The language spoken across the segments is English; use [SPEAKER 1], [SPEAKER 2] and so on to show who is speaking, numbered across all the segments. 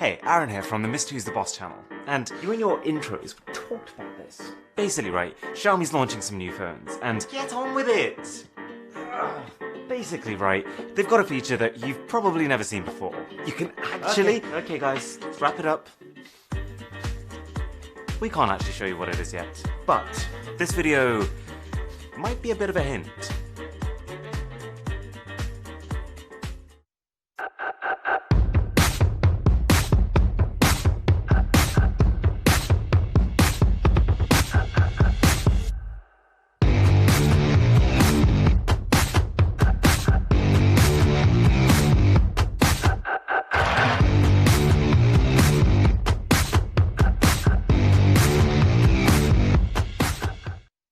[SPEAKER 1] Hey, Aaron here from the Mr. Who's the Boss channel, and you in your intros talked about this. Basically, right, Xiaomi's launching some new phones, and get on with it! Basically, right, they've got a feature that you've probably never seen before. You can actually... Okay guys, let's wrap it up. We can't actually show you what it is yet, but this video might be a bit of a hint.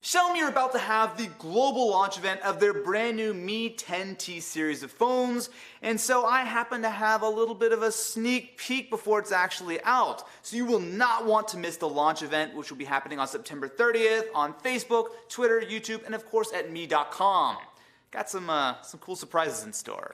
[SPEAKER 2] Xiaomi are about to have the global launch event of their brand new Mi 10T series of phones, and so I happen to have a little bit of a sneak peek before it's actually out. So you will not want to miss the launch event, which will be happening on September 30th on Facebook, Twitter, YouTube, and of course at mi.com. Got some cool surprises in store.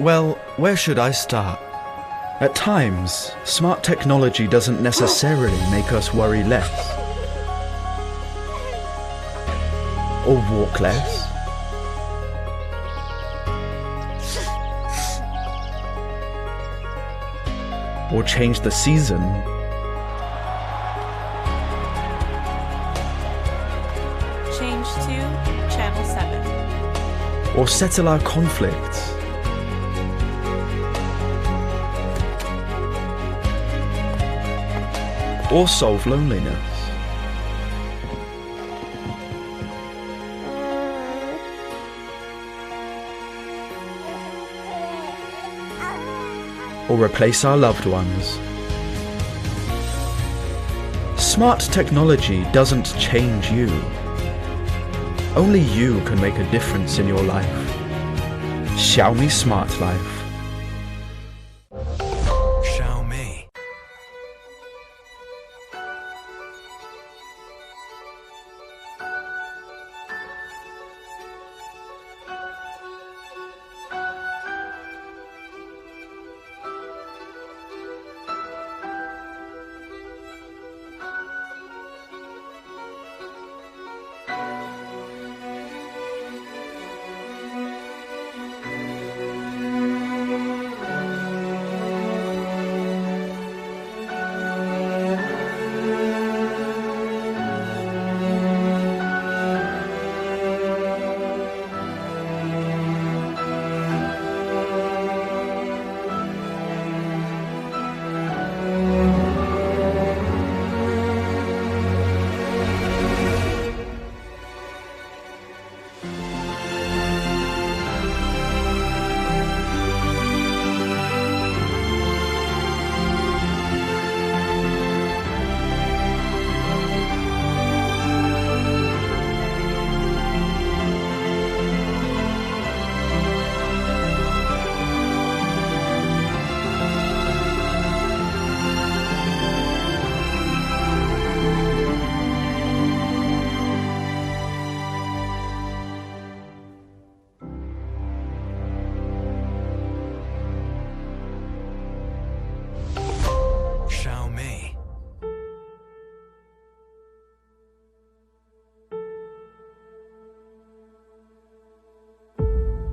[SPEAKER 3] Well, where should I start? At times, smart technology doesn't necessarily make us worry less. Or walk less. Or change the season.
[SPEAKER 4] Change to Channel 7.
[SPEAKER 3] Or settle our conflicts. Or solve loneliness. Or replace our loved ones. Smart technology doesn't change you. Only you can make a difference in your life. Xiaomi Smart Life.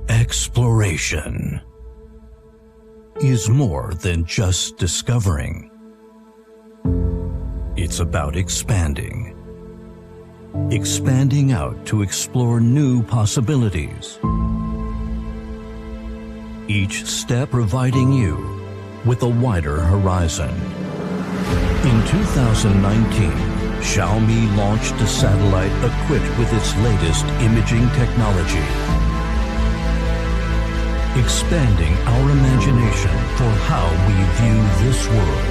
[SPEAKER 5] Exploration is more than just discovering. It's about expanding. Expanding out to explore new possibilities. Each step providing you with a wider horizon. In 2019, Xiaomi launched a satellite equipped with its latest imaging technology, expanding our imagination for how we view this world.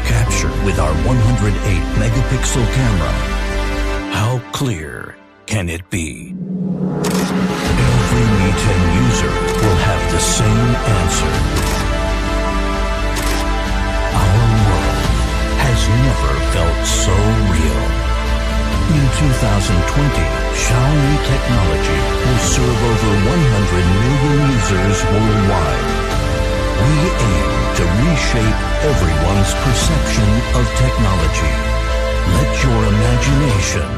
[SPEAKER 5] Captured with our 108-megapixel camera, how clear can it be? Every Mi 10 user will have the same answer. Our world has never felt so real. In 2020, Xiaomi technology will serve over 100 million users worldwide. We aim to reshape everyone's perception of technology. Let your imagination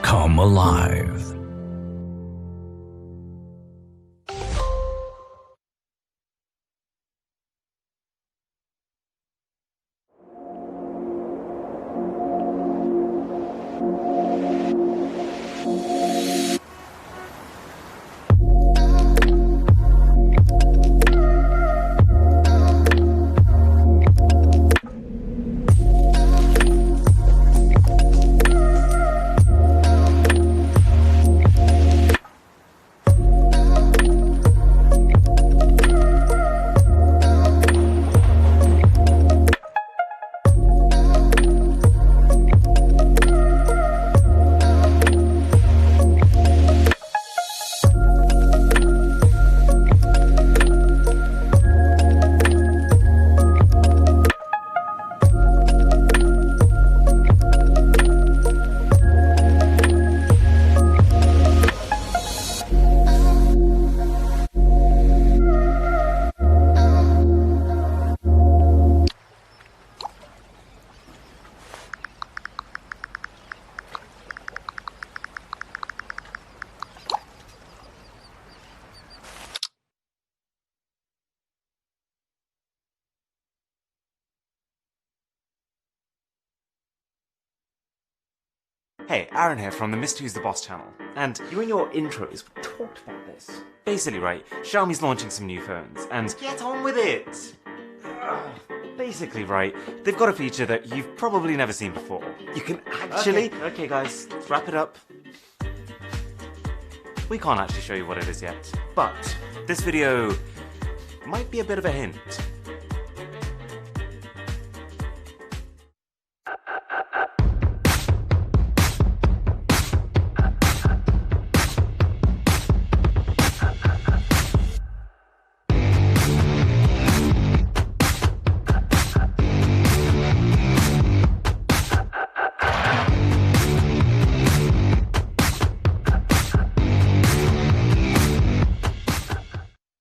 [SPEAKER 5] come alive.
[SPEAKER 1] Hey, Aaron here from the Mr. Who's the Boss channel, and you in your intros talked about this. Basically, right, Xiaomi's launching some new phones, and get on with it! Basically, right, they've got a feature that you've probably never seen before. You can actually... Okay guys, let's wrap it up. We can't actually show you what it is yet, but this video might be a bit of a hint.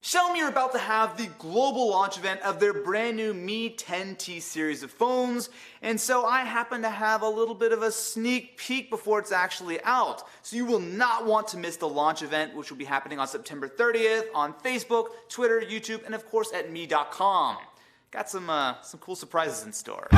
[SPEAKER 2] Xiaomi are about to have the global launch event of their brand new Mi 10T series of phones, and so I happen to have a little bit of a sneak peek before it's actually out. So you will not want to miss the launch event, which will be happening on September 30th on Facebook, Twitter, YouTube, and of course at mi.com. Got some cool surprises in store.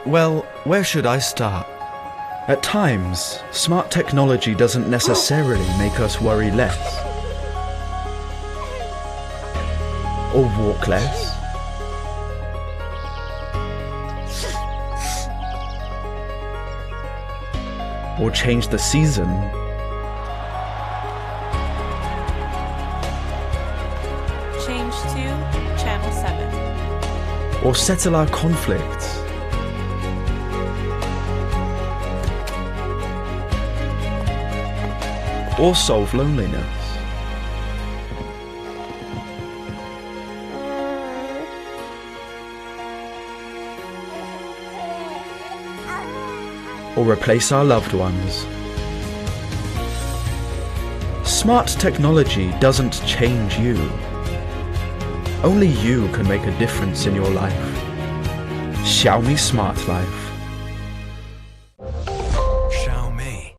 [SPEAKER 3] Well, where should I start? At times, smart technology doesn't necessarily make us worry less. Or walk less. Or change the season.
[SPEAKER 4] Change to Channel 7.
[SPEAKER 3] Or settle our conflicts. Or solve loneliness. or replace our loved ones. Smart technology doesn't change you. Only you can make a difference in your life. Xiaomi Smart Life.
[SPEAKER 5] Xiaomi.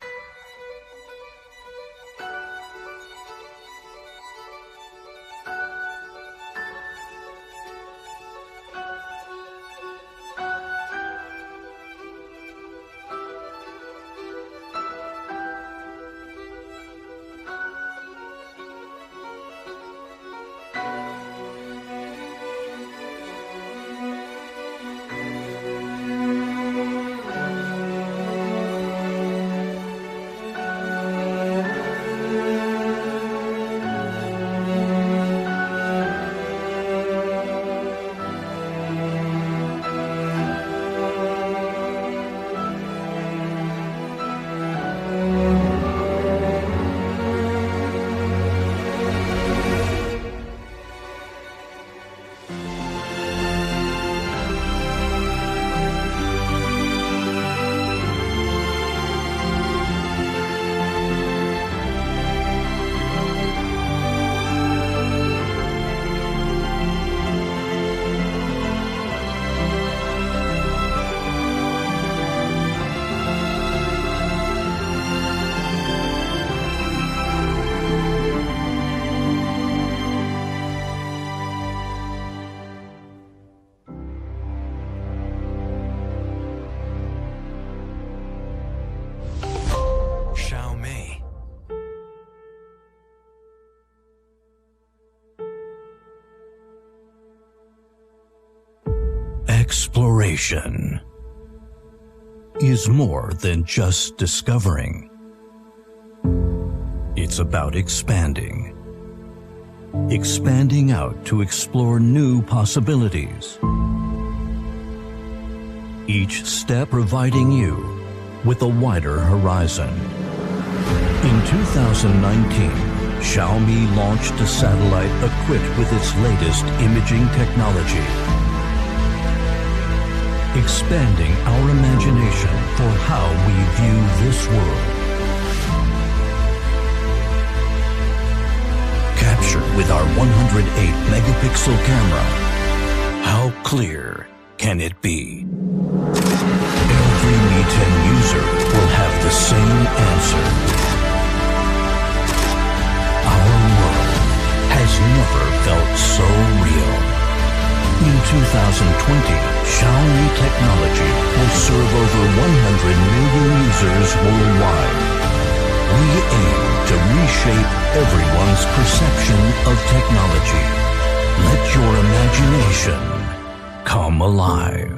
[SPEAKER 5] Xiaomi. Exploration is more than just discovering. It's about expanding. Expanding out to explore new possibilities. Each step providing you with a wider horizon. In 2019, Xiaomi launched a satellite equipped with its latest imaging technology, expanding our imagination for how we view this world. Captured with our 108-megapixel camera, how clear can it be? Every Mi 10 user will have the same answer. Our world has never felt so real. In 2020, Xiaomi technology will serve over 100 million users worldwide. We aim to reshape everyone's perception of technology. Let your imagination come alive.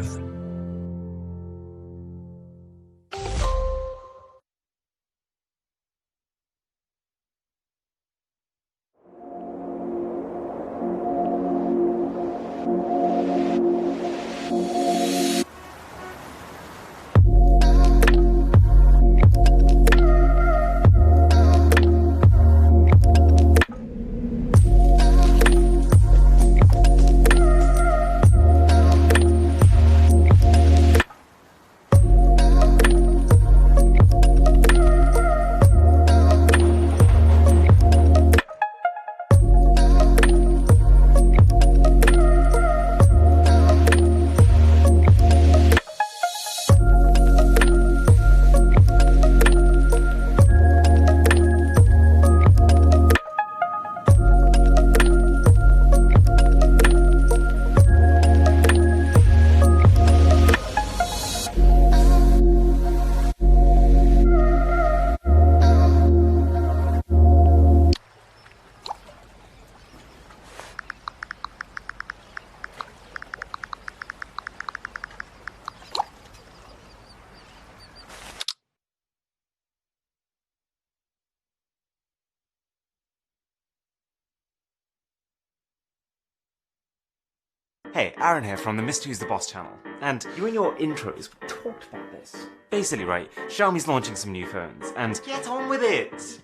[SPEAKER 1] Hey, Aaron here from the Mr. Who's the Boss channel, and you in your intros talked about this. Basically, right, Xiaomi's launching some new phones, and get on with it!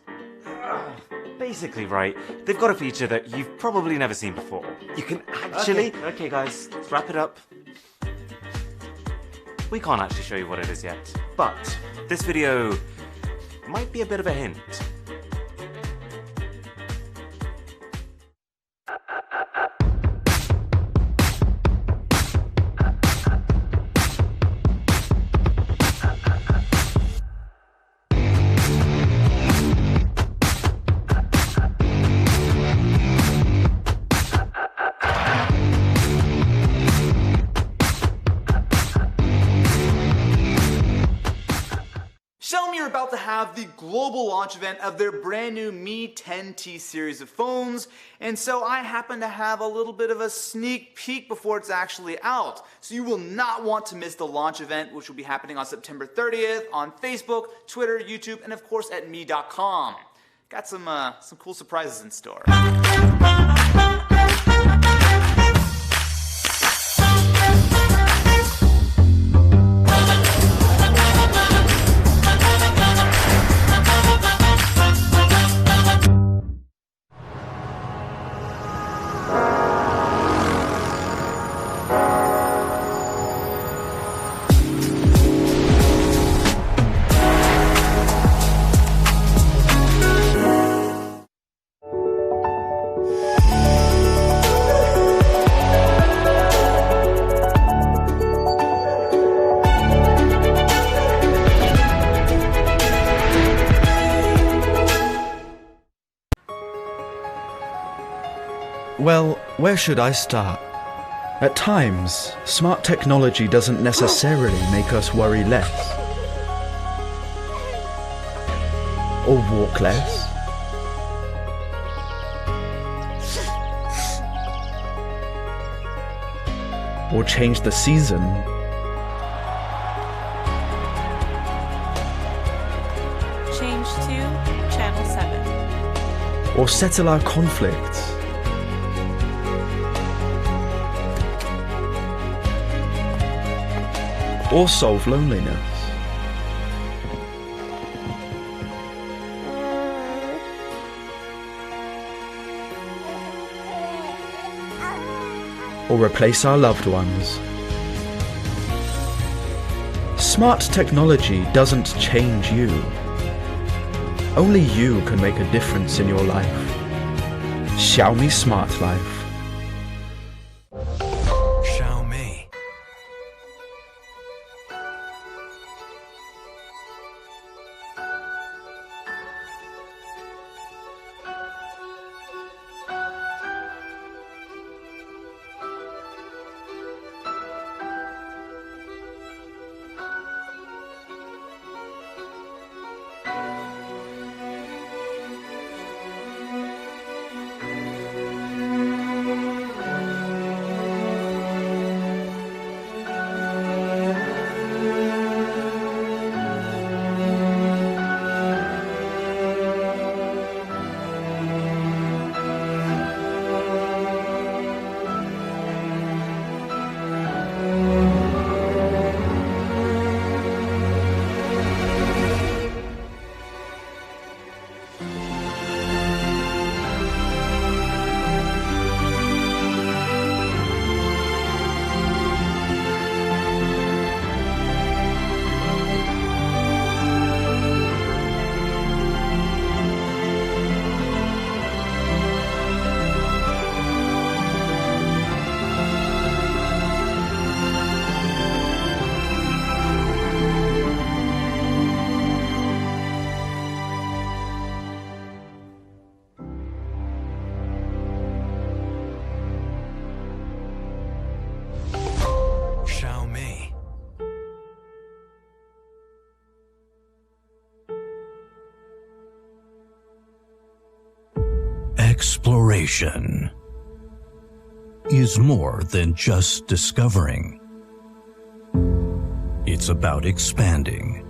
[SPEAKER 1] Basically, right, they've got a feature that you've probably never seen before. You can actually... Okay guys, let's wrap it up. We can't actually show you what it is yet. But this video might be a bit of a hint.
[SPEAKER 2] Xiaomi are about to have the global launch event of their brand new Mi 10T series of phones, and so I happen to have a little bit of a sneak peek before it's actually out. So you will not want to miss the launch event, which will be happening on September 30th on Facebook, Twitter, YouTube, and of course at mi.com. Got some cool surprises in store.
[SPEAKER 3] Well, where should I start? At times, smart technology doesn't necessarily make us worry less. Or walk less. Or change the season.
[SPEAKER 4] Change to Channel 7.
[SPEAKER 3] Or settle our conflicts. Or solve loneliness. Or replace our loved ones. Smart technology doesn't change you. Only you can make a difference in your life. Xiaomi Smart Life.
[SPEAKER 5] Xiaomi. Xiaomi. Exploration is more than just discovering. It's about expanding.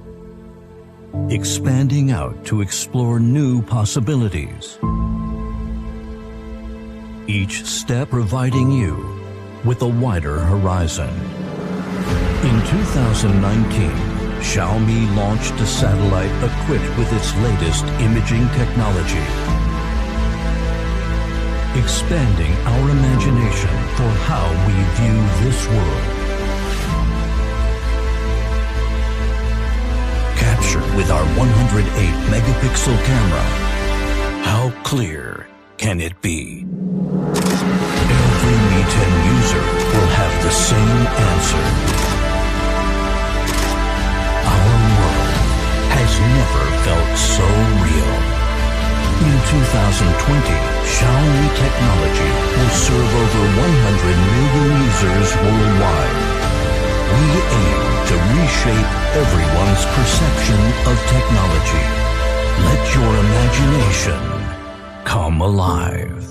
[SPEAKER 5] Expanding out to explore new possibilities. Each step providing you with a wider horizon. In 2019, Xiaomi launched a satellite equipped with its latest imaging technology, expanding our imagination for how we view this world. picture with our 108 megapixel camera. How clear can it be? Every Mi 10 user will have the same answer. Our world has never felt so real. In 2020, Xiaomi technology will serve over 100 million users worldwide. We aim to reshape everyone's perception of technology. Let your imagination come alive.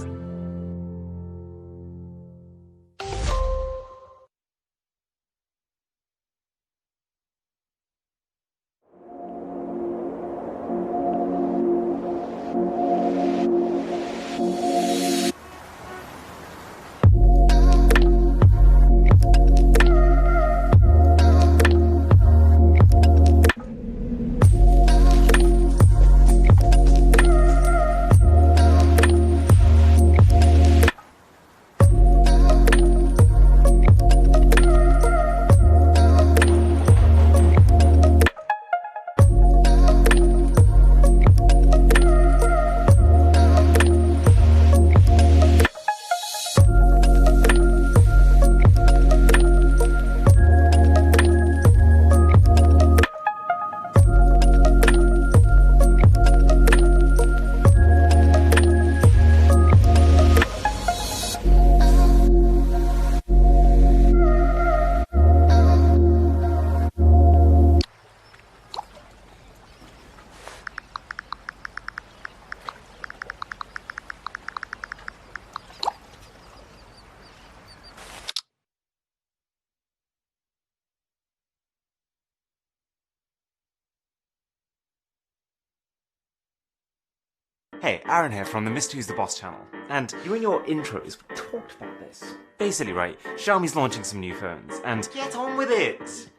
[SPEAKER 1] Hey, Aaron here from the Mr. Who's the Boss channel, and you in your intros talked about this. Basically, right, Xiaomi's launching some new phones, and get on with it!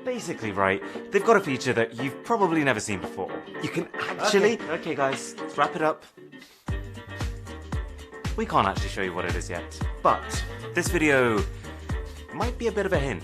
[SPEAKER 1] Basically, right, they've got a feature that you've probably never seen before. You can actually... Okay guys, let's wrap it up. We can't actually show you what it is yet, but this video might be a bit of a hint.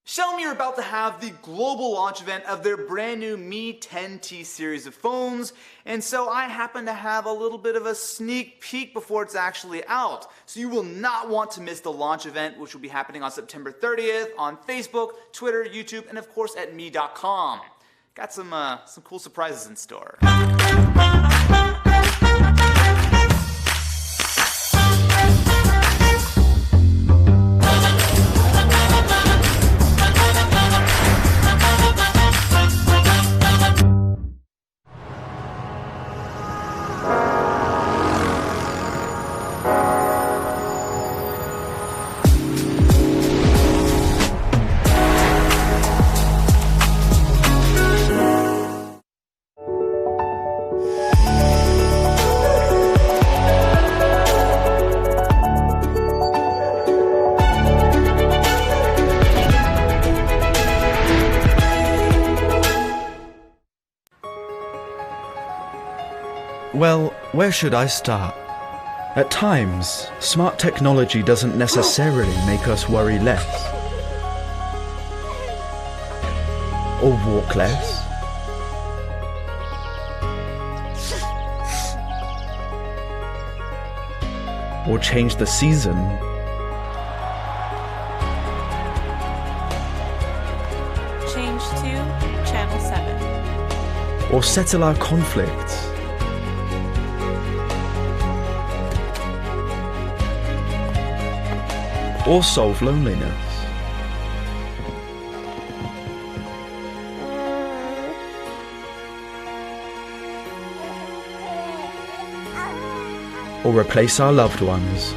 [SPEAKER 2] Xiaomi are about to have the global launch event of their brand new Mi 10T series of phones, and so I happen to have a little bit of a sneak peek before it's actually out. So you will not want to miss the launch event, which will be happening on September 30th on Facebook, Twitter, YouTube, and of course at mi.com. Got some cool surprises in store.
[SPEAKER 3] Well, where should I start? At times, smart technology doesn't necessarily make us worry less. Or walk less. Or change the season.
[SPEAKER 4] Change to Channel 7.
[SPEAKER 3] Or settle our conflicts. Or solve loneliness. Or replace our loved ones.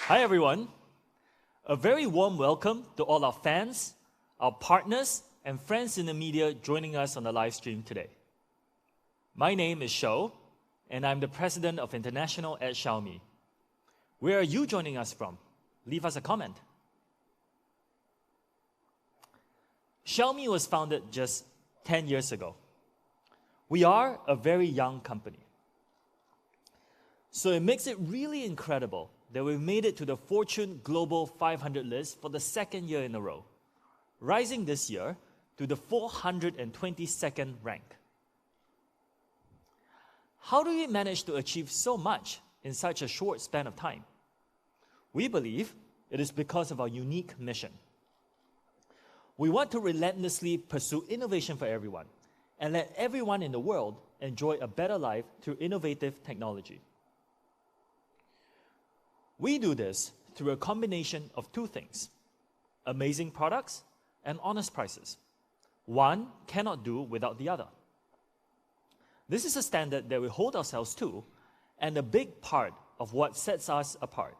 [SPEAKER 6] Hi everyone. A very warm welcome to all our fans, our partners, and friends in the media joining us on the live stream today. My name is Shou, and I'm the president of International at Xiaomi. Where are you joining us from? Leave us a comment. Xiaomi was founded just 10 years ago. We are a very young company. So it makes it really incredible that we've made it to the Fortune Global 500 list for the second year in a row, rising this year to the 422nd rank. How do we manage to achieve so much in such a short span of time? We believe it is because of our unique mission. We want to relentlessly pursue innovation for everyone and let everyone in the world enjoy a better life through innovative technology. We do this through a combination of two things: amazing products and honest prices. One cannot do without the other. This is a standard that we hold ourselves to and a big part of what sets us apart.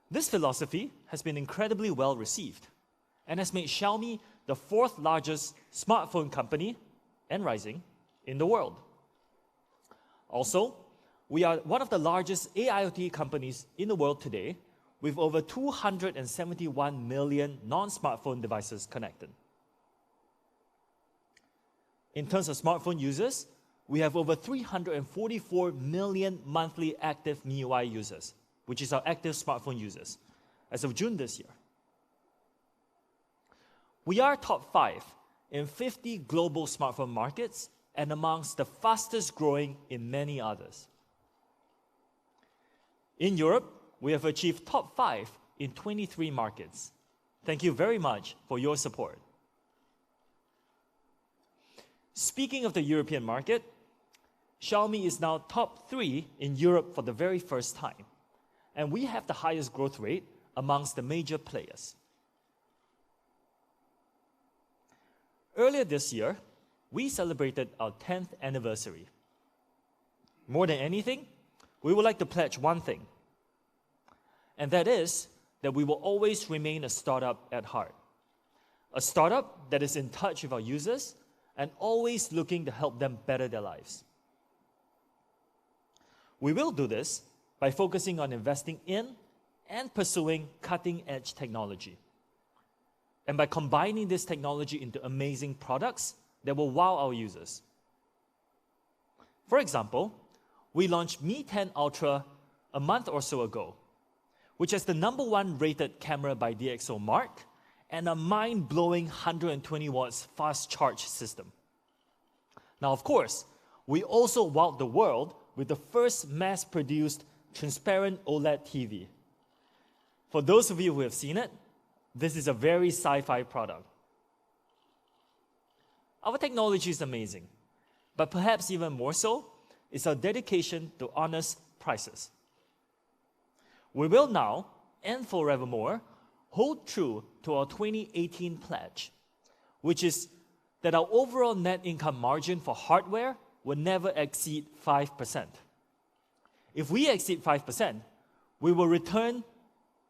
[SPEAKER 6] This philosophy has been incredibly well received and has made Xiaomi the fourth largest smartphone company, and rising, in the world. Also, we are one of the largest AIoT companies in the world today, with over 271 million non-smartphone devices connected. In terms of smartphone users, we have over 344 million monthly active MIUI users, which is our active smartphone users, as of June this year. We are top 5 in 50 global smartphone markets and amongst the fastest growing in many others. In Europe, we have achieved top 5 in 23 markets. Thank you very much for your support. Speaking of the European market, Xiaomi is now top 3 in Europe for the very first time, and we have the highest growth rate amongst the major players. Earlier this year, we celebrated our 10th anniversary. More than anything, we would like to pledge one thing, and that is that we will always remain a startup at heart. A startup that is in touch with our users and always looking to help them better their lives. We will do this by focusing on investing in and pursuing cutting-edge technology, and by combining this technology into amazing products that will wow our users. For example, we launched Mi 10 Ultra a month or so ago, which has the #1 rated camera by DxOMark and a mind-blowing 120 watts fast charge system. Now, of course, we also wowed the world with the first mass-produced transparent OLED TV. For those of you who have seen it, this is a very sci-fi product. Our technology is amazing, but perhaps even more so is our dedication to honest prices. We will now, and forevermore, hold true to our 2018 pledge, which is that our overall net income margin for hardware will never exceed 5%. If we exceed 5%, we will return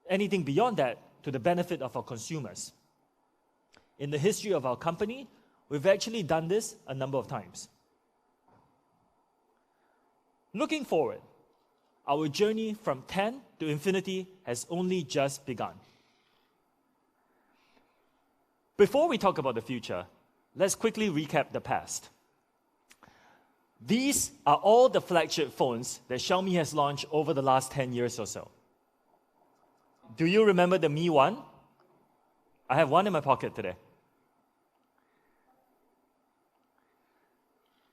[SPEAKER 6] anything beyond that to the benefit of our consumers. In the history of our company, we've actually done this a number of times. Looking forward, our journey from 10 to infinity has only just begun. Before we talk about the future, let's quickly recap the past. These are all the flagship phones that Xiaomi has launched over the last 10 years or so. Do you remember the Mi 1? I have one in my pocket today.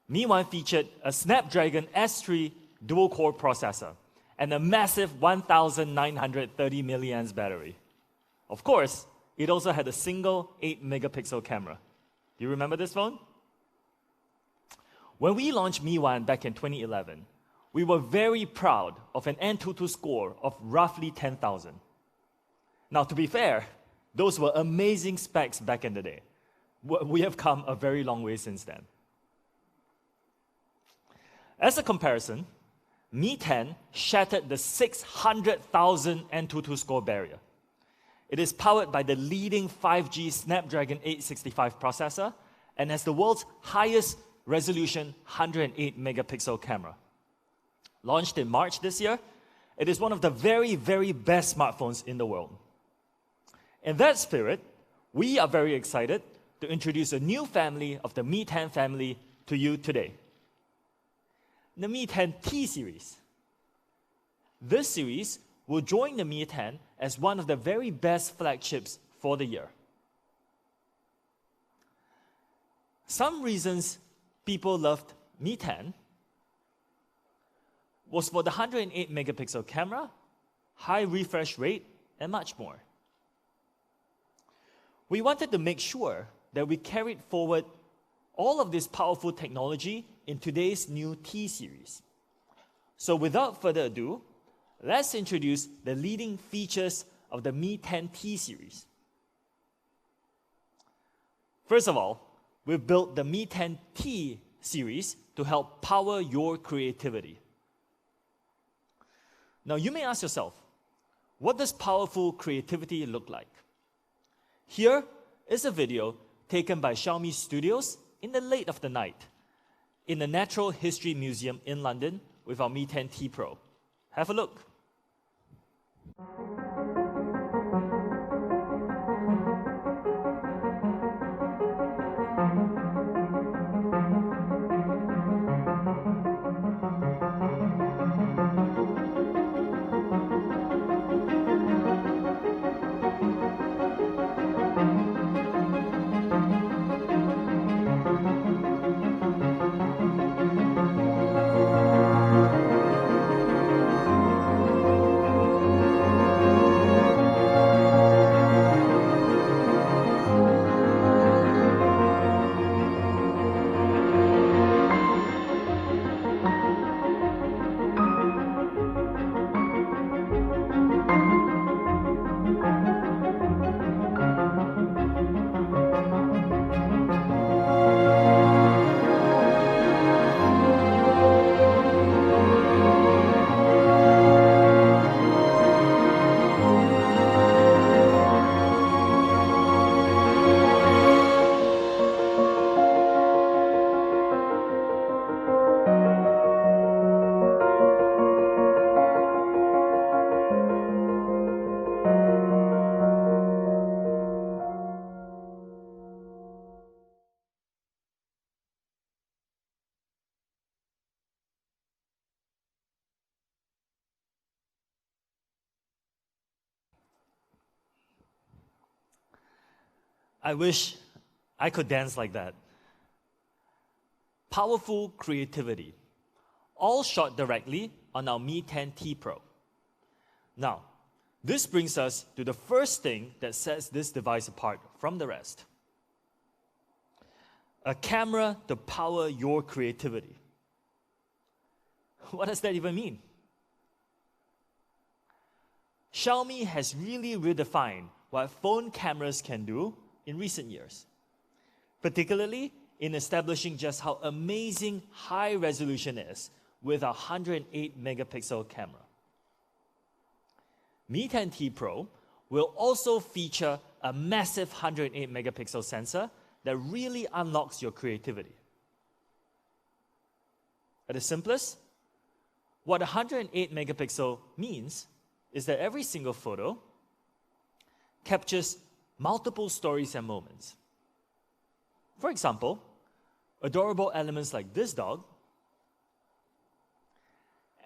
[SPEAKER 6] Mi 1 featured a Snapdragon S3 dual-core processor and a massive 1,930 milliamp battery. Of course, it also had a single 8-megapixel camera. Do you remember this phone? When we launched Mi 1 back in 2011, we were very proud of an Antutu score of roughly 10,000. Now, to be fair, those were amazing specs back in the day. We have come a very long way since then. As a comparison, Mi 10 shattered the 600,000 AnTuTu score barrier. It is powered by the leading 5G Snapdragon 865 processor and has the world's highest resolution 108 megapixel camera. Launched in March this year, it is one of the very, very best smartphones in the world. In that spirit, we are very excited to introduce a new family of the Mi 10 family to you today. The Mi 10T series. This series will join the Mi 10 as one of the very best flagships for the year. Some reasons people loved Mi 10 was for the 108 megapixel camera, high refresh rate, and much more. We wanted to make sure that we carried forward all of this powerful technology in today's new T series. So without further ado, let's introduce the leading features of the Mi 10T series. First of all, we've built the Mi 10T series to help power your creativity. Now you may ask yourself, what does powerful creativity look like? Here is a video taken by Xiaomi Studios in the late of the night in the Natural History Museum in London with our Mi 10T Pro. Have a look. I wish I could dance like that. Powerful creativity, all shot directly on our Mi 10T Pro. Now, this brings us to the first thing that sets this device apart from the rest. A camera to power your creativity. What does that even mean? Xiaomi has really redefined what phone cameras can do in recent years, particularly in establishing just how amazing high resolution is with our 108 megapixel camera. Mi 10T Pro will also feature a massive 108 megapixel sensor that really unlocks your creativity. At its simplest, what 108 megapixel means is that every single photo captures multiple stories and moments. For example, adorable elements like this dog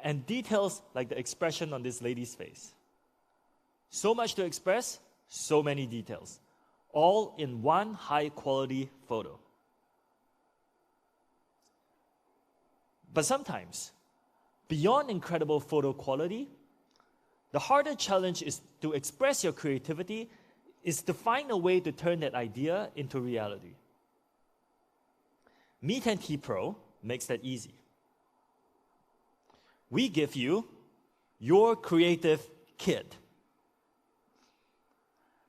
[SPEAKER 6] and details like the expression on this lady's face. So much to express, so many details, all in one high-quality photo. But sometimes, beyond incredible photo quality, the harder challenge is to express your creativity is to find a way to turn that idea into reality. Mi 10T Pro makes that easy. We give you your creative kit.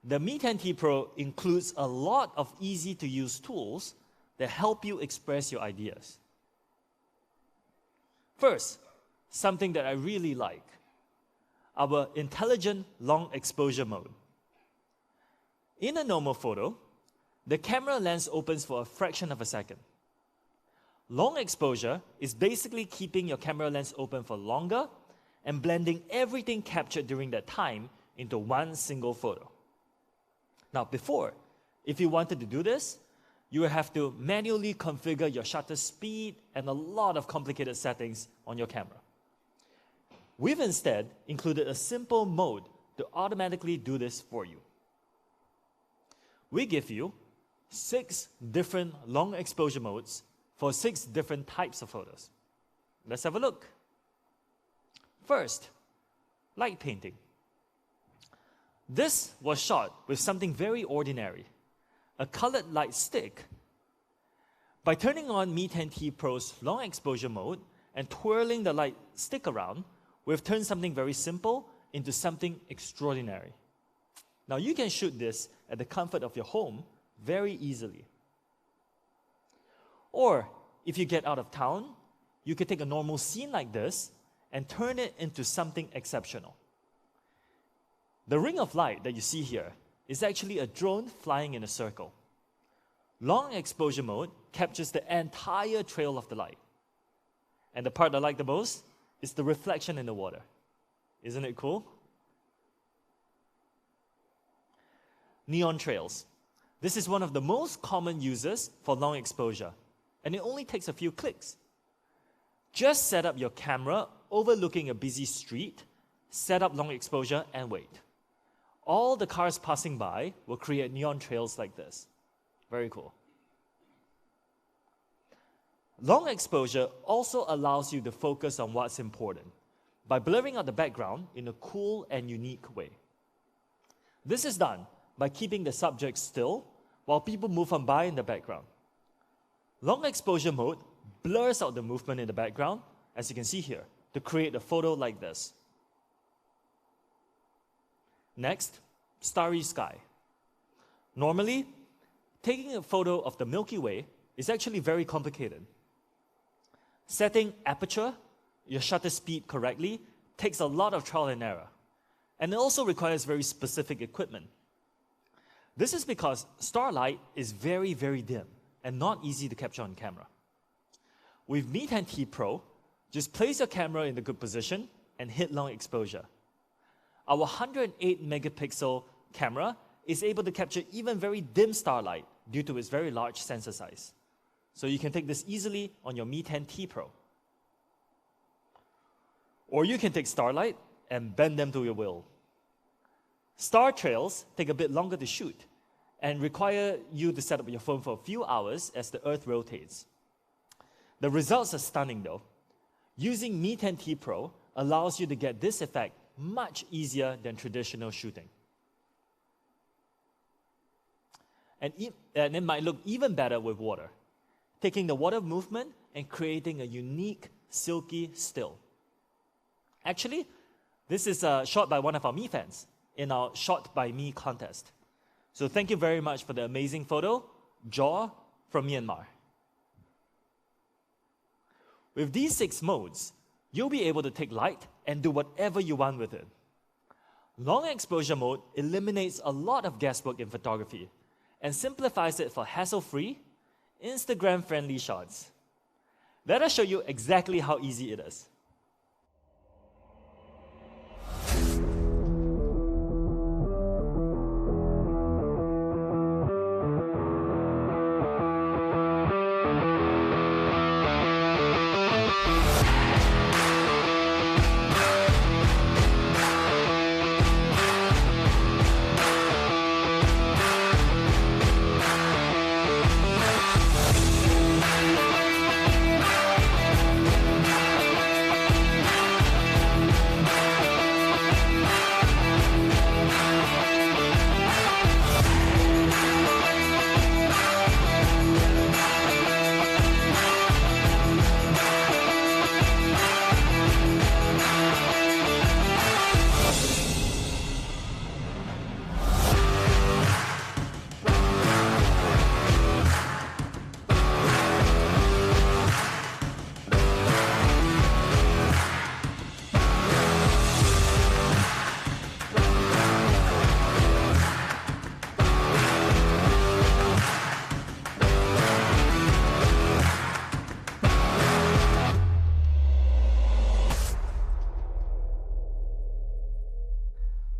[SPEAKER 6] The Mi 10T Pro includes a lot of easy-to-use tools that help you express your ideas. First, something that I really like, our intelligent long exposure mode. In a normal photo, the camera lens opens for a fraction of a second. Long exposure is basically keeping your camera lens open for longer and blending everything captured during that time into one single photo. Now before, if you wanted to do this, you would have to manually configure your shutter speed and a lot of complicated settings on your camera. We've instead included a simple mode to automatically do this for you. We give you 6 different long exposure modes for 6 different types of photos. Let's have a look. First, light painting. This was shot with something very ordinary, a colored light stick. By turning on Mi 10T Pro's long exposure mode and twirling the light stick around, we've turned something very simple into something extraordinary. Now you can shoot this at the comfort of your home very easily. Or if you get out of town, you could take a normal scene like this and turn it into something exceptional. The ring of light that you see here is actually a drone flying in a circle. Long exposure mode captures the entire trail of the light. And the part I like the most is the reflection in the water. Isn't it cool? Neon trails. This is one of the most common uses for long exposure, and it only takes a few clicks. Just set up your camera overlooking a busy street, set up long exposure, and wait. All the cars passing by will create neon trails like this. Very cool. Long exposure also allows you to focus on what's important by blurring out the background in a cool and unique way. This is done by keeping the subject still while people move on by in the background. Long exposure mode blurs out the movement in the background, as you can see here, to create a photo like this. Next, starry sky. Normally, taking a photo of the Milky Way is actually very complicated. Setting aperture, your shutter speed correctly, takes a lot of trial and error. And it also requires very specific equipment. This is because starlight is very, very dim and not easy to capture on camera. With Mi 10T Pro, just place your camera in a good position and hit long exposure. Our 108 megapixel camera is able to capture even very dim starlight due to its very large sensor size. So you can take this easily on your Mi 10T Pro. Or you can take starlight and bend them to your will. Star trails take a bit longer to shoot and require you to set up your phone for a few hours as the Earth rotates. The results are stunning though. Using Mi 10T Pro allows you to get this effect much easier than traditional shooting. And it might look even better with water, taking the water movement and creating a unique, silky still. Actually, this is shot by one of our Mi fans in our Shot by Mi contest. So thank you very much for the amazing photo, Jaw from Myanmar. With these 6 modes, you'll be able to take light and do whatever you want with it. Long exposure mode eliminates a lot of guesswork in photography and simplifies it for hassle-free, Instagram-friendly shots. Let us show you exactly how easy it is.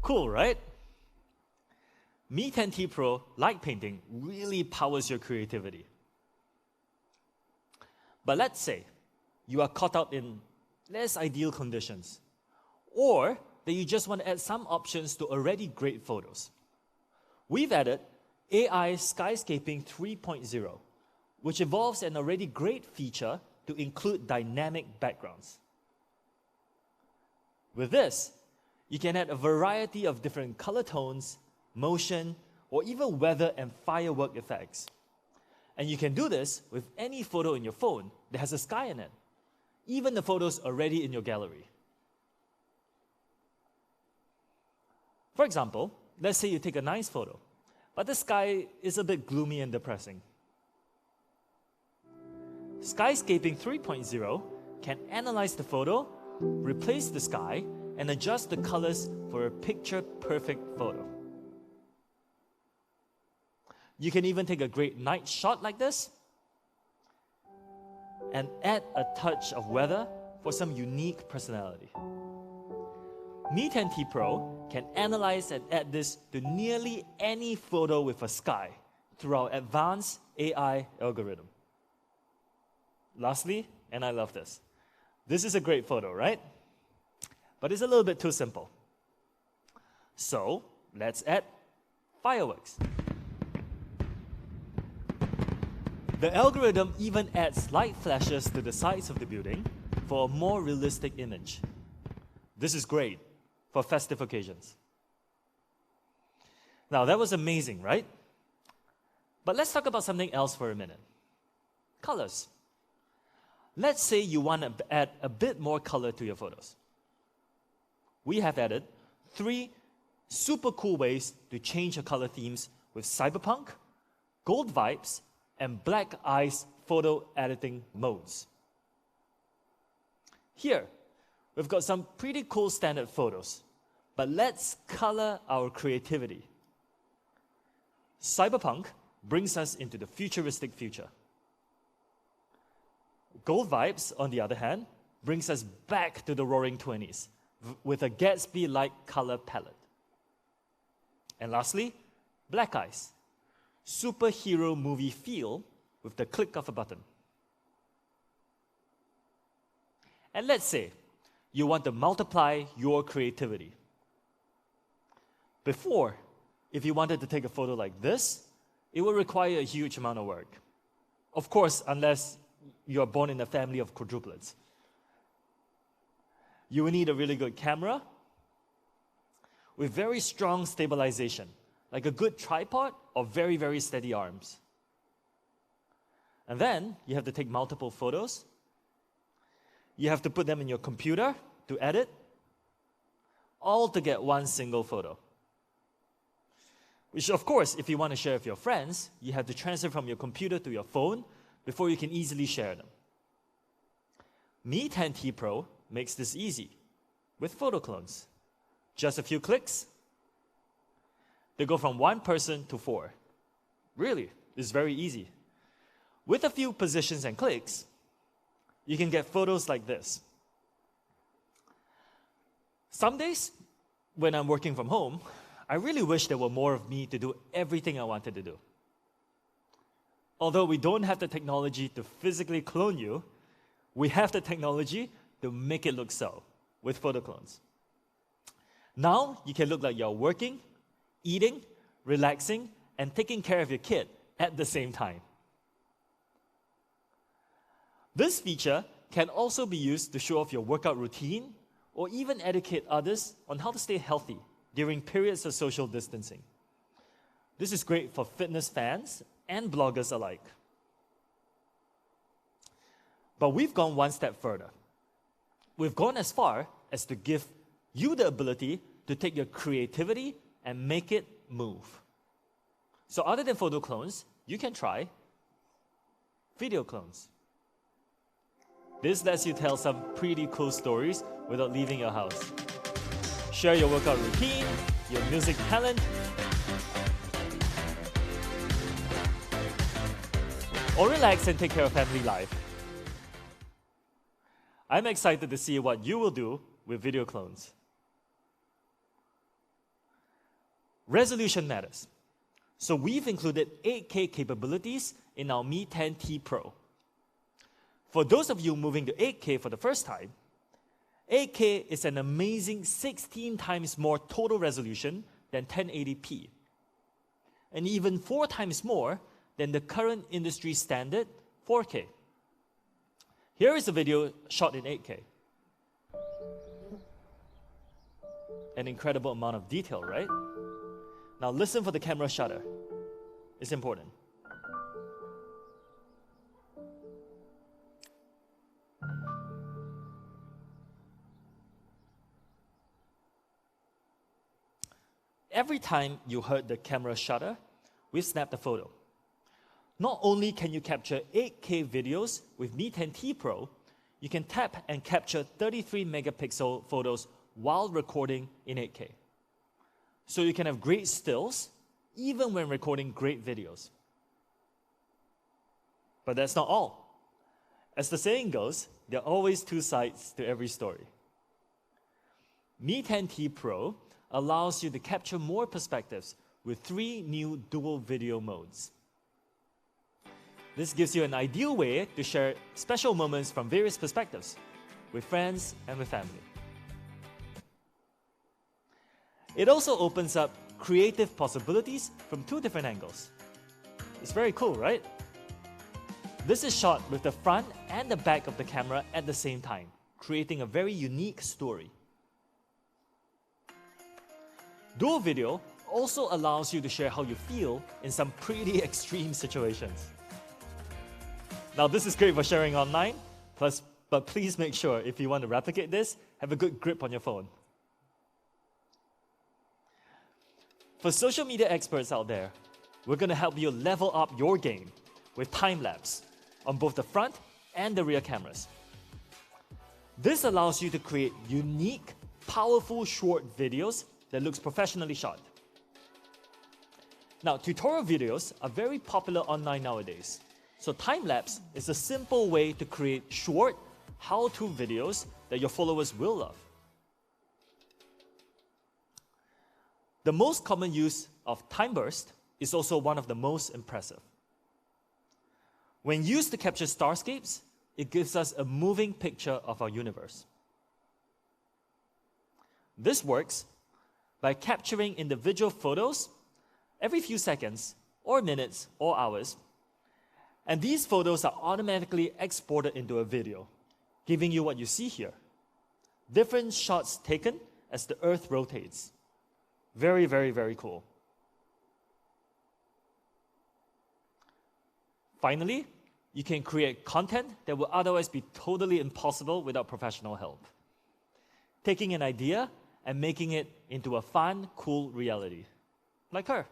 [SPEAKER 6] Cool, right? Mi 10T Pro light painting really powers your creativity. But let's say you are caught up in less ideal conditions, or that you just want to add some options to already great photos. We've added AI Skyscaping 3.0, which evolves an already great feature to include dynamic backgrounds. With this, you can add a variety of different color tones, motion, or even weather and firework effects. And you can do this with any photo in your phone that has a sky in it, even the photos already in your gallery. For example, let's say you take a nice photo, but the sky is a bit gloomy and depressing. Skyscaping 3.0 can analyze the photo, replace the sky, and adjust the colors for a picture-perfect photo. You can even take a great night shot like this and add a touch of weather for some unique personality. Mi 10T Pro can analyze and add this to nearly any photo with a sky through our advanced AI algorithm. Lastly, and I love this, this is a great photo, right? But it's a little bit too simple. So let's add fireworks. The algorithm even adds light flashes to the sides of the building for a more realistic image. This is great for festive occasions. Now, that was amazing, right? But let's talk about something else for a minute. Colors. Let's say you want to add a bit more color to your photos. We have added 3 super cool ways to change your color themes with cyberpunk, gold vibes, and black ice photo editing modes. Here, we've got some pretty cool standard photos, but let's color our creativity. Cyberpunk brings us into the futuristic future. Gold vibes, on the other hand, brings us back to the roaring 20s with a Gatsby-like color palette. And lastly, black ice. Superhero movie feel with the click of a button. And let's say you want to multiply your creativity. Before, if you wanted to take a photo like this, it would require a huge amount of work. Of course, unless you are born in a family of quadruplets. You will need a really good camera with very strong stabilization, like a good tripod or very, very steady arms. And then you have to take multiple photos. You have to put them in your computer to edit, all to get one single photo. Which, of course, if you want to share with your friends, you have to transfer from your computer to your phone before you can easily share them. Mi 10T Pro makes this easy with photo clones. Just a few clicks, they go from 1 person to 4. Really, it's very easy. With a few positions and clicks, you can get photos like this. Some days, when I'm working from home, I really wish there were more of me to do everything I wanted to do. Although we don't have the technology to physically clone you, we have the technology to make it look so with photo clones. Now, you can look like you're working, eating, relaxing, and taking care of your kid at the same time. This feature can also be used to show off your workout routine or even educate others on how to stay healthy during periods of social distancing. This is great for fitness fans and bloggers alike. But we've gone one step further. We've gone as far as to give you the ability to take your creativity and make it move. So other than photo clones, you can try video clones. This lets you tell some pretty cool stories without leaving your house. Share your workout routine, your music talent, or relax and take care of family life. I'm excited to see what you will do with video clones. Resolution matters. So we've included 8K capabilities in our Mi 10T Pro. For those of you moving to 8K for the first time, 8K is an amazing 16 times more total resolution than 1080p, and even 4 times more than the current industry standard 4K. Here is a video shot in 8K. An incredible amount of detail, right? Now listen for the camera shutter. It's important. Every time you heard the camera shutter, we've snapped a photo. Not only can you capture 8K videos with Mi 10T Pro, you can tap and capture 33 megapixel photos while recording in 8K. So you can have great stills even when recording great videos. But that's not all. As the saying goes, there are always two sides to every story. Mi 10T Pro allows you to capture more perspectives with 3 new dual video modes. This gives you an ideal way to share special moments from various perspectives with friends and with family. It also opens up creative possibilities from 2 different angles. It's very cool, right? This is shot with the front and the back of the camera at the same time, creating a very unique story. Dual video also allows you to share how you feel in some pretty extreme situations. Now, this is great for sharing online, but please make sure if you want to replicate this, have a good grip on your phone. For social media experts out there, we're going to help you level up your game with time-lapse on both the front and the rear cameras. This allows you to create unique, powerful short videos that looks professionally shot. Now, tutorial videos are very popular online nowadays. So time-lapse is a simple way to create short, how-to videos that your followers will love. The most common use of time burst is also one of the most impressive. When used to capture starscapes, it gives us a moving picture of our universe. This works by capturing individual photos every few seconds, or minutes, or hours, and these photos are automatically exported into a video, giving you what you see here. Different shots taken as the Earth rotates. Very, very, very cool. Finally, you can create content that would otherwise be totally impossible without professional help. Taking an idea and making it into a fun, cool reality. Like her.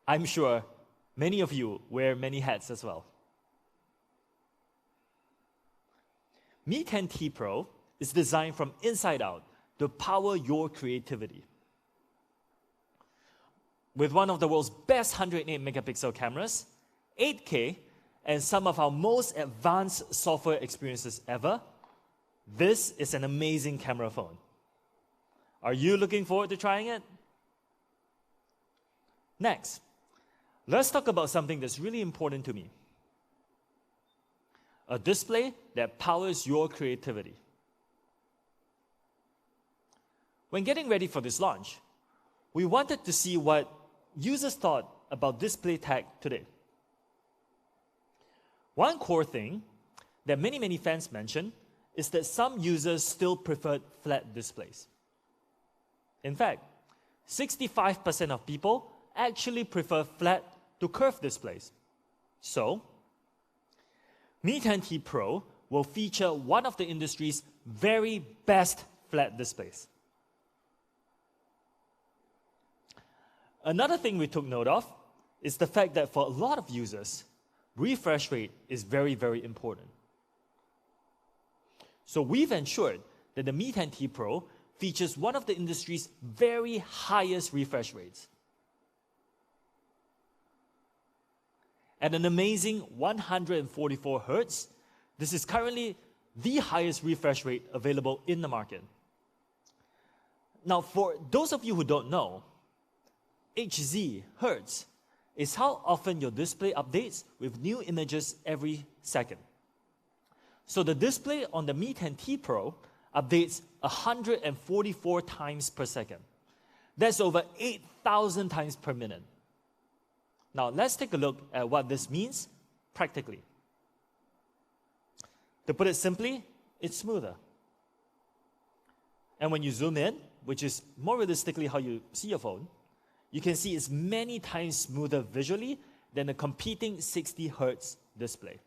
[SPEAKER 6] I'm sure many of you wear many hats as well. Mi 10T Pro is designed from inside out to power your creativity. With one of the world's best 108 megapixel cameras, 8K, and some of our most advanced software experiences ever, this is an amazing camera phone. Are you looking forward to trying it? Next, let's talk about something that's really important to me. A display that powers your creativity. When getting ready for this launch, we wanted to see what users thought about display tech today. One core thing that many fans mention is that some users still prefer flat displays. In fact, 65% of people actually prefer flat to curved displays. So, Mi 10T Pro will feature one of the industry's very best flat displays. Another thing we took note of is the fact that for a lot of users, refresh rate is very, very important. So we've ensured that the Mi 10T Pro features one of the industry's very highest refresh rates. At an amazing 144 Hz, this is currently the highest refresh rate available in the market. Now, for those of you who don't know, HZ, Hertz, is how often your display updates with new images every second. So the display on the Mi 10T Pro updates 144 times per second. That's over 8,000 times per minute. Now, let's take a look at what this means practically. To put it simply, it's smoother. And when you zoom in, which is more realistically how you see your phone, you can see it's many times smoother visually than a competing 60 Hz display.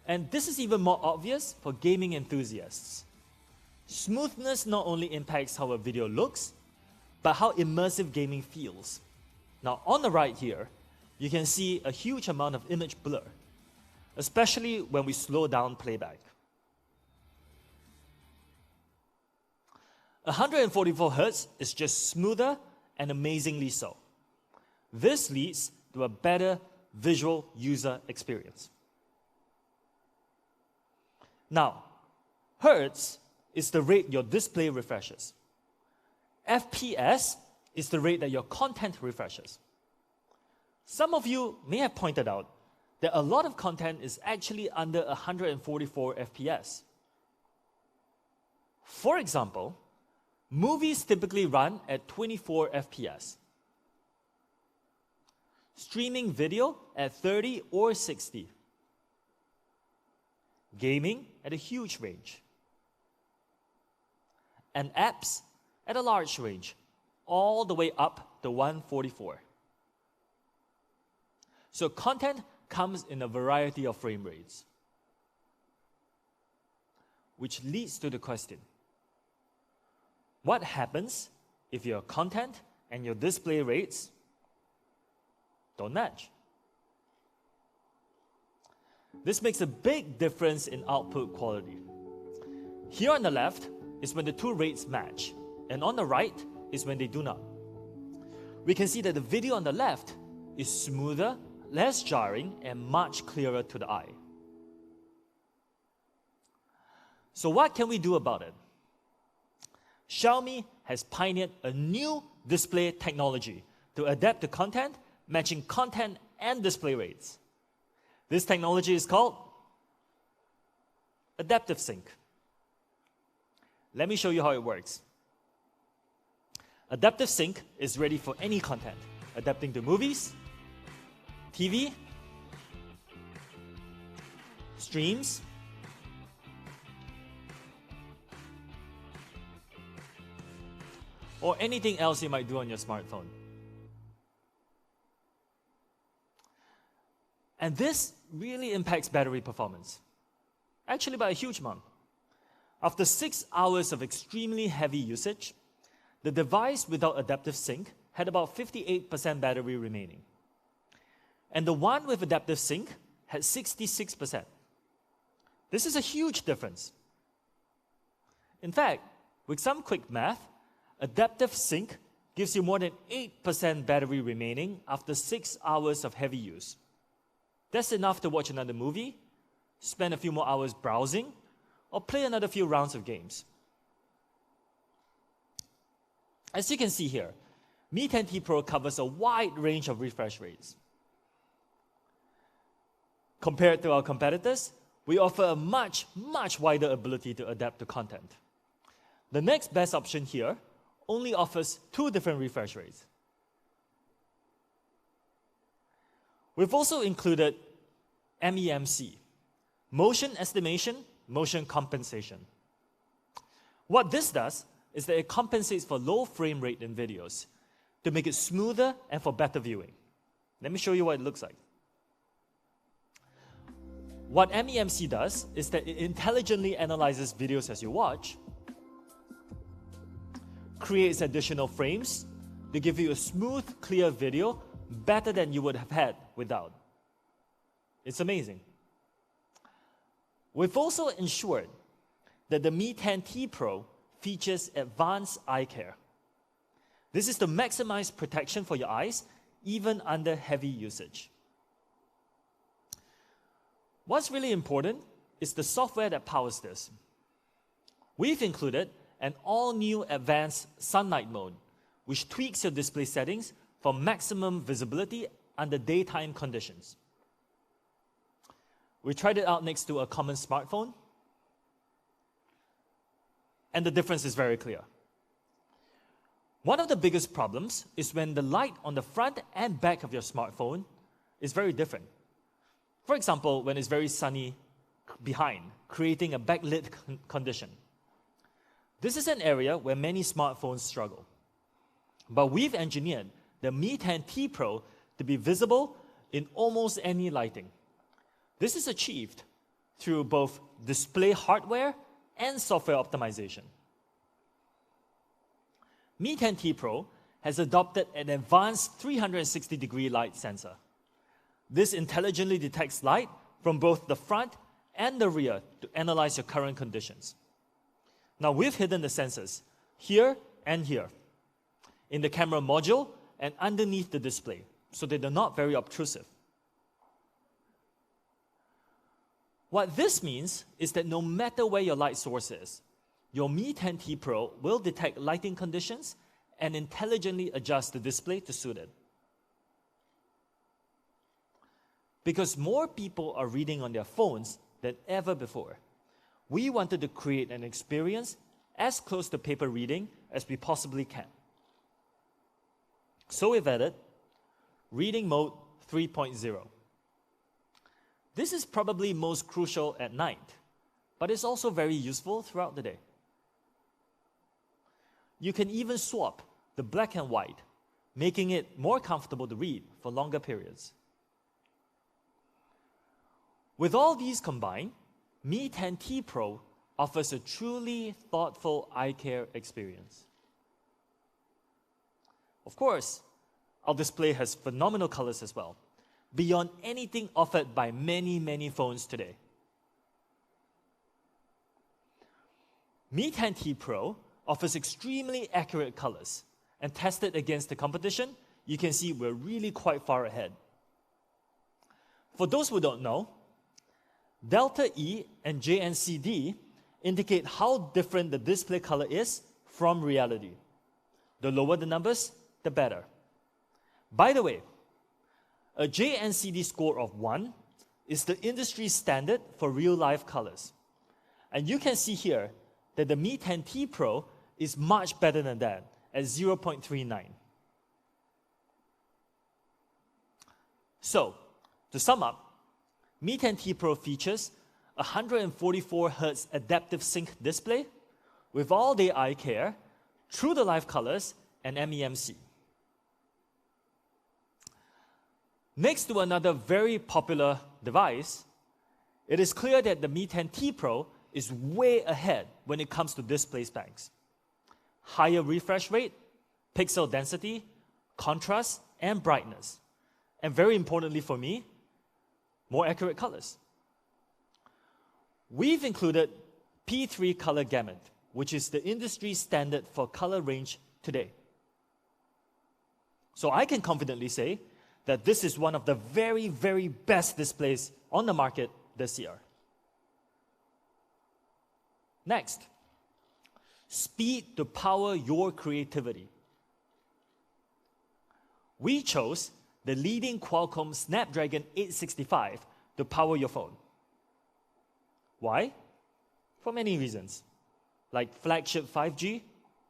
[SPEAKER 6] And this is even more obvious for gaming enthusiasts. Smoothness not only impacts how a video looks, but how immersive gaming feels. Now, on the right here, you can see a huge amount of image blur, especially when we slow down playback. 144 Hz is just smoother and amazingly so. This leads to a better visual user experience. Now, Hertz is the rate your display refreshes. FPS is the rate that your content refreshes. Some of you may have pointed out that a lot of content is actually under 144 FPS. For example, movies typically run at 24 FPS. Streaming video at 30 or 60. Gaming at a huge range. And apps at a large range, all the way up to 144. So content comes in a variety of frame rates. Which leads to the question, what happens if your content and your display rates don't match? This makes a big difference in output quality. Here on the left is when the two rates match, and on the right is when they do not. We can see that the video on the left is smoother, less jarring, and much clearer to the eye. So what can we do about it? Xiaomi has pioneered a new display technology to adapt to content, matching content and display rates. This technology is called Adaptive Sync. Let me show you how it works. Adaptive Sync is ready for any content, adapting to movies, TV, streams, or anything else you might do on your smartphone. And this really impacts battery performance, actually by a huge amount. After 6 hours of extremely heavy usage, the device without Adaptive Sync had about 58% battery remaining. And the one with Adaptive Sync had 66%. This is a huge difference. In fact, with some quick math, Adaptive Sync gives you more than 8% battery remaining after 6 hours of heavy use. That's enough to watch another movie, spend a few more hours browsing, or play another few rounds of games. As you can see here, Mi 10T Pro covers a wide range of refresh rates. Compared to our competitors, we offer a much, much wider ability to adapt to content. The next best option here only offers 2 different refresh rates. We've also included MEMC, Motion Estimation, Motion Compensation. What this does is that it compensates for low frame rate in videos to make it smoother and for better viewing. Let me show you what it looks like. What MEMC does is that it intelligently analyzes videos as you watch, creates additional frames to give you a smooth, clear video better than you would have had without. It's amazing. We've also ensured that the Mi 10T Pro features advanced eye care. This is to maximize protection for your eyes, even under heavy usage. What's really important is the software that powers this. We've included an all-new advanced sunlight mode, which tweaks your display settings for maximum visibility under daytime conditions. We tried it out next to a common smartphone, and the difference is very clear. One of the biggest problems is when the light on the front and back of your smartphone is very different. For example, when it's very sunny behind, creating a backlit condition. This is an area where many smartphones struggle. But we've engineered the Mi 10T Pro to be visible in almost any lighting. This is achieved through both display hardware and software optimization. Mi 10T Pro has adopted an advanced 360-degree light sensor. This intelligently detects light from both the front and the rear to analyze your current conditions. Now, we've hidden the sensors here and here, in the camera module and underneath the display, so that they're not very obtrusive. What this means is that no matter where your light source is, your Mi 10T Pro will detect lighting conditions and intelligently adjust the display to suit it. Because more people are reading on their phones than ever before, we wanted to create an experience as close to paper reading as we possibly can. So we've added Reading Mode 3.0. This is probably most crucial at night, but it's also very useful throughout the day. You can even swap the black and white, making it more comfortable to read for longer periods. With all these combined, Mi 10T Pro offers a truly thoughtful eye care experience. Of course, our display has phenomenal colors as well, beyond anything offered by many phones today. Mi 10T Pro offers extremely accurate colors, and tested against the competition, you can see we're really quite far ahead. For those who don't know, Delta E and JNCD indicate how different the display color is from reality. The lower the numbers, the better. By the way, a JNCD score of 1 is the industry standard for real-life colors. And you can see here that the Mi 10T Pro is much better than that at 0.39. So, to sum up, Mi 10T Pro features a 144 Hz adaptive sync display with all-day eye care, true-to-life colors, and MEMC. Next to another very popular device, it is clear that the Mi 10T Pro is way ahead when it comes to display specs. Higher refresh rate, pixel density, contrast, and brightness. And very importantly for me, more accurate colors. We've included P3 color gamut, which is the industry standard for color range today. So I can confidently say that this is one of the very best displays on the market this year. Next, speed to power your creativity. We chose the leading Qualcomm Snapdragon 865 to power your phone. Why? For many reasons, like flagship 5G,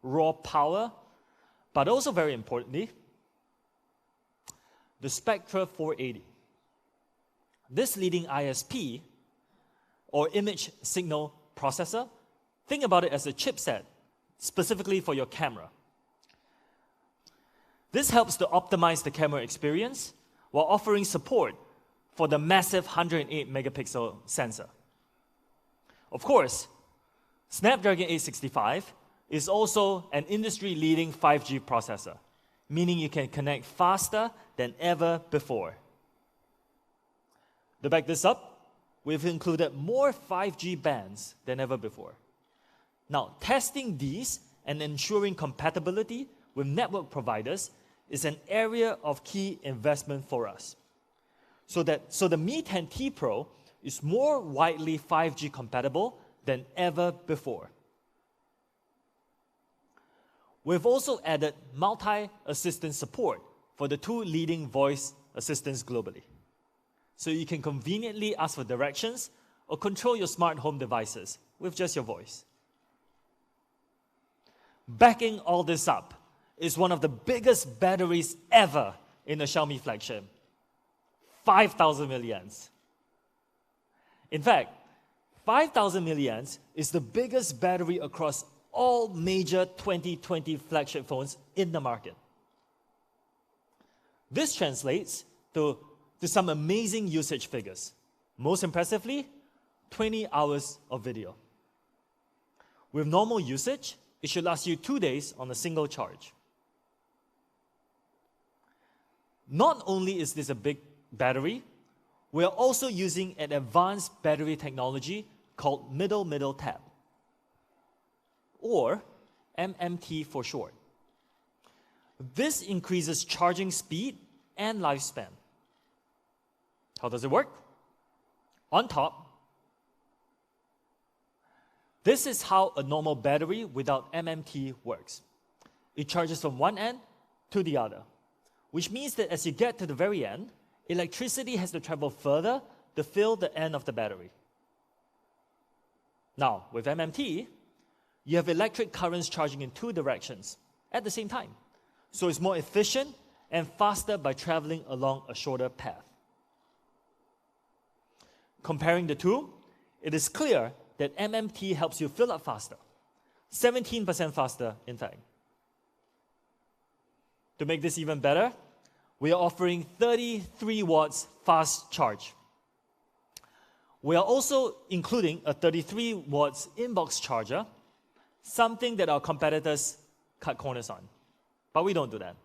[SPEAKER 6] raw power, but also very importantly, the Spectra 480. This leading ISP, or image signal processor, think about it as a chipset specifically for your camera. This helps to optimize the camera experience while offering support for the massive 108 megapixel sensor. Of course, Snapdragon 865 is also an industry-leading 5G processor, meaning you can connect faster than ever before. To back this up, we've included more 5G bands than ever before. Now, testing these and ensuring compatibility with network providers is an area of key investment for us. So the Mi 10T Pro is more widely 5G compatible than ever before. We've also added multi-assistant support for the 2 leading voice assistants globally, so you can conveniently ask for directions or control your smart home devices with just your voice. Backing all this up is one of the biggest batteries ever in a Xiaomi flagship, 5,000 milliamps. In fact, 5,000 milliamps is the biggest battery across all major 2020 flagship phones in the market. This translates to some amazing usage figures. Most impressively, 20 hours of video. With normal usage, it should last you 2 days on a single charge. Not only is this a big battery, we are also using an advanced battery technology called middle tap, or MMT for short. This increases charging speed and lifespan. How does it work? On top, this is how a normal battery without MMT works. It charges from one end to the other, which means that as you get to the very end, electricity has to travel further to fill the end of the battery. Now, with MMT, you have electric currents charging in 2 directions at the same time. So it's more efficient and faster by traveling along a shorter path. Comparing the two, it is clear that MMT helps you fill up faster, 17% faster, in fact. To make this even better, we are offering 33 watts fast charge. We are also including a 33 watts inbox charger, something that our competitors cut corners on. But we don't do that.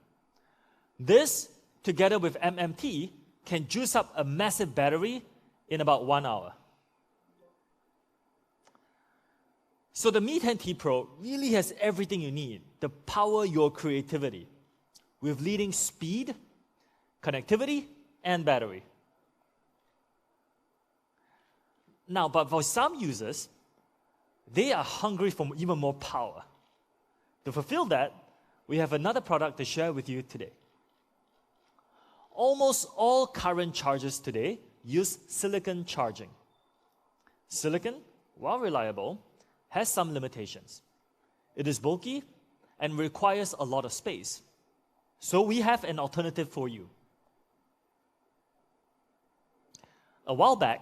[SPEAKER 6] This, together with MMT, can juice up a massive battery in about 1 hour. So the Mi 10T Pro really has everything you need to power your creativity with leading speed, connectivity, and battery. Now, but for some users, they are hungry for even more power. To fulfill that, we have another product to share with you today. Almost all current chargers today use silicon charging. Silicon, while reliable, has some limitations. It is bulky and requires a lot of space. So we have an alternative for you. A while back,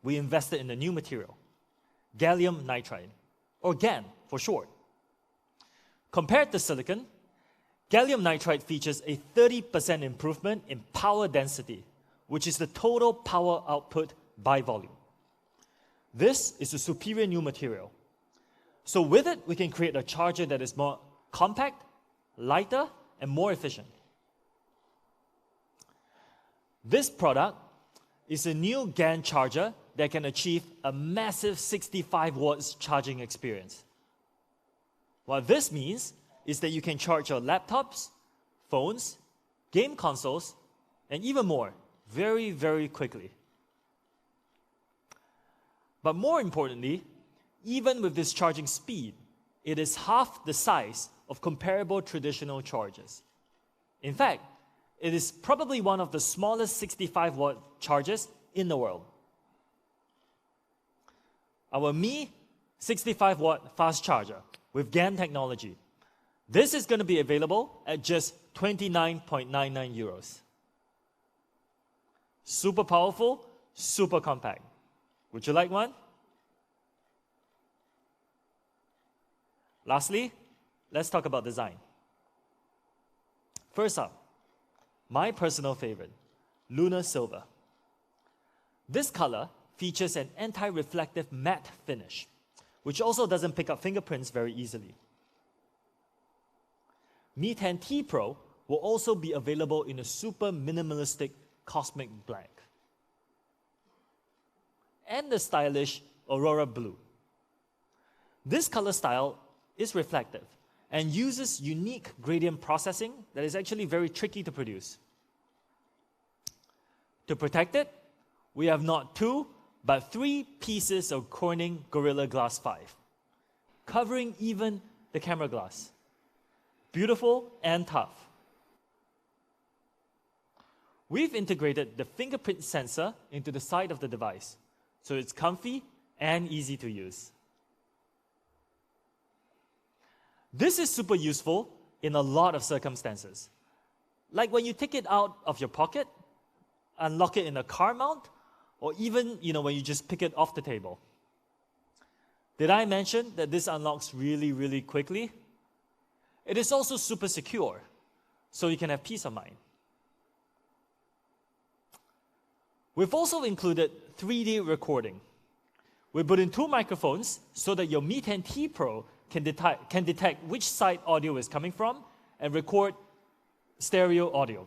[SPEAKER 6] we invested in a new material, gallium nitride, or GaN for short. Compared to silicon, gallium nitride features a 30% improvement in power density, which is the total power output by volume. This is a superior new material. So with it, we can create a charger that is more compact, lighter, and more efficient. This product is a new GaN charger that can achieve a massive 65 watts charging experience. What this means is that you can charge your laptops, phones, game consoles, and even more very, very quickly. But more importantly, even with this charging speed, it is half the size of comparable traditional chargers. In fact, it is probably one of the smallest 65 watt chargers in the world. Our Mi 65 watt fast charger with GaN technology. This is going to be available at just 29.99 euros. Super powerful, super compact. Would you like one? Lastly, let's talk about design. First up, my personal favorite, Lunar Silver. This color features an anti-reflective matte finish, which also doesn't pick up fingerprints very easily. Mi 10T Pro will also be available in a super minimalistic cosmic black and the stylish Aurora Blue. This color style is reflective and uses unique gradient processing that is actually very tricky to produce. To protect it, we have not 2, but 3 pieces of Corning Gorilla Glass 5, covering even the camera glass. Beautiful and tough. We've integrated the fingerprint sensor into the side of the device, so it's comfy and easy to use. This is super useful in a lot of circumstances. Like when you take it out of your pocket, unlock it in a car mount, or even when you just pick it off the table. Did I mention that this unlocks really, really quickly? It is also super secure, so you can have peace of mind. We've also included 3D recording. We put in 2 microphones so that your Mi 10T Pro can detect which side audio is coming from and record stereo audio.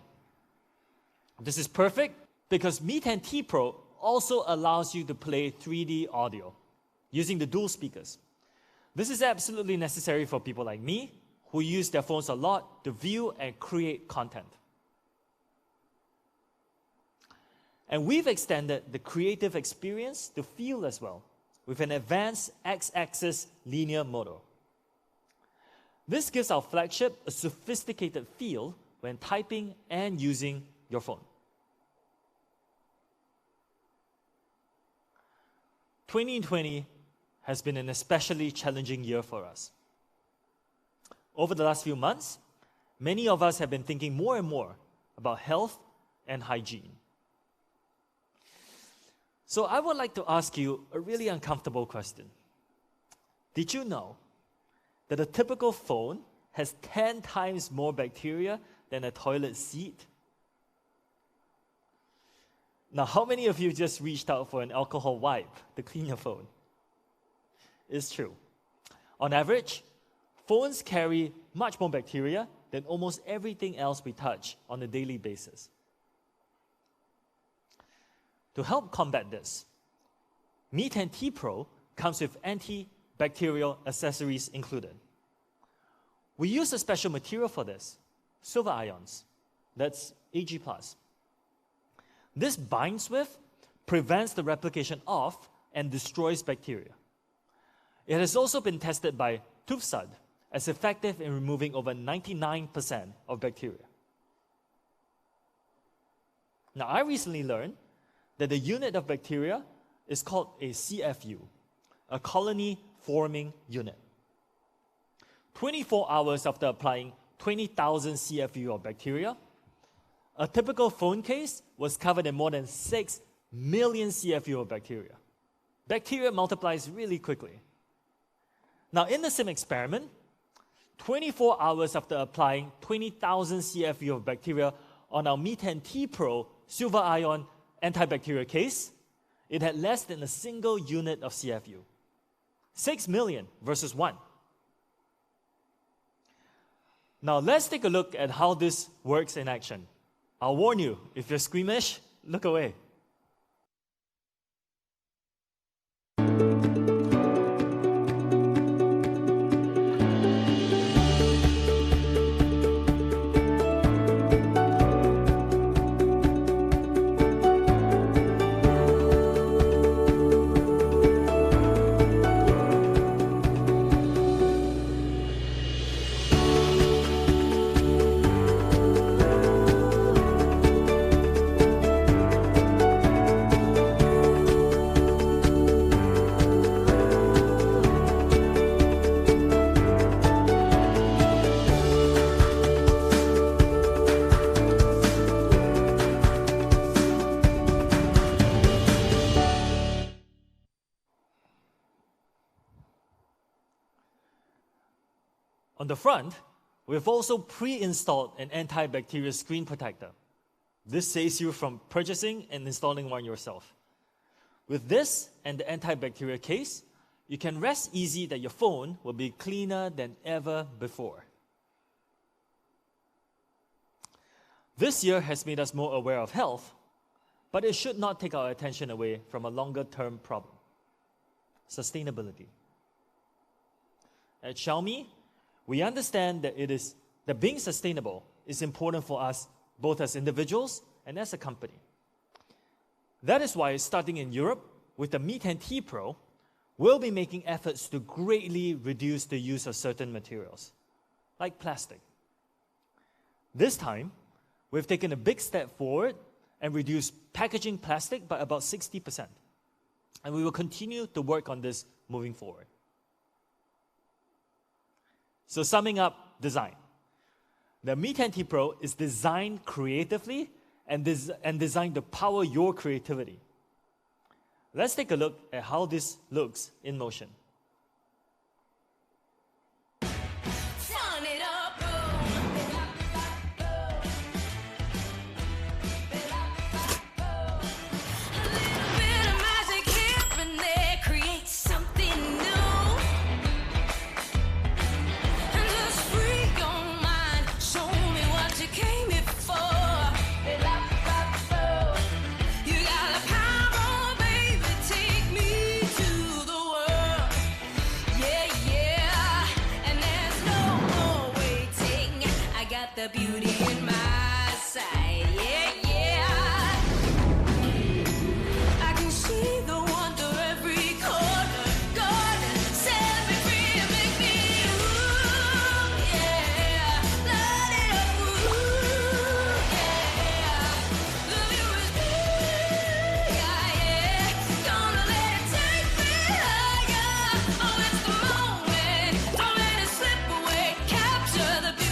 [SPEAKER 6] This is perfect because Mi 10T Pro also allows you to play 3D audio using the dual speakers. This is absolutely necessary for people like me who use their phones a lot to view and create content. And we've extended the creative experience to feel as well with an advanced X-axis linear motor. This gives our flagship a sophisticated feel when typing and using your phone. 2020 has been an especially challenging year for us. Over the last few months, many of us have been thinking more and more about health and hygiene. So I would like to ask you a really uncomfortable question. Did you know that a typical phone has 10 times more bacteria than a toilet seat? Now, how many of you just reached out for an alcohol wipe to clean your phone? It's true. On average, phones carry much more bacteria than almost everything else we touch on a daily basis. To help combat this, Mi 10T Pro comes with antibacterial accessories included. We use a special material for this, silver ions. That's Ag+. This binds with, prevents the replication of, and destroys bacteria. It has also been tested by TÜVSUD as effective in removing over 99% of bacteria. Now, I recently learned that the unit of bacteria is called a CFU, a colony forming unit. 24 hours after applying 20,000 CFU of bacteria, a typical phone case was covered in more than 6 million CFU of bacteria. Bacteria multiplies really quickly. Now, in the same experiment, 24 hours after applying 20,000 CFU of bacteria on our Mi 10T Pro silver ion antibacterial case, it had less than a single unit of CFU. 6 million versus 1. Now let's take a look at how this works in action. I'll warn you, if you're squeamish, look away. On the front, we've also pre-installed an antibacterial screen protector. This saves you from purchasing and installing one yourself. With this and the antibacterial case, you can rest easy that your phone will be cleaner than ever before. This year has made us more aware of health, but it should not take our attention away from a longer-term problem: sustainability. At Xiaomi, we understand that being sustainable is important for us both as individuals and as a company. That is why, starting in Europe, with the Mi 10T Pro, we'll be making efforts to greatly reduce the use of certain materials, like plastic. This time, we've taken a big step forward and reduced packaging plastic by about 60%. And we will continue to work on this moving forward. So summing up design. The Mi 10T Pro is designed creatively and designed to power your creativity. Let's take a look at how this looks in motion.
[SPEAKER 7] The beauty in my sight, yeah, yeah. I can see the wonder every corner. God, set me free and make me ooh, yeah. Light it up, ooh, yeah. The view is big, yeah. Gonna let it take me higher. Oh, it's the moment. Don't let it slip away. Capture the beauty.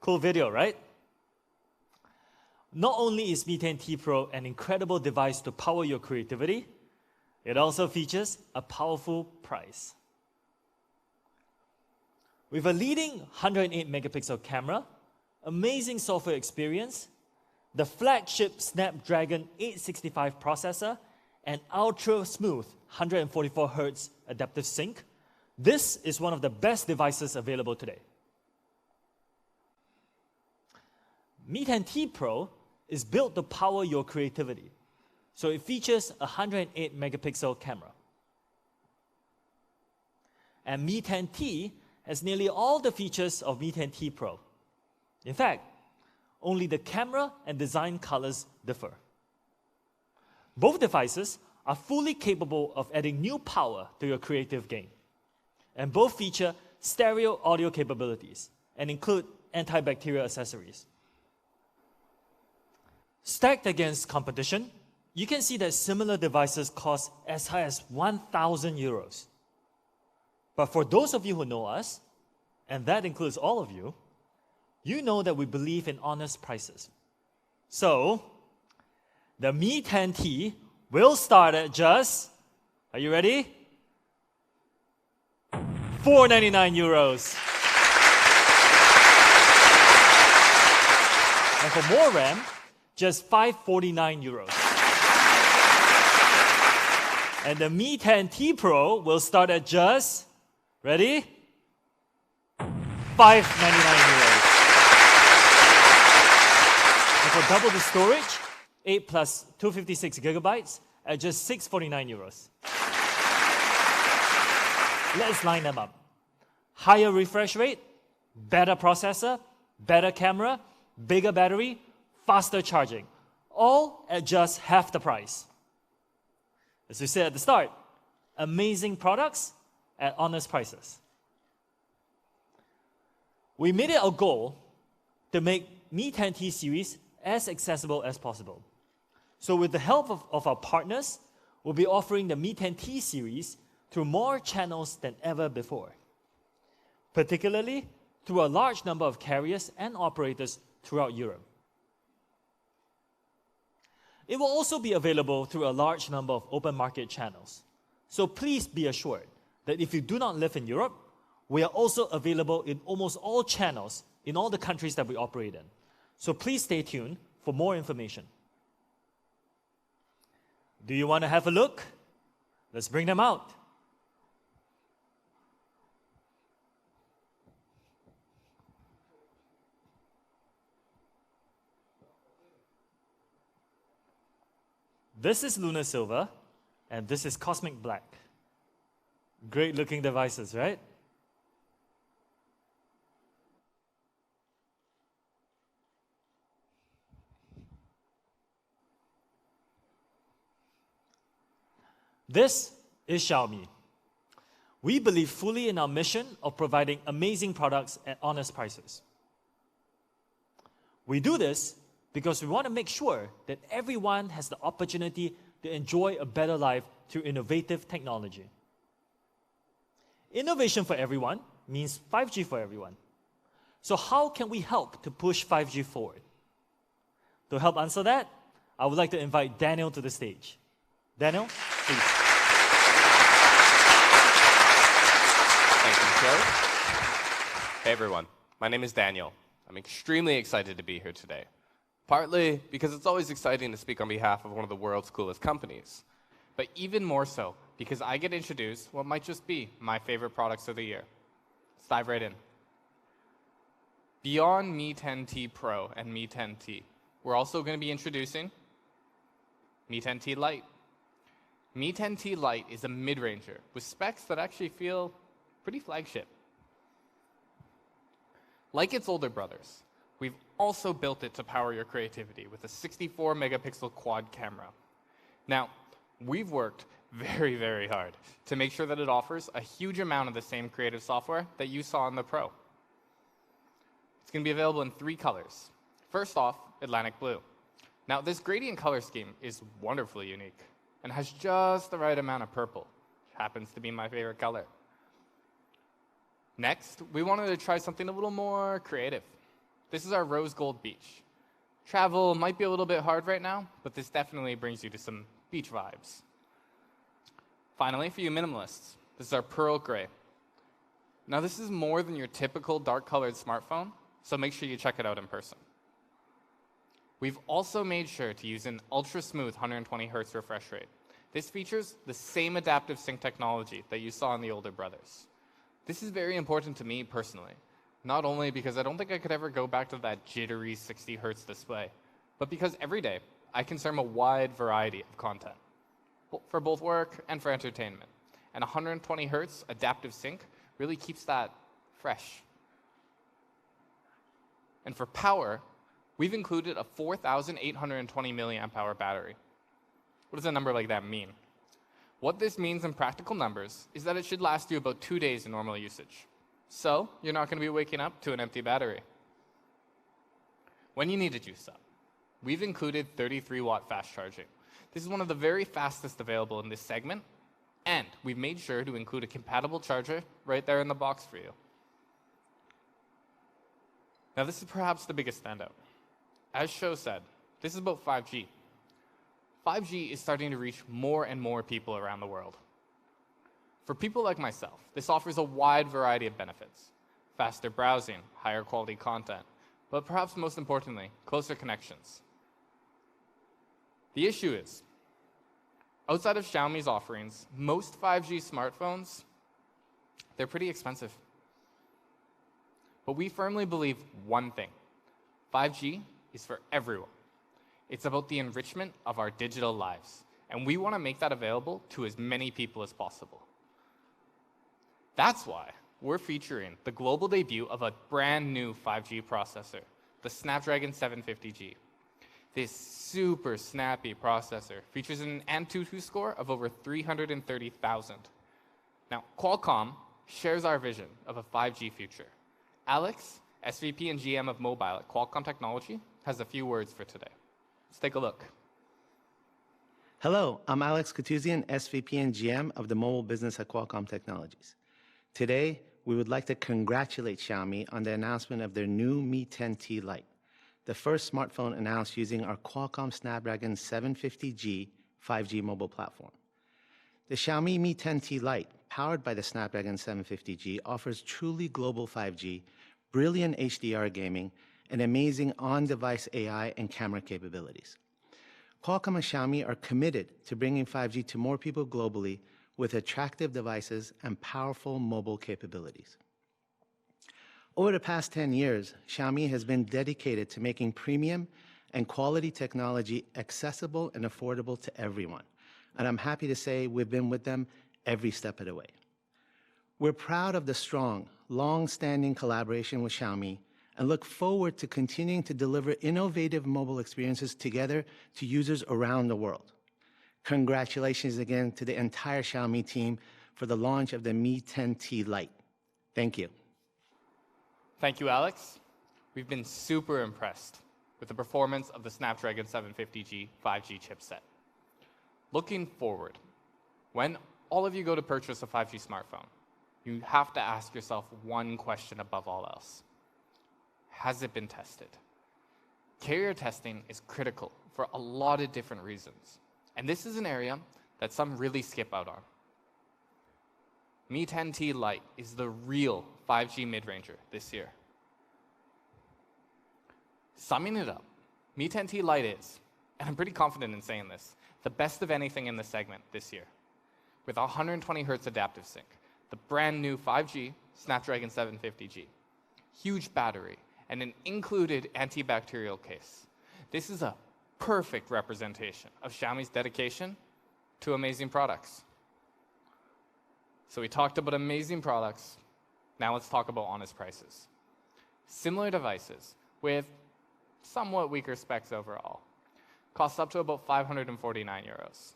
[SPEAKER 6] Cool video, right? Not only is Mi 10T Pro an incredible device to power your creativity, it also features a powerful price. With a leading 108 megapixel camera, amazing software experience, the flagship Snapdragon 865 processor, and ultra-smooth 144 Hz adaptive sync, this is one of the best devices available today. Mi 10T Pro is built to power your creativity, so it features a 108 megapixel camera. And Mi 10T has nearly all the features of Mi 10T Pro. In fact, only the camera and design colors differ. Both devices are fully capable of adding new power to your creative game. And both feature stereo audio capabilities and include antibacterial accessories. Stacked against competition, you can see that similar devices cost as high as 1,000 euros. But for those of you who know us, and that includes all of you, you know that we believe in honest prices. So, the Mi 10T will start at just, are you ready? 499 euros. And for more RAM, just 549 euros. And the Mi 10T Pro will start at just, ready? 599 euros. And for double the storage, 8 plus 256 gigabytes at just 649 euros. Let's line them up. Higher refresh rate, better processor, better camera, bigger battery, faster charging, all at just half the price. As we said at the start, amazing products at honest prices. We made it our goal to make Mi 10T series as accessible as possible. So with the help of our partners, we'll be offering the Mi 10T series through more channels than ever before, particularly through a large number of carriers and operators throughout Europe. It will also be available through a large number of open market channels. So please be assured that if you do not live in Europe, we are also available in almost all channels in all the countries that we operate in. So please stay tuned for more information. Do you want to have a look? Let's bring them out. This is Lunar Silver, and this is Cosmic Black. Great looking devices, right? This is Xiaomi. We believe fully in our mission of providing amazing products at honest prices. We do this because we want to make sure that everyone has the opportunity to enjoy a better life through innovative technology. Innovation for everyone means 5G for everyone. So how can we help to push 5G forward? To help answer that, I would like to invite Daniel to the stage. Daniel, please.
[SPEAKER 8] Thank you, Joe. Hey everyone, my name is Daniel. I'm extremely excited to be here today. Partly because it's always exciting to speak on behalf of one of the world's coolest companies, but even more so because I get introduced what might just be my favorite products of the year. Let's dive right in. Beyond Mi 10T Pro and Mi 10T, we're also going to be introducing Mi 10T Lite. Mi 10T Lite is a mid-ranger with specs that actually feel pretty flagship. Like its older brothers, we've also built it to power your creativity with a 64 megapixel quad camera. Now, we've worked very, very hard to make sure that it offers a huge amount of the same creative software that you saw in the Pro. It's going to be available in 3 colors. First off, Atlantic Blue. Now, this gradient color scheme is wonderfully unique and has just the right amount of purple, which happens to be my favorite color. Next, we wanted to try something a little more creative. This is our Rose Gold Beach. Travel might be a little bit hard right now, but this definitely brings you to some beach vibes. Finally, for you minimalists, this is our Pearl Gray. Now, this is more than your typical dark-colored smartphone, so make sure you check it out in person. We've also made sure to use an ultra-smooth 120 Hz refresh rate. This features the same adaptive sync technology that you saw in the older brothers. This is very important to me personally, not only because I don't think I could ever go back to that jittery 60 Hz display, but because every day I consume a wide variety of content for both work and for entertainment. And 120 Hz adaptive sync really keeps that fresh. And for power, we've included a 4,820 milliamp hour battery. What does a number like that mean? What this means in practical numbers is that it should last you about 2 days in normal usage. So you're not going to be waking up to an empty battery. When you need to juice up, we've included 33-watt fast charging. This is one of the very fastest available in this segment, and we've made sure to include a compatible charger right there in the box for you. Now, this is perhaps the biggest standout. As Sho said, this is about 5G. 5G is starting to reach more and more people around the world. For people like myself, this offers a wide variety of benefits. Faster browsing, higher quality content, but perhaps most importantly, closer connections. The issue is, outside of Xiaomi's offerings, most 5G smartphones, they're pretty expensive. But we firmly believe one thing: 5G is for everyone. It's about the enrichment of our digital lives, and we want to make that available to as many people as possible. That's why we're featuring the global debut of a brand new 5G processor, the Snapdragon 750G. This super snappy processor features an Antutu score of over 330,000. Now, Qualcomm shares our vision of a 5G future. Alex, SVP and GM of Mobile at Qualcomm Technology, has a few words for today. Let's take a look.
[SPEAKER 9] Hello, I'm Alex Katuzian, SVP and GM of the mobile business at Qualcomm Technologies. Today, we would like to congratulate Xiaomi on the announcement of their new Mi 10T Lite, the first smartphone announced using our Qualcomm Snapdragon 750G 5G mobile platform. The Xiaomi Mi 10T Lite, powered by the Snapdragon 750G, offers truly global 5G, brilliant HDR gaming, and amazing on-device AI and camera capabilities. Qualcomm and Xiaomi are committed to bringing 5G to more people globally with attractive devices and powerful mobile capabilities. Over the past 10 years, Xiaomi has been dedicated to making premium and quality technology accessible and affordable to everyone. And I'm happy to say we've been with them every step of the way. We're proud of the strong, long-standing collaboration with Xiaomi and look forward to continuing to deliver innovative mobile experiences together to users around the world. Congratulations again to the entire Xiaomi team for the launch of the Mi 10T Lite. Thank you.
[SPEAKER 8] Thank you, Alex. We've been super impressed with the performance of the Snapdragon 750G 5G chipset. Looking forward, when all of you go to purchase a 5G smartphone, you have to ask yourself one question above all else. Has it been tested? Carrier testing is critical for a lot of different reasons, and this is an area that some really skip out on. Mi 10T Lite is the real 5G mid-ranger this year. Summing it up, Mi 10T Lite is, and I'm pretty confident in saying this, the best of anything in this segment this year. With 120 Hz adaptive sync, the brand new 5G Snapdragon 750G, huge battery, and an included antibacterial case. This is a perfect representation of Xiaomi's dedication to amazing products. So we talked about amazing products, now let's talk about honest prices. Similar devices with somewhat weaker specs overall cost up to about 549 euros.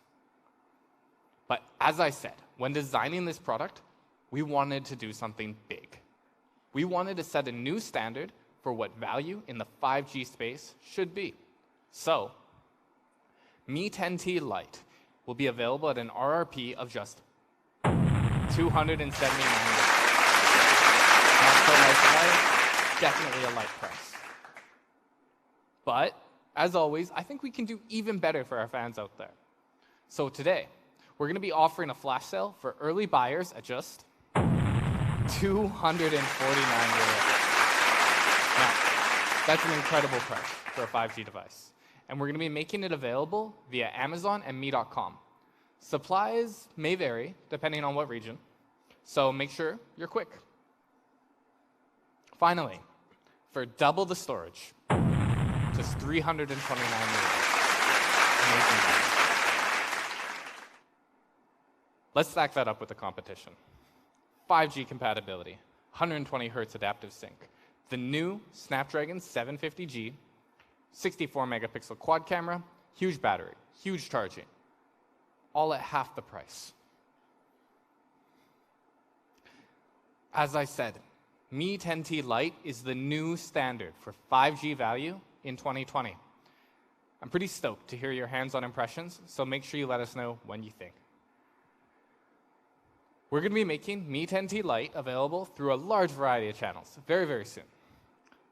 [SPEAKER 8] But as I said, when designing this product, we wanted to do something big. We wanted to set a new standard for what value in the 5G space should be. So, Mi 10T Lite will be available at an RRP of just 279 euros. Not so Lite, definitely a light price. But, as always, I think we can do even better for our fans out there. So today, we're going to be offering a flash sale for early buyers at just 249 euros. Now, that's an incredible price for a 5G device. And we're going to be making it available via Amazon and Mi.com. Supplies may vary depending on what region, so make sure you're quick. Finally, for double the storage, just 329 euros. Amazing value. Let's stack that up with the competition. 5G compatibility, 120 Hz adaptive sync, the new Snapdragon 750G, 64 megapixel quad camera, huge battery, huge charging, all at half the price. As I said, Mi 10T Lite is the new standard for 5G value in 2020. I'm pretty stoked to hear your hands-on impressions, so make sure you let us know when you think. We're going to be making Mi 10T Lite available through a large variety of channels very, very soon.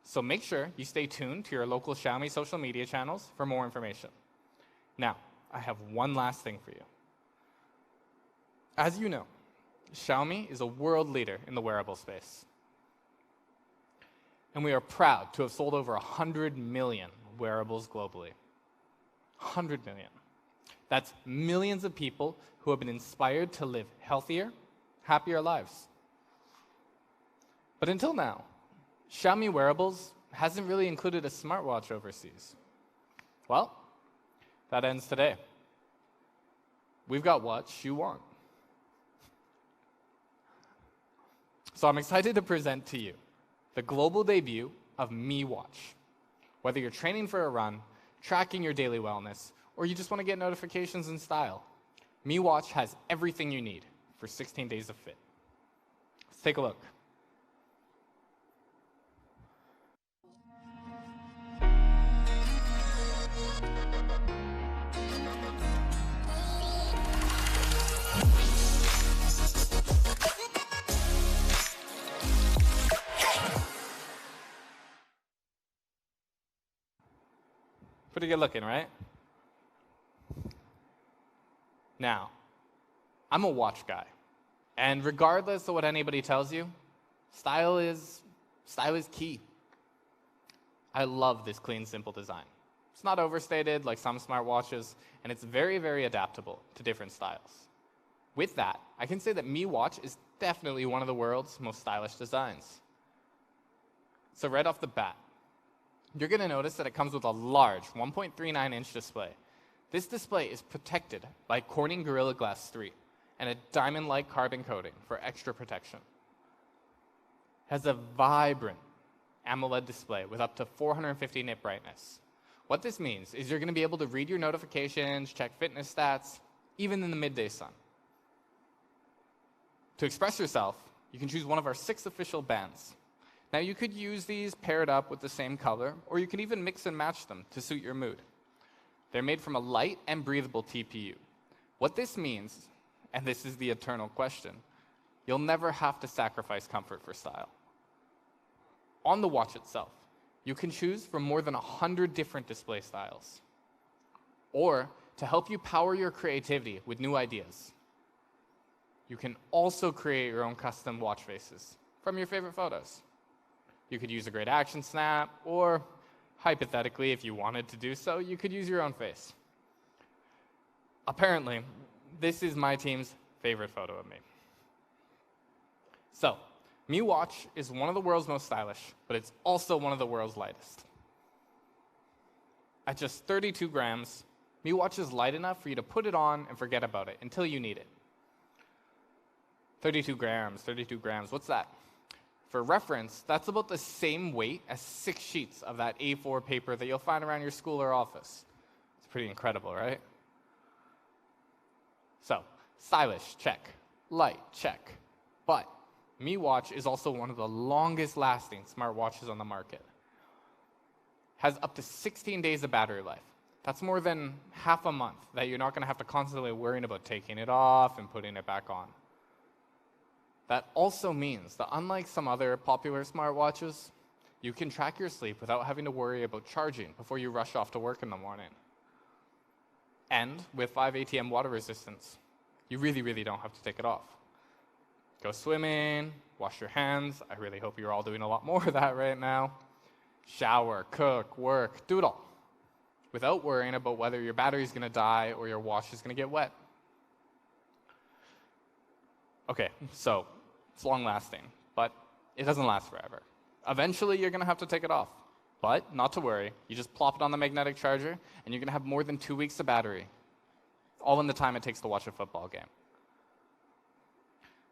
[SPEAKER 8] So make sure you stay tuned to your local Xiaomi social media channels for more information. Now, I have one last thing for you. As you know, Xiaomi is a world leader in the wearable space. And we are proud to have sold over 100 million wearables globally. 100 million. That's millions of people who have been inspired to live healthier, happier lives. But until now, Xiaomi wearables hasn't really included a smartwatch overseas. Well, that ends today. We've got what you want. So I'm excited to present to you the global debut of Mi Watch. Whether you're training for a run, tracking your daily wellness, or you just want to get notifications in style, Mi Watch has everything you need for 16 days of fit. Let's take a look. Pretty good looking, right? Now, I'm a watch guy, and regardless of what anybody tells you, style is key. I love this clean, simple design. It's not overstated like some smartwatches, and it's very, very adaptable to different styles. With that, I can say that Mi Watch is definitely one of the world's most stylish designs. So right off the bat, you're going to notice that it comes with a large 1.39-inch display. This display is protected by Corning Gorilla Glass 3 and a diamond-like carbon coating for extra protection. It has a vibrant AMOLED display with up to 450 nit brightness. What this means is you're going to be able to read your notifications, check fitness stats, even in the midday sun. To express yourself, you can choose one of our 6 official bands. Now you could use these paired up with the same color, or you can even mix and match them to suit your mood. They're made from a light and breathable TPU. What this means, and this is the eternal question, you'll never have to sacrifice comfort for style. On the watch itself, you can choose from more than 100 different display styles. Or, to help you power your creativity with new ideas, you can also create your own custom watch faces from your favorite photos. You could use a great action snap, or hypothetically, if you wanted to do so, you could use your own face. Apparently, this is my team's favorite photo of me. So, Mi Watch is one of the world's most stylish, but it's also one of the world's lightest. At just 32 grams, Mi Watch is light enough for you to put it on and forget about it until you need it. 32 grams, what's that? For reference, that's about the same weight as 6 sheets of that A4 paper that you'll find around your school or office. It's pretty incredible, right? So, stylish, check. Light, check. But Mi Watch is also one of the longest lasting smartwatches on the market. Has up to 16 days of battery life. That's more than half a month that you're not going to have to constantly worrying about taking it off and putting it back on. That also means that unlike some other popular smartwatches, you can track your sleep without having to worry about charging before you rush off to work in the morning. And with 5 ATM water resistance, you really don't have to take it off. Go swimming, wash your hands. I really hope you're all doing a lot more of that right now. Shower, cook, work, do it all, without worrying about whether your battery's going to die or your watch is going to get wet. Okay, so it's long lasting, but it doesn't last forever. Eventually, you're going to have to take it off. But not to worry, you just plop it on the magnetic charger, and you're going to have more than 2 weeks of battery, all in the time it takes to watch a football game.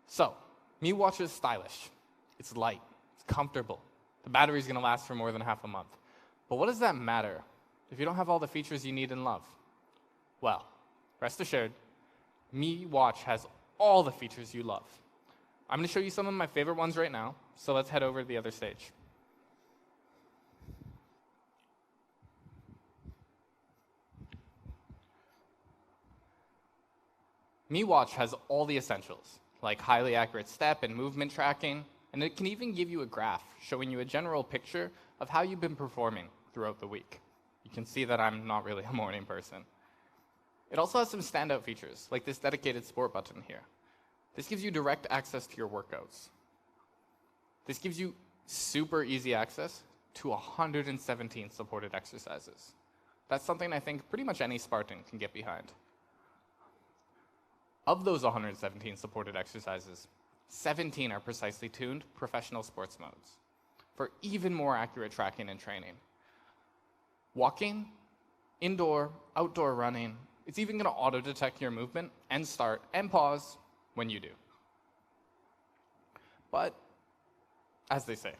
[SPEAKER 8] So, Mi Watch is stylish. It's light. It's comfortable. The battery's going to last for more than half a month. But what does that matter if you don't have all the features you need and love? Well, rest assured, Mi Watch has all the features you love. I'm going to show you some of my favorite ones right now, so let's head over to the other stage. Mi Watch has all the essentials, like highly accurate step and movement tracking, and it can even give you a graph showing you a general picture of how you've been performing throughout the week. You can see that I'm not really a morning person. It also has some standout features, like this dedicated sport button here. This gives you direct access to your workouts. This gives you super easy access to 117 supported exercises. That's something I think pretty much any Spartan can get behind. Of those 117 supported exercises, 17 are precisely tuned professional sports modes for even more accurate tracking and training. Walking, indoor, outdoor running, it's even going to auto-detect your movement and start and pause when you do. But, as they say,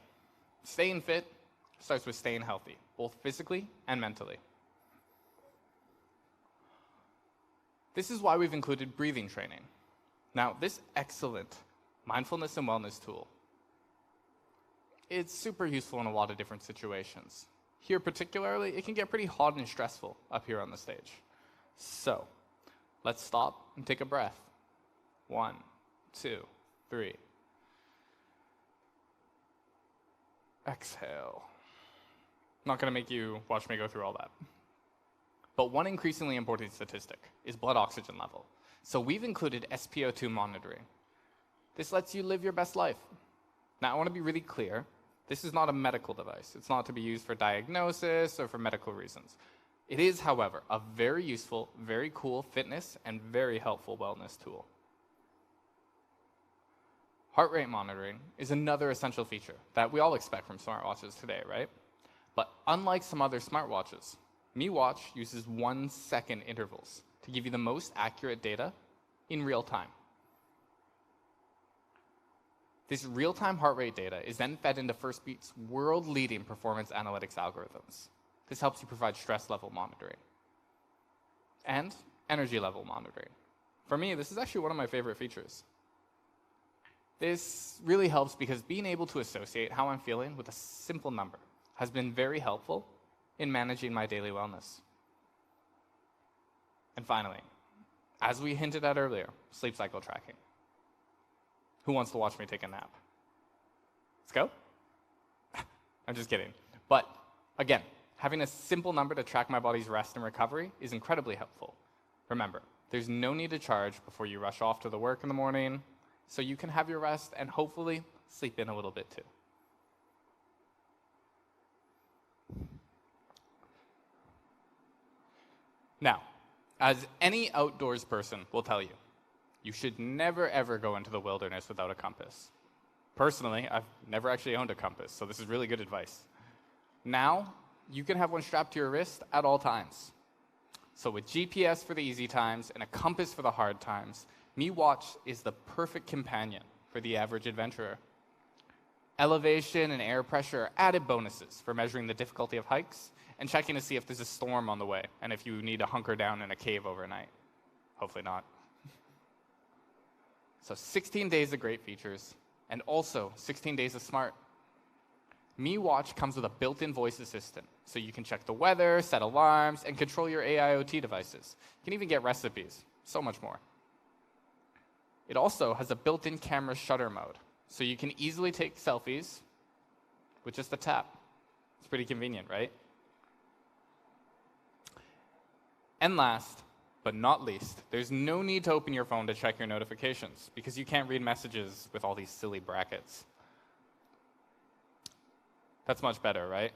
[SPEAKER 8] staying fit starts with staying healthy, both physically and mentally. This is why we've included breathing training. Now, this excellent mindfulness and wellness tool, it's super useful in a lot of different situations. Here particularly, it can get pretty hot and stressful up here on the stage. So, let's stop and take a breath. 1, 2, 3. Exhale. Not going to make you watch me go through all that. But one increasingly important statistic is blood oxygen level. So we've included SpO2 monitoring. This lets you live your best life. Now, I want to be really clear. This is not a medical device. It's not to be used for diagnosis or for medical reasons. It is, however, a very useful, very cool fitness and very helpful wellness tool. Heart rate monitoring is another essential feature that we all expect from smartwatches today, right? But unlike some other smartwatches, Mi Watch uses 1-second intervals to give you the most accurate data in real time. This real-time heart rate data is then fed into Firstbeat's world-leading performance analytics algorithms. This helps you provide stress level monitoring and energy level monitoring. For me, this is actually one of my favorite features. This really helps because being able to associate how I'm feeling with a simple number has been very helpful in managing my daily wellness. And finally, as we hinted at earlier, sleep cycle tracking. Who wants to watch me take a nap? Let's go? I'm just kidding. But again, having a simple number to track my body's rest and recovery is incredibly helpful. Remember, there's no need to charge before you rush off to the work in the morning, so you can have your rest and hopefully sleep in a little bit too. Now, as any outdoors person will tell you, you should never ever go into the wilderness without a compass. Personally, I've never actually owned a compass, so this is really good advice. Now, you can have one strapped to your wrist at all times. So with GPS for the easy times and a compass for the hard times, Mi Watch is the perfect companion for the average adventurer. Elevation and air pressure are added bonuses for measuring the difficulty of hikes and checking to see if there's a storm on the way and if you need to hunker down in a cave overnight. Hopefully not. So 16 days of great features and also 16 days of smart. Mi Watch comes with a built-in voice assistant, so you can check the weather, set alarms, and control your AIoT devices. You can even get recipes, so much more. It also has a built-in camera shutter mode, so you can easily take selfies with just a tap. It's pretty convenient, right? And last, but not least, there's no need to open your phone to check your notifications, because you can't read messages with all these silly brackets. That's much better, right?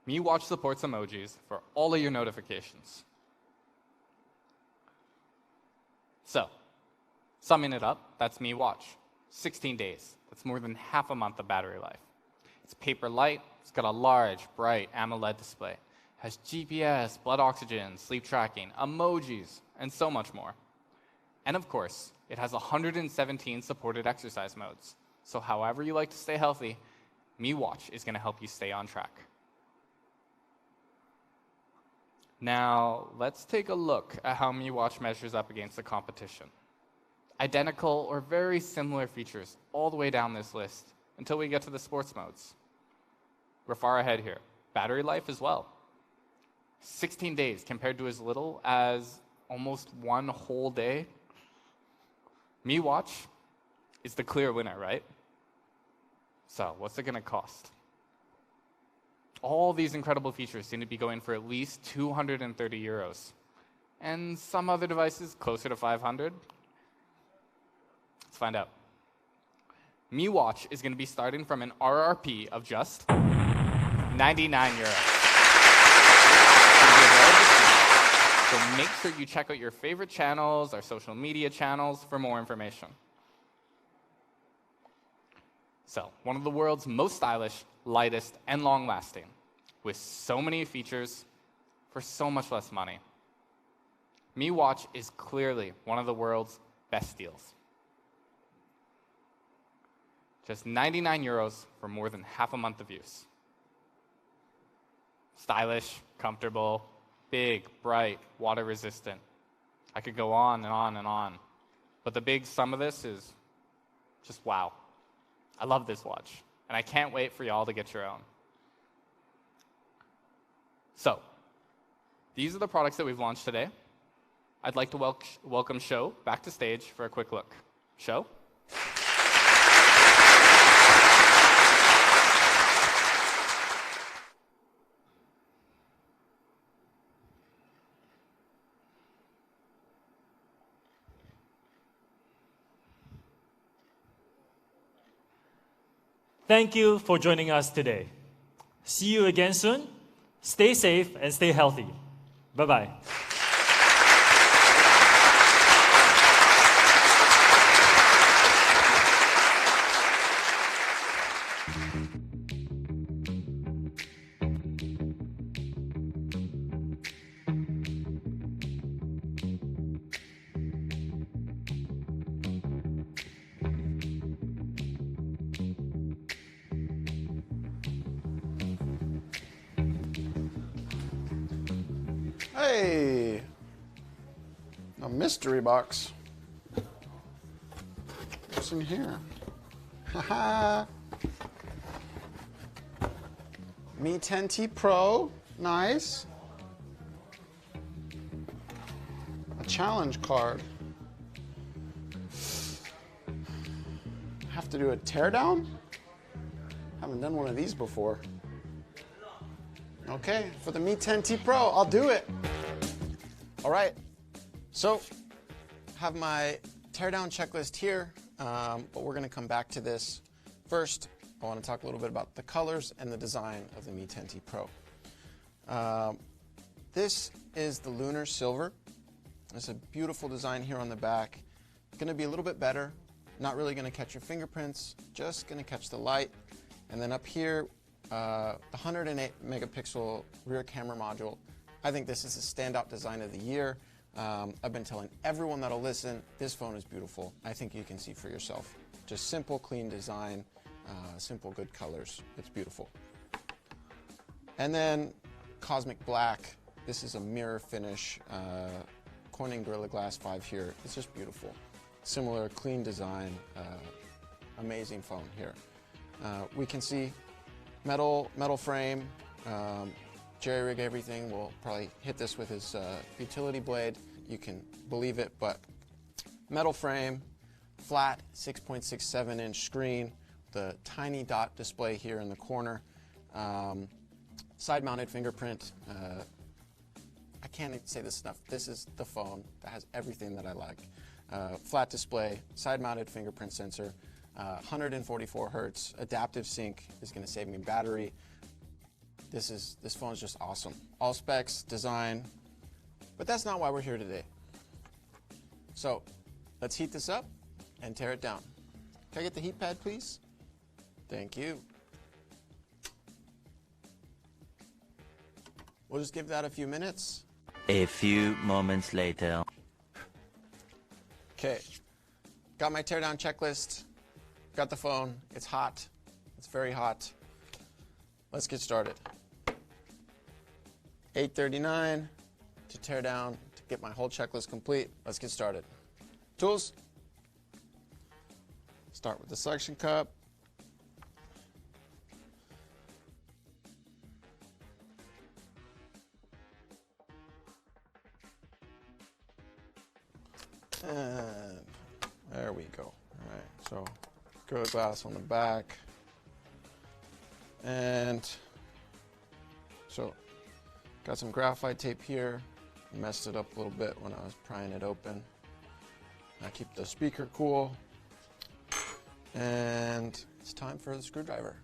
[SPEAKER 8] Mi Watch supports emojis for all of your notifications. So, summing it up, that's Mi Watch. 16 days. That's more than half a month of battery life. It's paper light. It's got a large, bright AMOLED display. It has GPS, blood oxygen, sleep tracking, emojis, and so much more. And of course, it has 117 supported exercise modes. So however you like to stay healthy, Mi Watch is going to help you stay on track. Now, let's take a look at how Mi Watch measures up against the competition. Identical or very similar features all the way down this list until we get to the sports modes. We're far ahead here. Battery life as well. 16 days compared to as little as almost one whole day. Mi Watch is the clear winner, right? So, what's it going to cost? All these incredible features seem to be going for at least 230 euros. And some other devices closer to 500. Let's find out. Mi Watch is going to be starting from an RRP of just 99 euros. So make sure you check out your favorite channels, our social media channels, for more information. So, one of the world's most stylish, lightest, and long-lasting, with so many features for so much less money. Mi Watch is clearly one of the world's best deals. Just 99 euros for more than half a month of use. Stylish, comfortable, big, bright, water-resistant. I could go on and on and on. But the big sum of this is just wow. I love this watch, and I can't wait for y'all to get your own. So, these are the products that we've launched today. I'd like to welcome Sho back to stage for a quick look. Sho?
[SPEAKER 6] Thank you for joining us today. See you again soon. Stay safe and stay healthy. Bye-bye.
[SPEAKER 10] mystery box. What's in here? Haha. Mi 10T Pro. Nice. A challenge card. Have to do a teardown? Haven't done one of these before. Okay, for the Mi 10T Pro, I'll do it. All right, so have my teardown checklist here, but we're gonna come back to this. First, I wanna talk a little bit about the colors and the design of the Mi 10T Pro. This is the Lunar Silver. It's a beautiful design here on the back. Gonna be a little bit better. Not really gonna catch your fingerprints, just gonna catch the light. And then up here, the 108 megapixel rear camera module. I think this is the standout design of the year. I've been telling everyone that'll listen, this phone is beautiful. I think you can see for yourself. Just simple, clean design, simple, good colors. It's beautiful. And then Cosmic Black. This is a mirror finish, Corning Gorilla Glass 5 here. It's just beautiful. Similar, clean design, amazing phone here. We can see metal frame, jerry-rig everything. We'll probably hit this with his utility blade. You can believe it, but metal frame, flat 6.67 inch screen, the tiny dot display here in the corner, side-mounted fingerprint. I can't say this enough. This is the phone that has everything that I like. Flat display, side-mounted fingerprint sensor, 144 hertz, adaptive sync is going to save me battery. This phone is just awesome. All specs, design, but that's not why we're here today. So let's heat this up and tear it down. Can I get the heat pad, please? Thank you. We'll just give that a few minutes.
[SPEAKER 11] A few moments later.
[SPEAKER 10] Okay, got my teardown checklist, got the phone, it's hot, it's very hot. Let's get started. 8:39 to tear down, to get my whole checklist complete. Let's get started. Tools. Start with the suction cup. And there we go. All right, so Gorilla Glass on the back. And so got some graphite tape here. Messed it up a little bit when I was prying it open. I keep the speaker cool. And it's time for the screwdriver.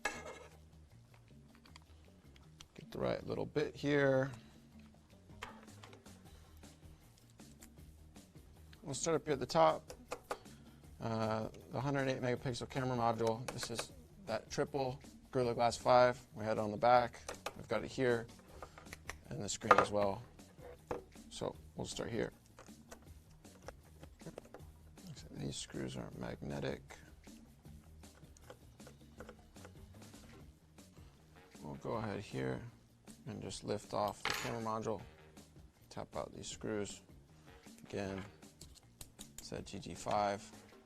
[SPEAKER 10] Get the right little bit here. We'll start up here at the top. The 108 megapixel camera module. This is that triple Gorilla Glass 5. We had it on the back. We've got it here and the screen as well. So we'll start here. So these screws are magnetic. We'll go ahead here and just lift off the camera module. Tap out these screws. Again, it's that GG5.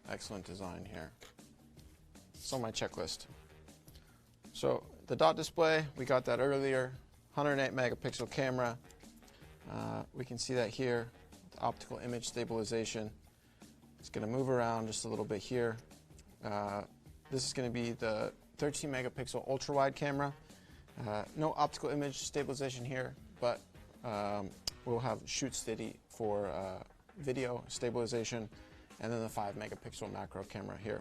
[SPEAKER 10] Excellent design here. It's on my checklist. So the dot display, we got that earlier. 108 megapixel camera. We can see that here. The optical image stabilization. It's going to move around just a little bit here. This is going to be the 13 megapixel ultra wide camera. No optical image stabilization here, but we'll have shoot steady for video stabilization, and then the 5 megapixel macro camera here.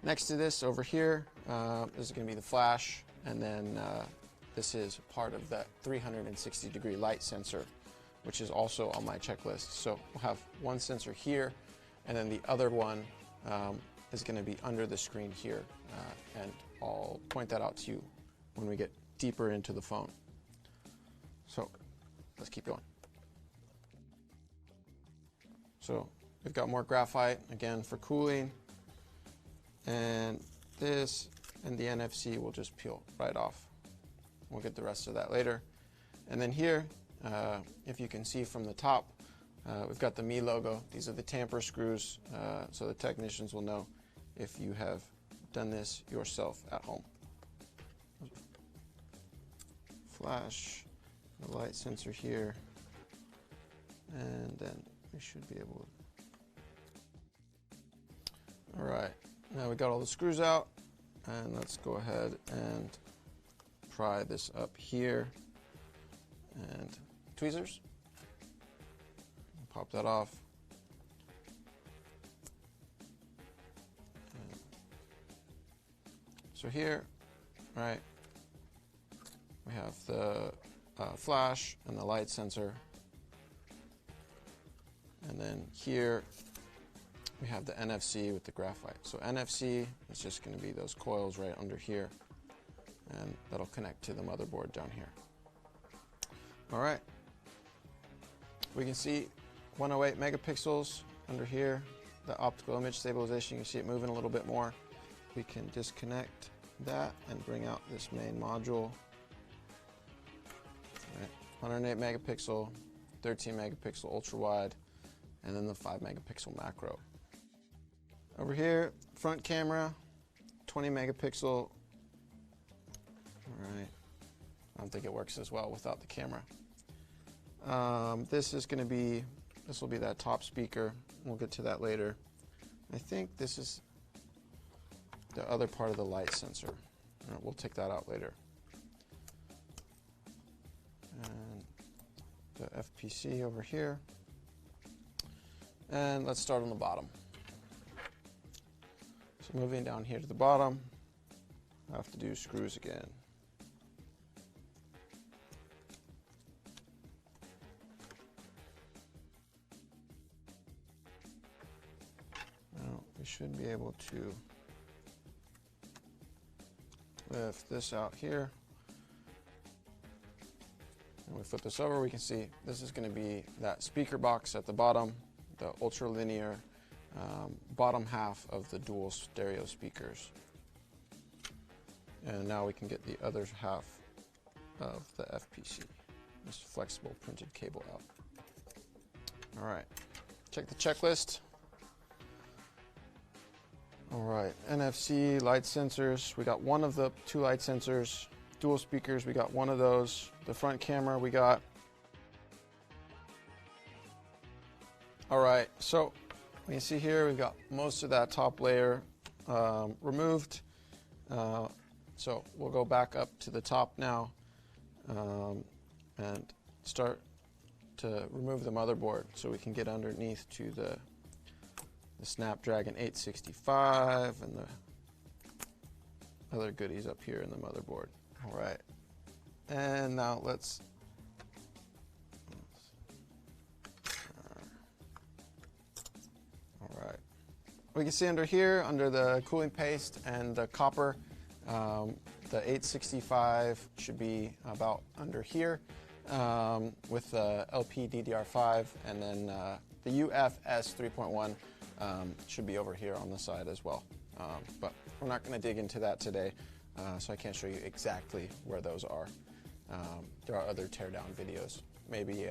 [SPEAKER 10] Next to this over here, this is going to be the flash, and then this is part of that 360-degree light sensor, which is also on my checklist. So we'll have one sensor here, and then the other one is going to be under the screen here, and I'll point that out to you when we get deeper into the phone. So let's keep going. So we've got more graphite, again, for cooling. And this and the NFC will just peel right off. We'll get the rest of that later. And then here, if you can see from the top, we've got the Mi logo. These are the tamper screws, so the technicians will know if you have done this yourself at home. Flash, the light sensor here, and then we should be able to. All right, now we got all the screws out, and let's go ahead and pry this up here, and tweezers. Pop that off. And so here, right, we have the flash and the light sensor. And then here we have the NFC with the graphite. So NFC is just going to be those coils right under here, and that'll connect to the motherboard down here. All right. We can see 108 megapixels under here. The optical image stabilization, you can see it moving a little bit more. We can disconnect that and bring out this main module. Right. 108 megapixel, 13 megapixel ultra wide, and then the 5 megapixel macro. Over here, front camera, 20 megapixel. All right. I don't think it works as well without the camera. This will be that top speaker. We'll get to that later. I think this is the other part of the light sensor. We'll take that out later. And the FPC over here. And let's start on the bottom. So moving down here to the bottom, I have to do screws again. Now we should be able to lift this out here. And we flip this over, we can see this is going to be that speaker box at the bottom, the ultra linear bottom half of the dual stereo speakers. And now we can get the other half of the FPC, this flexible printed cable out. All right, check the checklist. All right, NFC, light sensors. We got one of the two light sensors. Dual speakers, we got one of those. The front camera, we got. All right, so you can see here we've got most of that top layer removed. So we'll go back up to the top now and start to remove the motherboard so we can get underneath to the Snapdragon 865 and the other goodies up here in the motherboard. All right, and now let's all right. We can see under here, under the cooling paste and the copper, the 865 should be about under here with the LPDDR5, and then the UFS 3.1 should be over here on the side as well. But we're not going to dig into that today, so I can't show you exactly where those are. There are other teardown videos. Maybe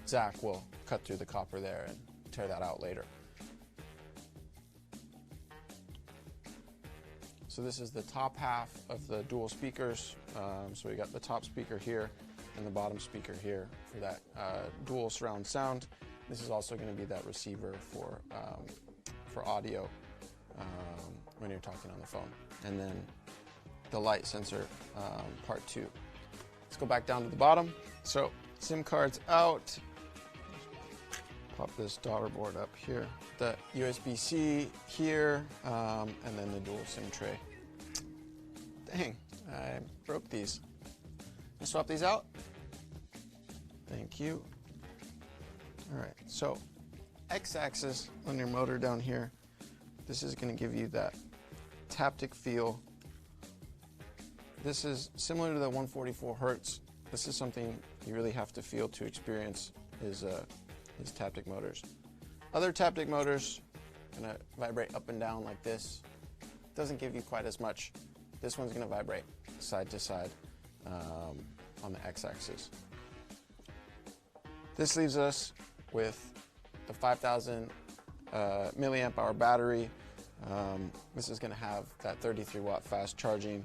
[SPEAKER 10] Zach will cut through the copper there and tear that out later. So this is the top half of the dual speakers. So we got the top speaker here and the bottom speaker here for that dual surround sound. This is also going to be that receiver for audio when you're talking on the phone. And then the light sensor, part 2. Let's go back down to the bottom. So SIM cards out. Pop this daughter board up here. The USB-C here, and then the dual SIM tray. Dang, I broke these. Let's swap these out. Thank you. All right, so X-axis on your motor down here, this is going to give you that taptic feel. This is similar to the 144 Hertz. This is something you really have to feel to experience is taptic motors. Other taptic motors gonna vibrate up and down like this. Doesn't give you quite as much. This one's gonna vibrate side to side. on the x-axis. This leaves us with the 5,000 milliamp hour battery. This is going to have that 33 watt fast charging.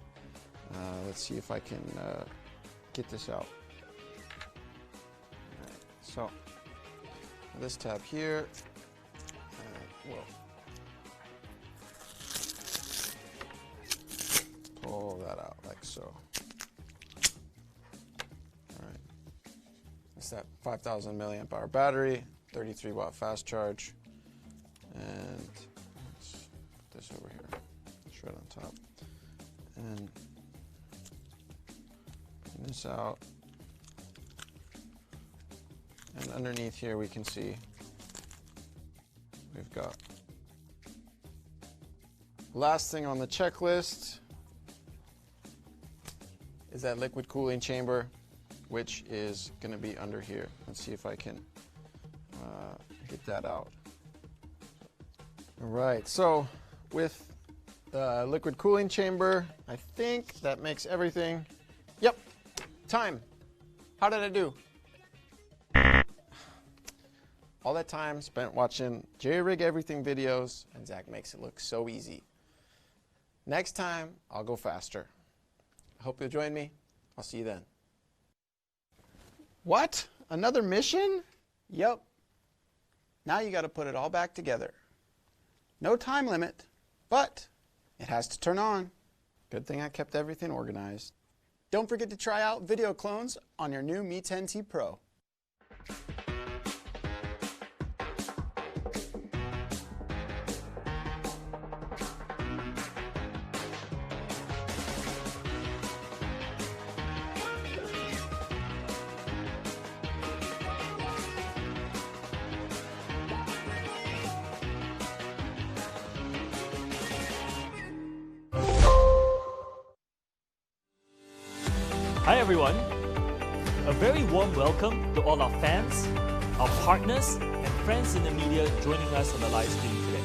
[SPEAKER 10] Let's see if I can get this out. All right, so this tab here, we'll pull that out like so. All right, it's that 5,000 milliamp hour battery, 33 watt fast charge, and let's put this over here. It's right on top, and bring this out. And underneath here we can see we've got last thing on the checklist is that liquid cooling chamber, which is going to be under here. Let's see if I can get that out. All right, so with the liquid cooling chamber, I think that makes everything. Yep, time. How did I do? All that time spent watching J-Rig Everything videos, and Zach makes it look so easy. Next time, I'll go faster. I hope you'll join me. I'll see you then. What? Another mission? Yep. Now you got to put it all back together. No time limit, but it has to turn on. Good thing I kept everything organized. Don't forget to try out video clones on your new Mi 10T Pro.
[SPEAKER 6] Hi everyone. A very warm welcome to all our fans, our partners, and friends in the media joining us on the live stream today.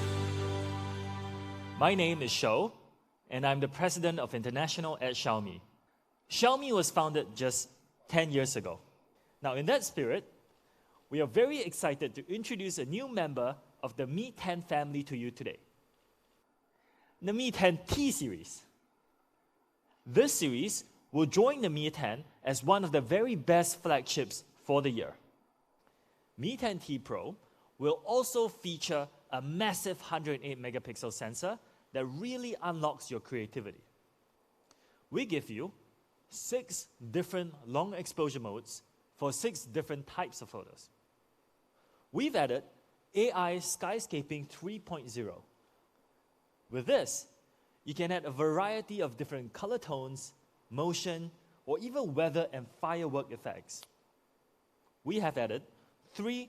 [SPEAKER 6] My name is Shou, and I'm the president of International at Xiaomi. Xiaomi was founded just 10 years ago. Now, in that spirit, we are very excited to introduce a new member of the Mi 10 family to you today. The Mi 10T series. This series will join the Mi 10 as one of the very best flagships for the year. Mi 10T Pro will also feature a massive 108 megapixel sensor that really unlocks your creativity. We give you 6 different long exposure modes for 6 different types of photos. We've added AI Skyscaping 3.0. With this, you can add a variety of different color tones, motion, or even weather and firework effects. We have added 3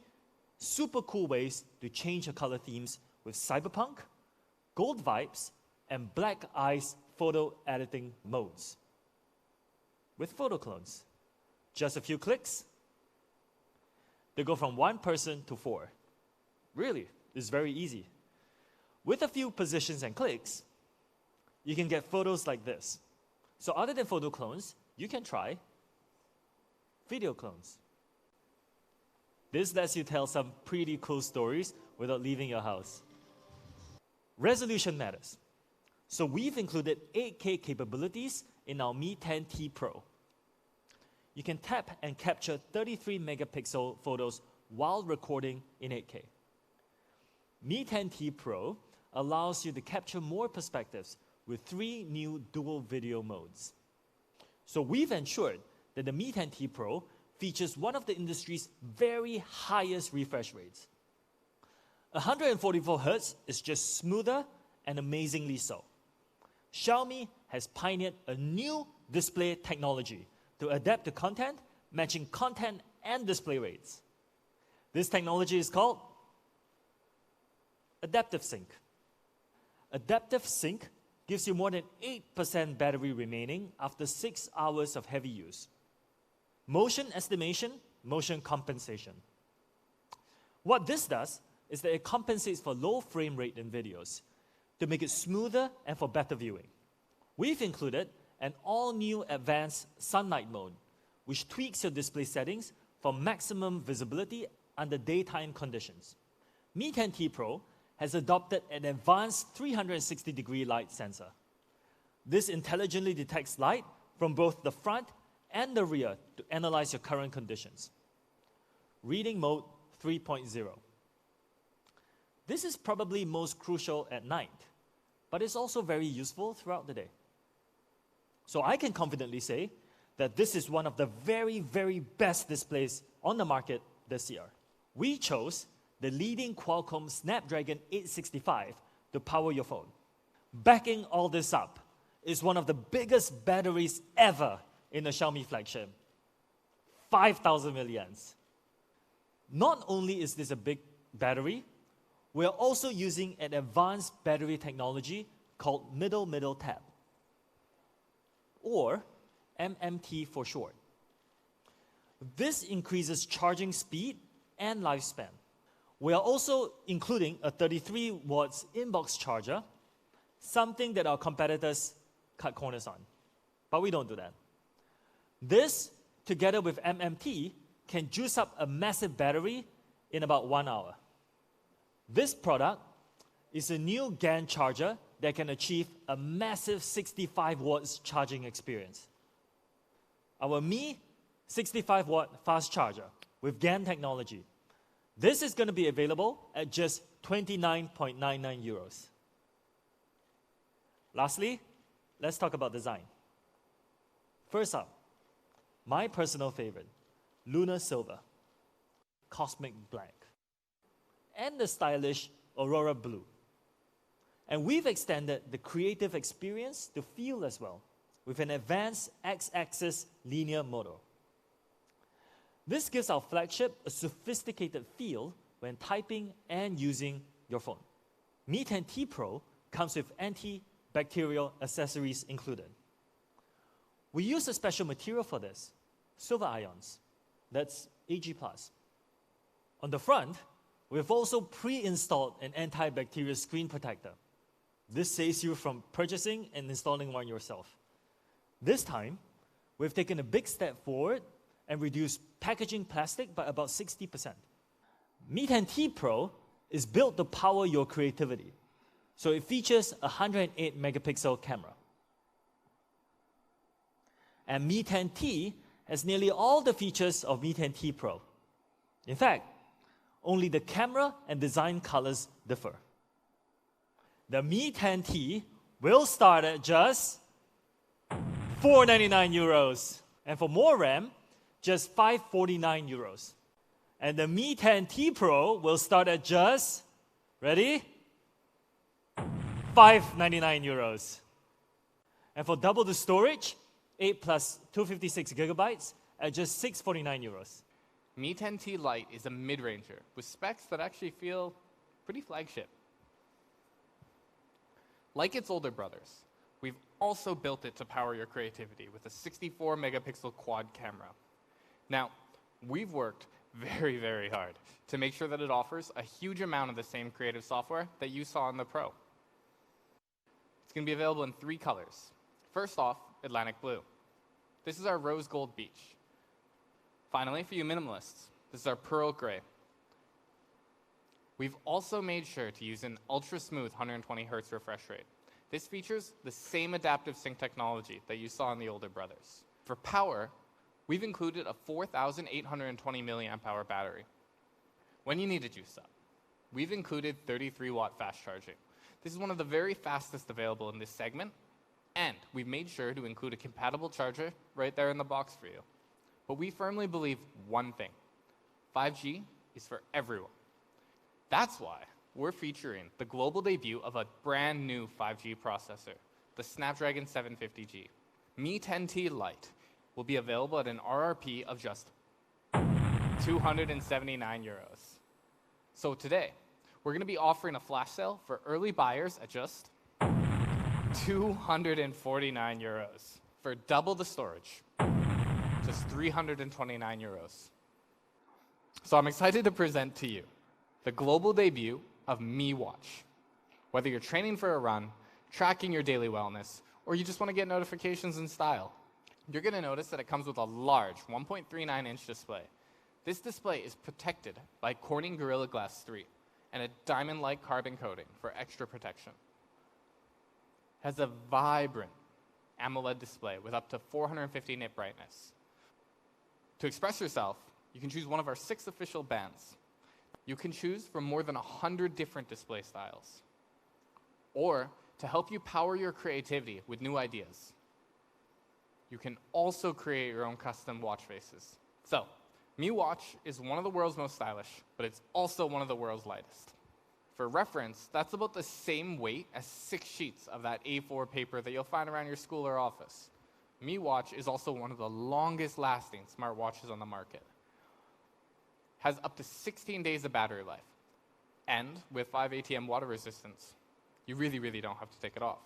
[SPEAKER 6] super cool ways to change your color themes with cyberpunk, gold vibes, and black ice photo editing modes. With photo clones, just a few clicks, they go from 1 person to 4. Really, it's very easy. With a few positions and clicks, you can get photos like this. So other than photo clones, you can try video clones. This lets you tell some pretty cool stories without leaving your house. Resolution matters. So we've included 8K capabilities in our Mi 10T Pro. You can tap and capture 33 megapixel photos while recording in 8K. Mi 10T Pro allows you to capture more perspectives with 3 new dual video modes. So we've ensured that the Mi 10T Pro features one of the industry's very highest refresh rates. 144 Hz is just smoother and amazingly so. Xiaomi has pioneered a new display technology to adapt to content, matching content and display rates. This technology is called Adaptive Sync. Adaptive Sync gives you more than 8% battery remaining after 6 hours of heavy use. Motion estimation, motion compensation. What this does is that it compensates for low frame rate in videos to make it smoother and for better viewing. We've included an all-new advanced sunlight mode, which tweaks your display settings for maximum visibility under daytime conditions. Mi 10T Pro has adopted an advanced 360-degree light sensor. This intelligently detects light from both the front and the rear to analyze your current conditions. Reading mode 3.0. This is probably most crucial at night, but it's also very useful throughout the day. So I can confidently say that this is one of the very, very best displays on the market this year. We chose the leading Qualcomm Snapdragon 865 to power your phone. Backing all this up is one of the biggest batteries ever in a Xiaomi flagship, 5,000 milliamps. Not only is this a big battery, we are also using an advanced battery technology called middle tap, or MMT for short. This increases charging speed and lifespan. We are also including a 33 watts inbox charger, something that our competitors cut corners on, but we don't do that. This, together with MMT, can juice up a massive battery in about 1 hour. This product is a new GaN charger that can achieve a massive 65 watts charging experience. Our Mi 65 watt fast charger with GaN technology. This is going to be available at just 29.99 euros. Lastly, let's talk about design. First up, my personal favorite, Lunar Silver, Cosmic Black, and the stylish Aurora Blue. And we've extended the creative experience to feel as well, with an advanced X-axis linear motor. This gives our flagship a sophisticated feel when typing and using your phone. Mi 10T Pro comes with antibacterial accessories included. We use a special material for this, silver ions. That's AG+. On the front, we've also pre-installed an antibacterial screen protector. This saves you from purchasing and installing one yourself. This time, we've taken a big step forward and reduced packaging plastic by about 60%. Mi 10T Pro is built to power your creativity, so it features a 108 megapixel camera. And Mi 10T has nearly all the features of Mi 10T Pro. In fact, only the camera and design colors differ. The Mi 10T will start at just 499 euros. And for more RAM, just 549 euros. And the Mi 10T Pro will start at just, ready? 599 euros. And for double the storage, 8 plus 256 gigabytes at just 649 euros.
[SPEAKER 8] Mi 10T Lite is a mid-ranger with specs that actually feel pretty flagship. Like its older brothers, we've also built it to power your creativity with a 64 megapixel quad camera. Now, we've worked very, very hard to make sure that it offers a huge amount of the same creative software that you saw in the Pro. It's going to be available in 3 colors. First off, Atlantic Blue. This is our rose gold beach. Finally, for you minimalists, this is our pearl gray. We've also made sure to use an ultra-smooth 120 Hz refresh rate. This features the same adaptive sync technology that you saw in the older brothers. For power, we've included a 4,820 milliamp hour battery. When you need to juice up, we've included 33 watt fast charging. This is one of the very fastest available in this segment, and we've made sure to include a compatible charger right there in the box for you. But we firmly believe one thing: 5G is for everyone. That's why we're featuring the global debut of a brand new 5G processor, the Snapdragon 750G. Mi 10T Lite will be available at an RRP of just 279 euros. So today, we're going to be offering a flash sale for early buyers at just 249 euros. For double the storage, just 329 euros. So I'm excited to present to you the global debut of Mi Watch. Whether you're training for a run, tracking your daily wellness, or you just want to get notifications in style, you're going to notice that it comes with a large 1.39-inch display. This display is protected by Corning Gorilla Glass 3 and a diamond-like carbon coating for extra protection. It has a vibrant AMOLED display with up to 450 nit brightness. To express yourself, you can choose one of our 6 official bands. You can choose from more than 100 different display styles. Or, to help you power your creativity with new ideas, you can also create your own custom watch faces. So, Mi Watch is one of the world's most stylish, but it's also one of the world's lightest. For reference, that's about the same weight as 6 sheets of that A4 paper that you'll find around your school or office. Mi Watch is also one of the longest lasting smartwatches on the market. Has up to 16 days of battery life. And with 5 ATM water resistance, you really don't have to take it off.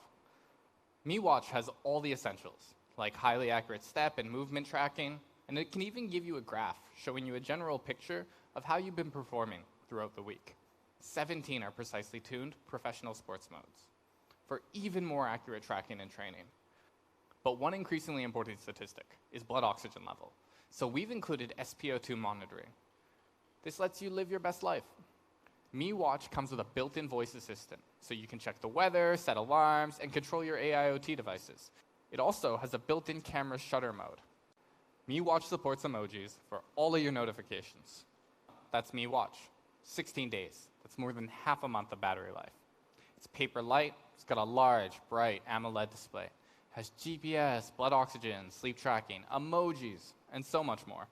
[SPEAKER 8] Mi Watch has all the essentials, like highly accurate step and movement tracking, and it can even give you a graph showing you a general picture of how you've been performing throughout the week. 17 are precisely tuned professional sports modes for even more accurate tracking and training. But one increasingly important statistic is blood oxygen level. So we've included SpO2 monitoring. This lets you live your best life. Mi Watch comes with a built-in voice assistant, so you can check the weather, set alarms, and control your AIoT devices. It also has a built-in camera shutter mode. Mi Watch supports emojis for all of your notifications. That's Mi Watch. 16 days. That's more than half a month of battery life. It's paper light. It's got a large, bright AMOLED display. It has GPS, blood oxygen, sleep tracking, emojis, and so much more.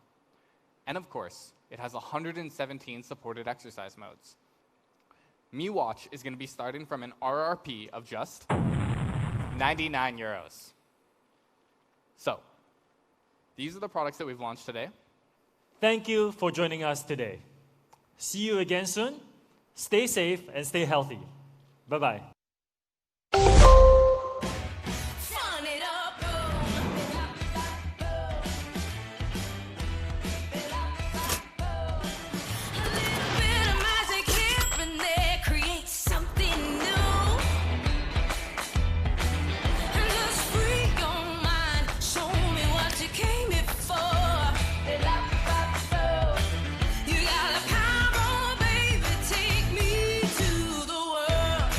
[SPEAKER 8] And of course, it has 117 supported exercise modes. Mi Watch is going to be starting from an RRP of just 99 euros. So, these are the products that we've launched today.
[SPEAKER 6] Thank you for joining us today. See you again soon. Stay safe and stay healthy. Bye-bye.
[SPEAKER 7] Fun it up, a little bit of magic here and there creates something new. And just free your mind, show me what you came here for. You got a power, baby, take me to the world.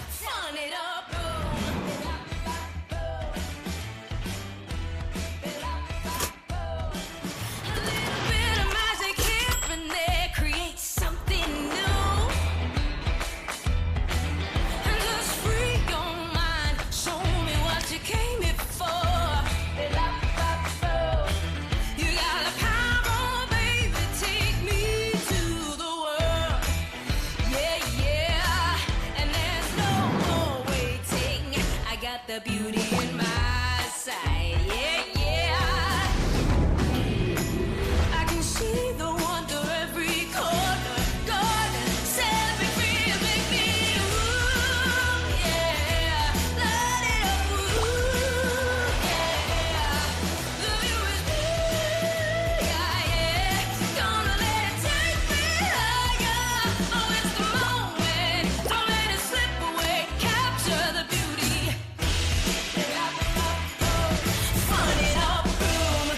[SPEAKER 7] Fun it up, boom. A little bit of magic here and there creates something new. And just free your mind, show me what you came here for. You got the power, baby, take me to the world. Yeah, yeah, and there's no more waiting. I got the beauty in my sight. Yeah, yeah. I can see the wonder every corner. Garden, set me free, make me ooh, yeah. Light it up, ooh, yeah. The view is big, yeah. Gonna let it take me higher. Oh, it's the moment. Don't let it slip away. Capture the beauty. Fun it up, boom.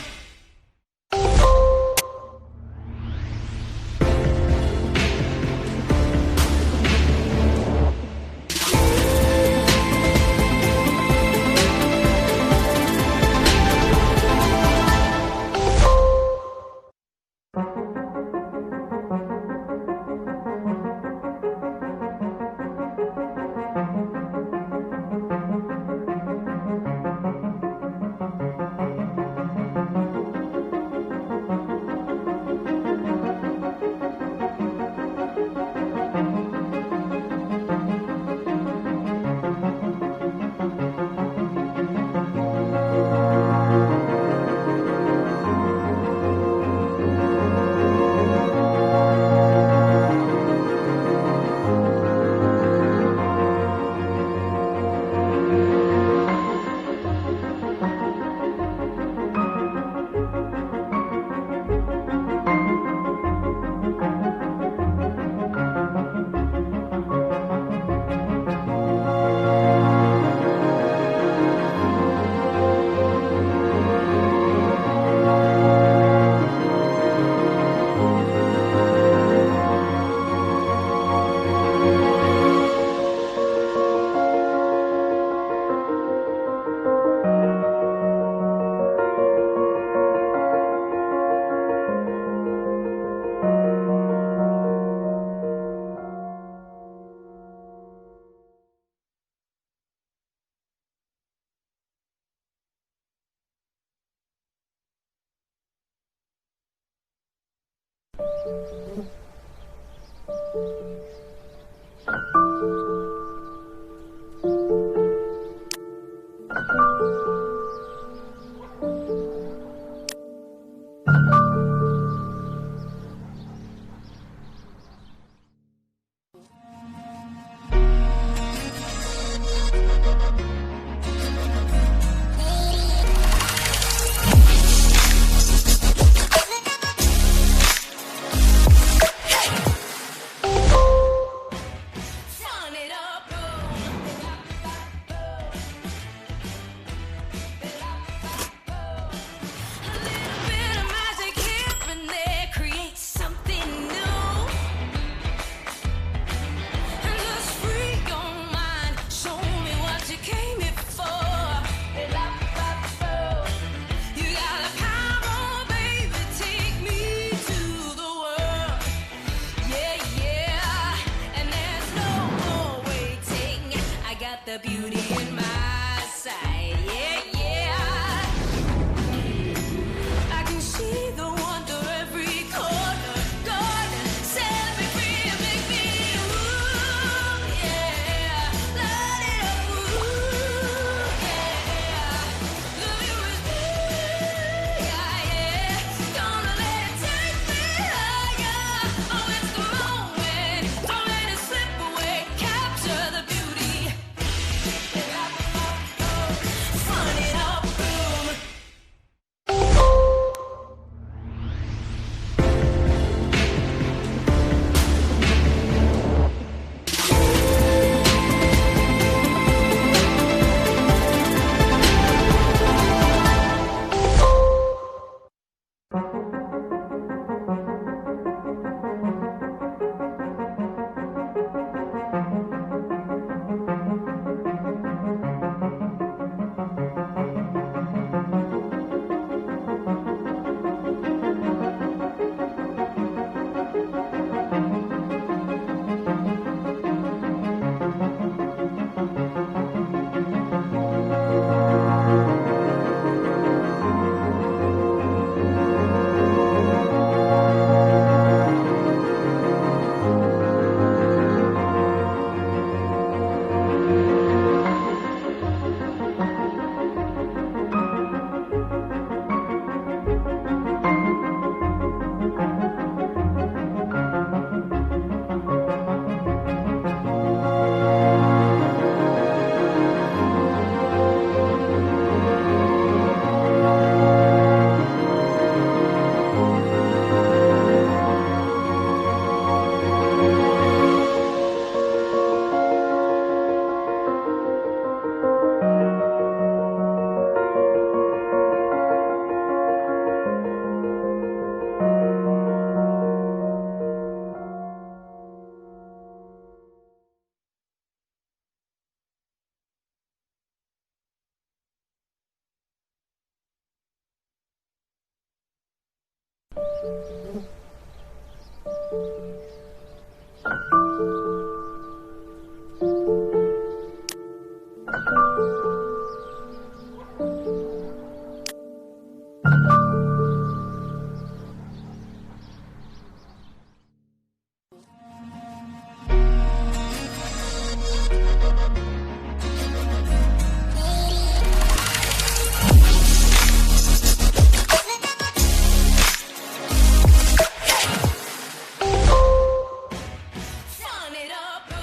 [SPEAKER 7] Fun it up, a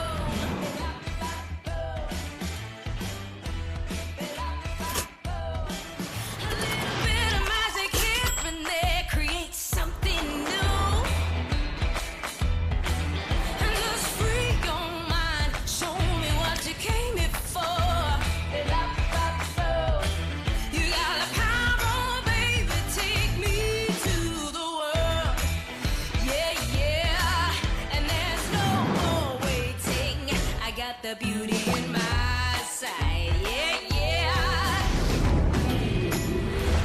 [SPEAKER 7] little bit of magic here and there creates something new. And just free your mind, show me what you came here for. You got the power, baby, take me to the world. Yeah, yeah, and there's no more waiting. I got the beauty in my sight. Yeah, yeah.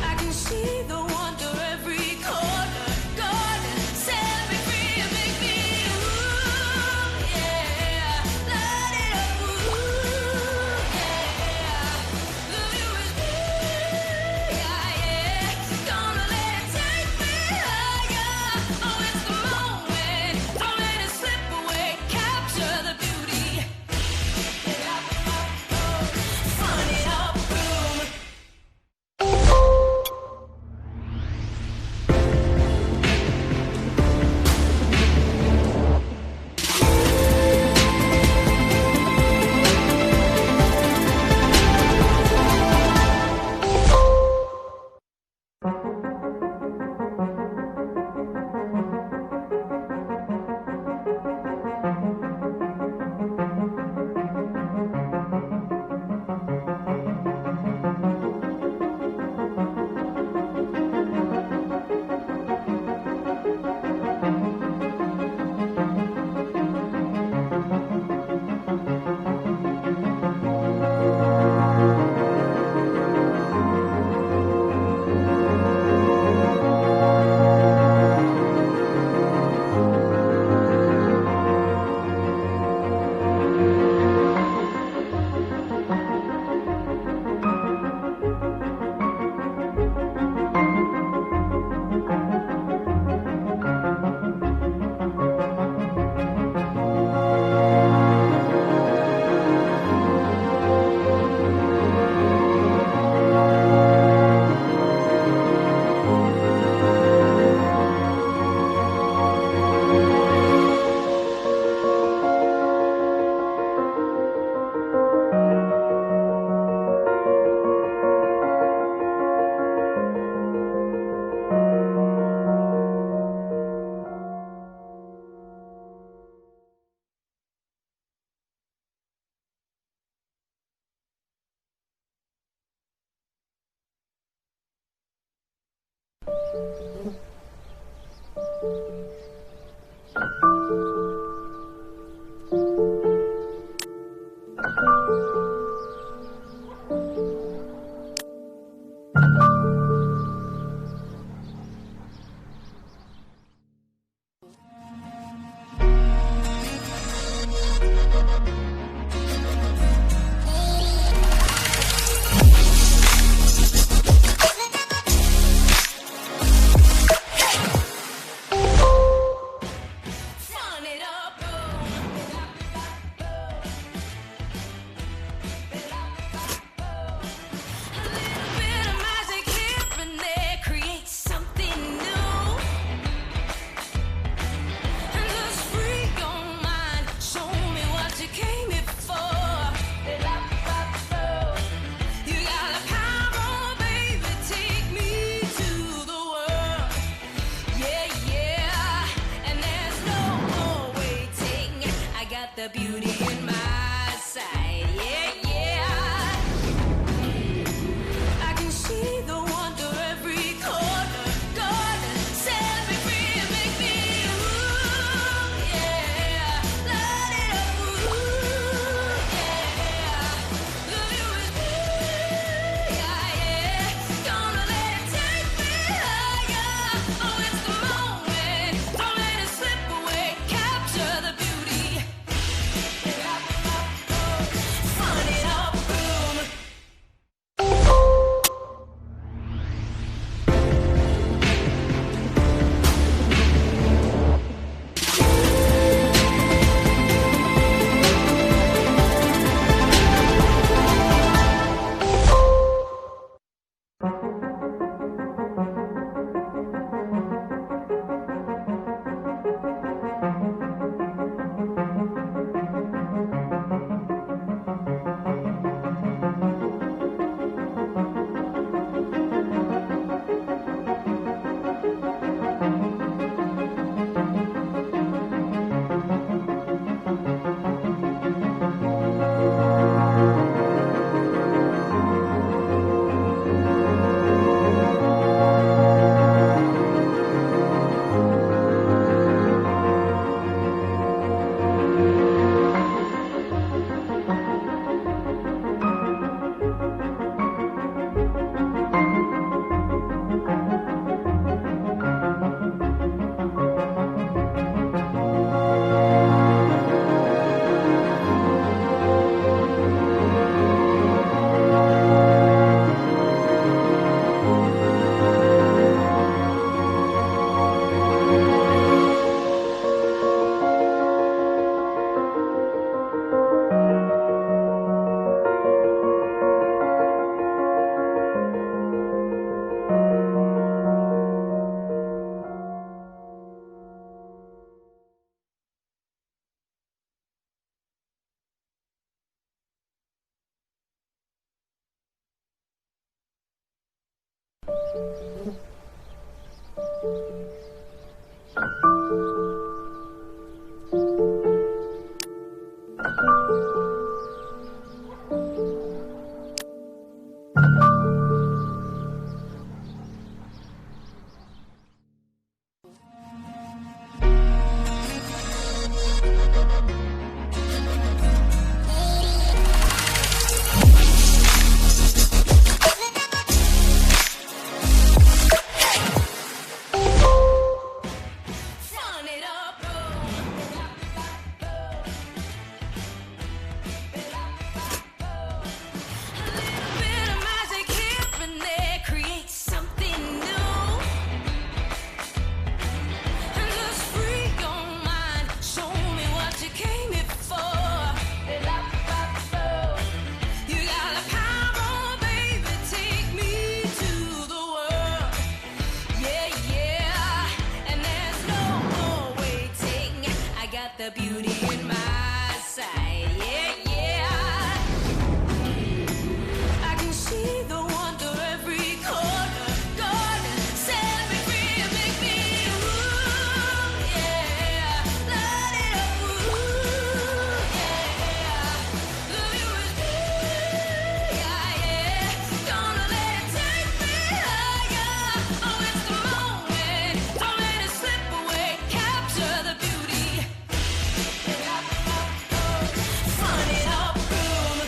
[SPEAKER 7] I can see the wonder every corner. Garden, set me free and make me ooh, yeah. Light it up, ooh, yeah. The view is big, yeah, yeah. Gonna let it take me higher. Oh, it's the moment. Don't let it slip away. Capture the beauty. Fun it up, boom. the beauty in my sight. Yeah, yeah. I can see the wonder every corner. Garden, set me free and make me ooh, yeah. Light it up, ooh, yeah. The view is big, yeah, yeah. Gonna let it take me higher. Oh, it's the moment. Run it up, a little bit of magic here and there creates something new. And just free your mind, show me what you came here for. You got the power, baby, take me to the world. Yeah, yeah, and there's no more waiting. I got the beauty in my sight. Yeah, yeah. I can see the wonder every corner. Gonna set me free and make me ooh, yeah. Light it up, ooh, yeah. Love you with me, yeah, yeah. Gonna let it take me higher. Oh, it's the moment. Don't let it slip away. Capture the beauty. Run it up, room.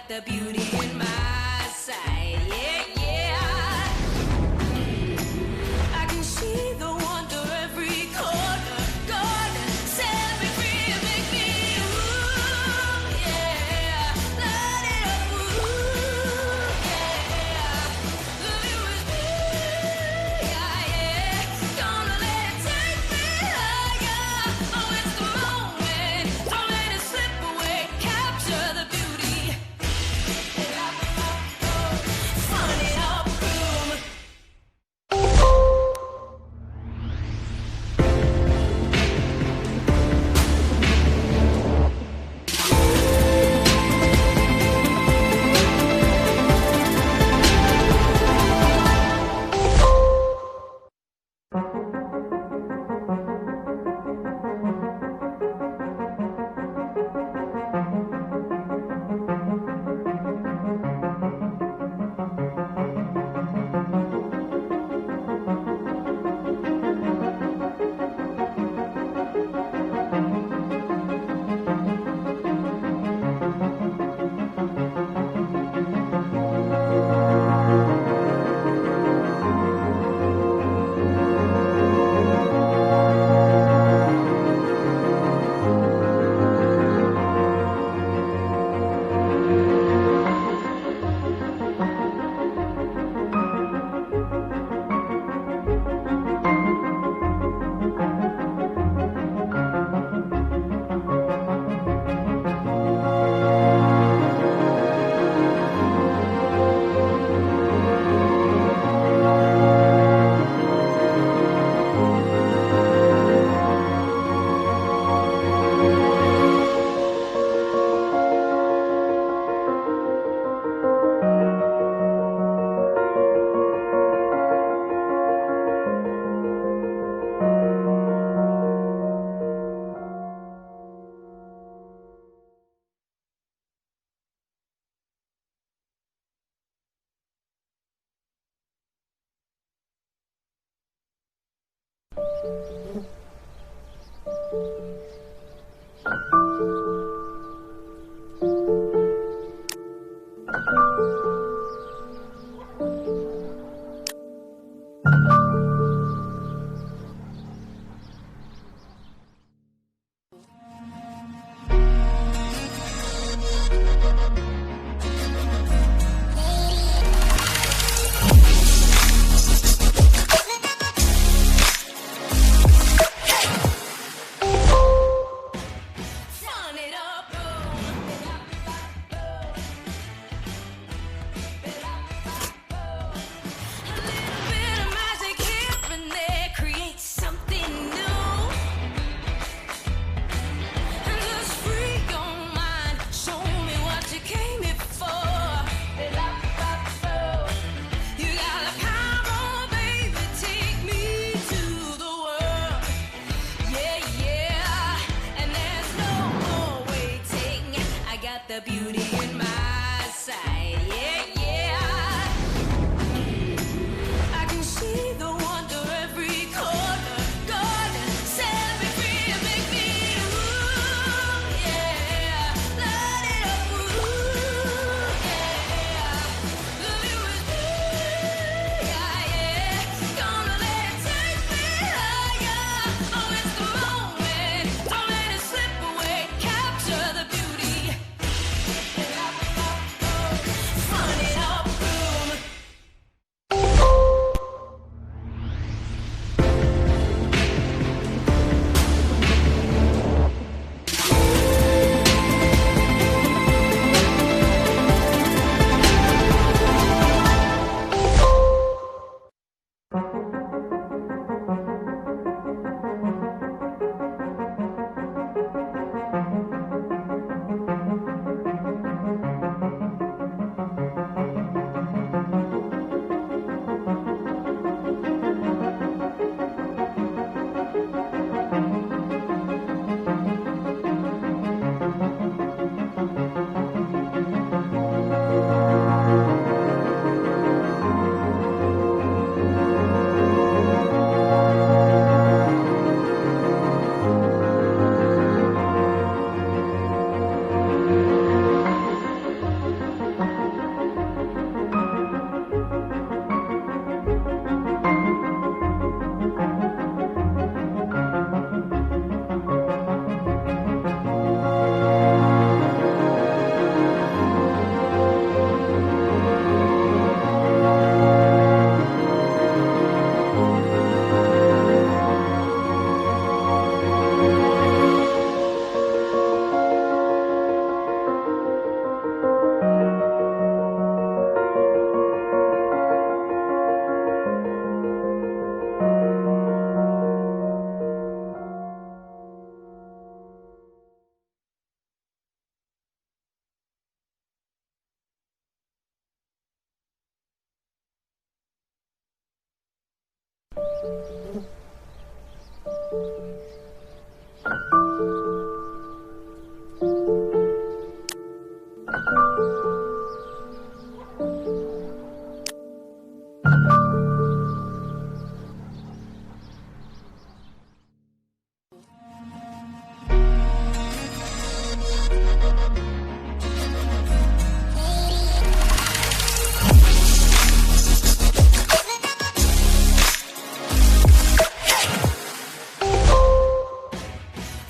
[SPEAKER 7] the beauty in my sight. Yeah, yeah. I can see the wonder every corner. Gonna set me free and make me ooh, yeah. Light it up, ooh, yeah. Love you with me, yeah, yeah. Gonna let it take me higher. Oh, it's the moment. Fun it up, a little bit of magic here and there creates something new. And just free your mind, show me what you came here for. You got a power, baby, take me to the world. Yeah, yeah, and there's no more waiting. I got the beauty in my sight. Yeah, yeah. I can see the wonder every corner. Garden, set me free and make me ooh, yeah. Light it up, ooh, yeah. The view is blue, yeah, yeah. Gonna let it take me higher. Oh, it's the moment. Don't let it slip away. Capture the beauty. Fun it up, boom.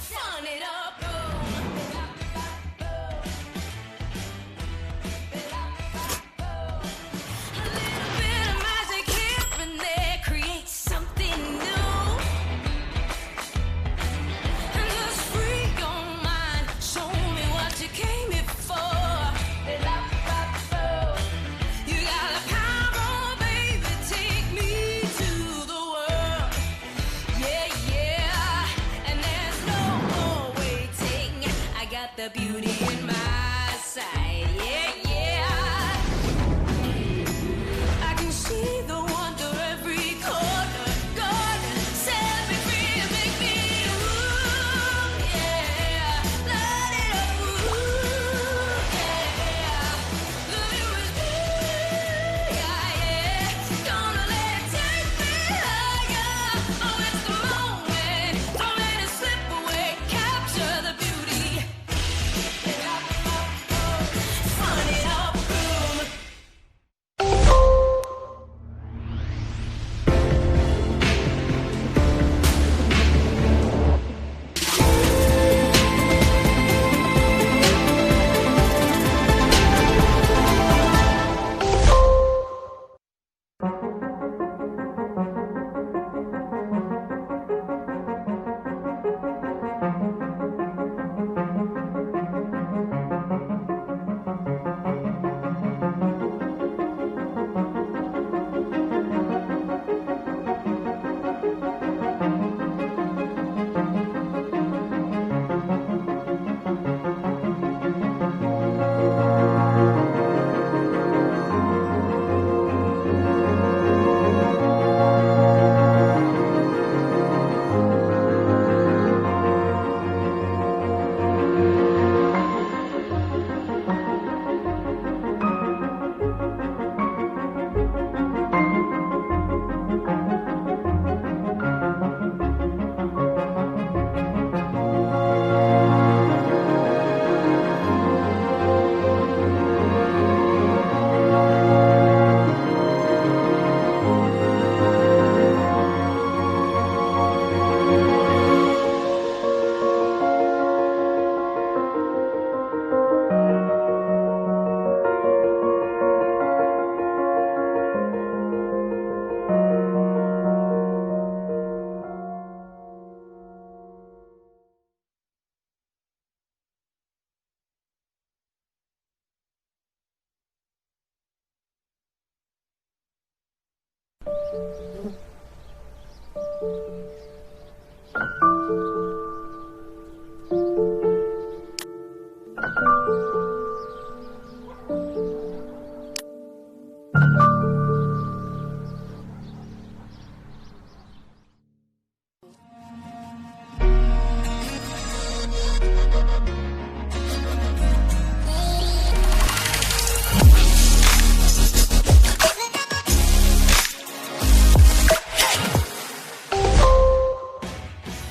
[SPEAKER 7] Fun it up, boom.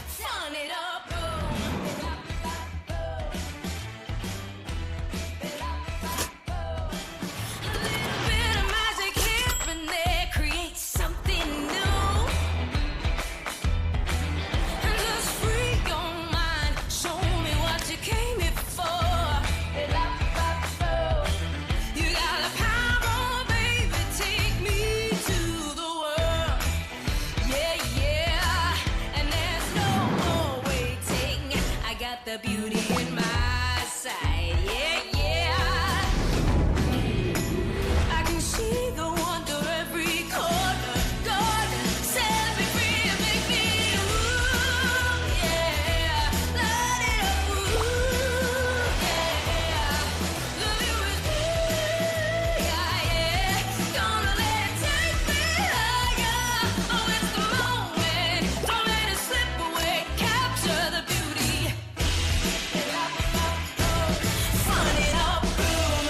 [SPEAKER 7] Fun it up, boom. A little bit of magic here and there creates something new. And just free your mind, show me what you came here for. You got the power, baby, take me to the world. Yeah, yeah, and there's no more waiting. I got the beauty in my sight. Yeah, yeah. I can see the wonder every corner. Garden, set me free and make me ooh, yeah. Light it up, ooh, yeah. The view is clear, yeah, yeah. Gonna let it take me higher. Oh, it's the moment. Don't let it slip away. Capture the beauty. Fun it up, boom.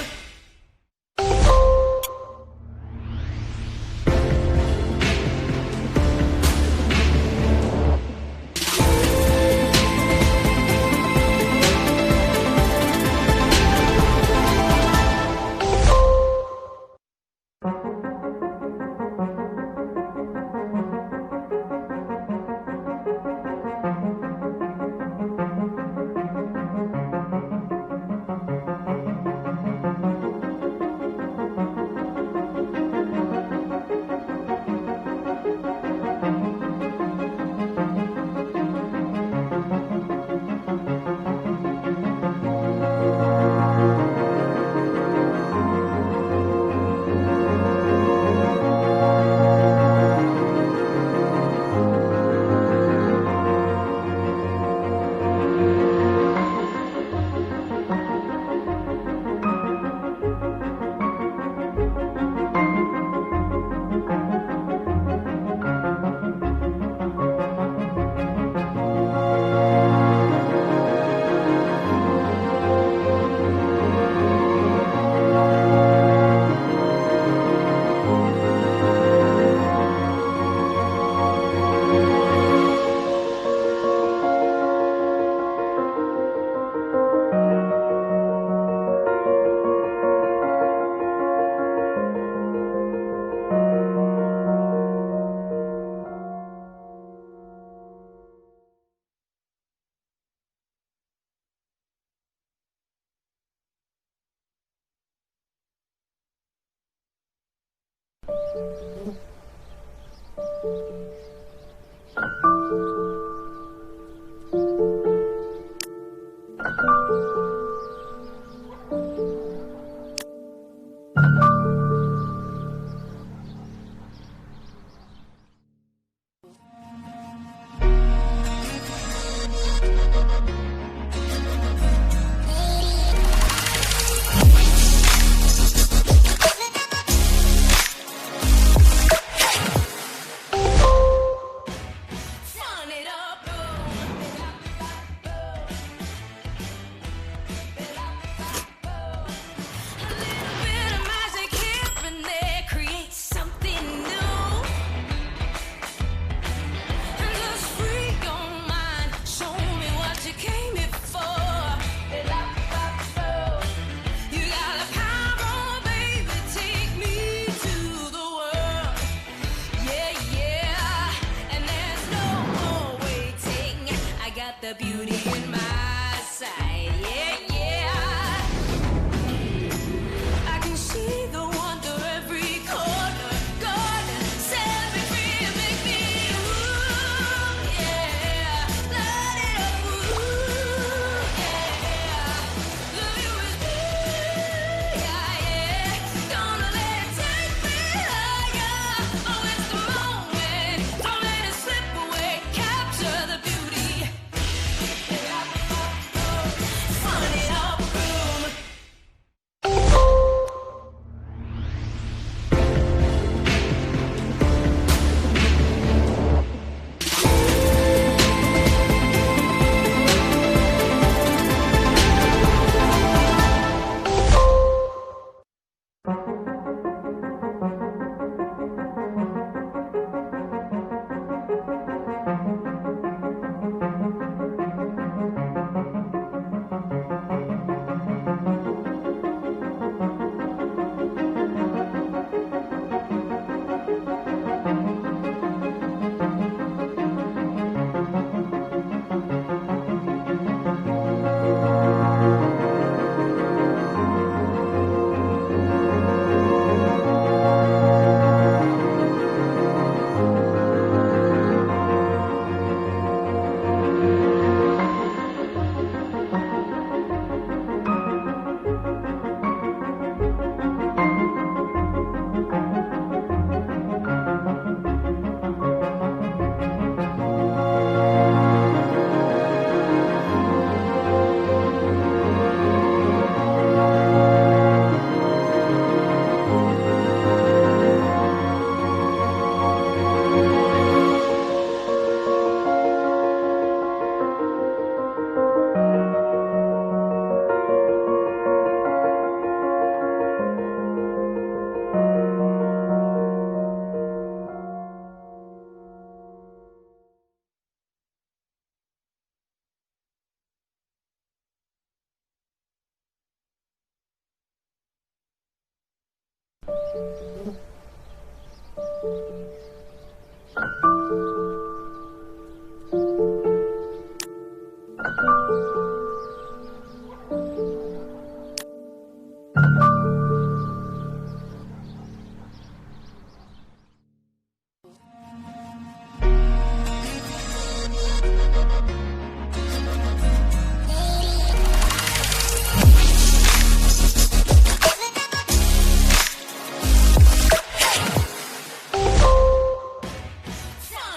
[SPEAKER 7] Run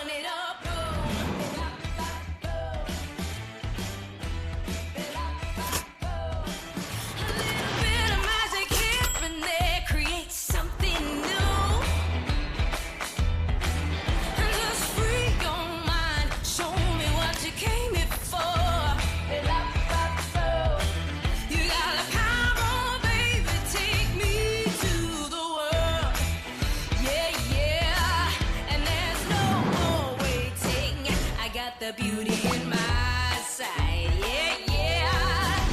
[SPEAKER 7] it up, a little bit of magic here and there creates something new. And just free your mind, show me what you came here for. You got a power, baby, take me to the world. Yeah, yeah, and there's no more waiting. I got the beauty in my sight. Yeah, yeah.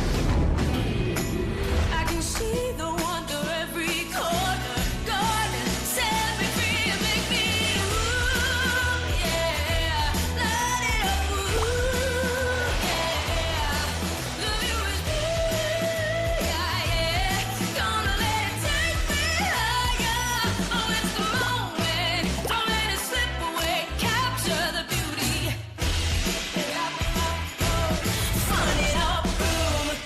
[SPEAKER 7] I can see the wonder every corner. Garden, set me free and make me ooh, yeah. Light it up, ooh, yeah. Love you is me, yeah, yeah. Gonna let it take me higher. Oh, it's the moment. Don't let it slip away. Capture the beauty. Fun it up, boom.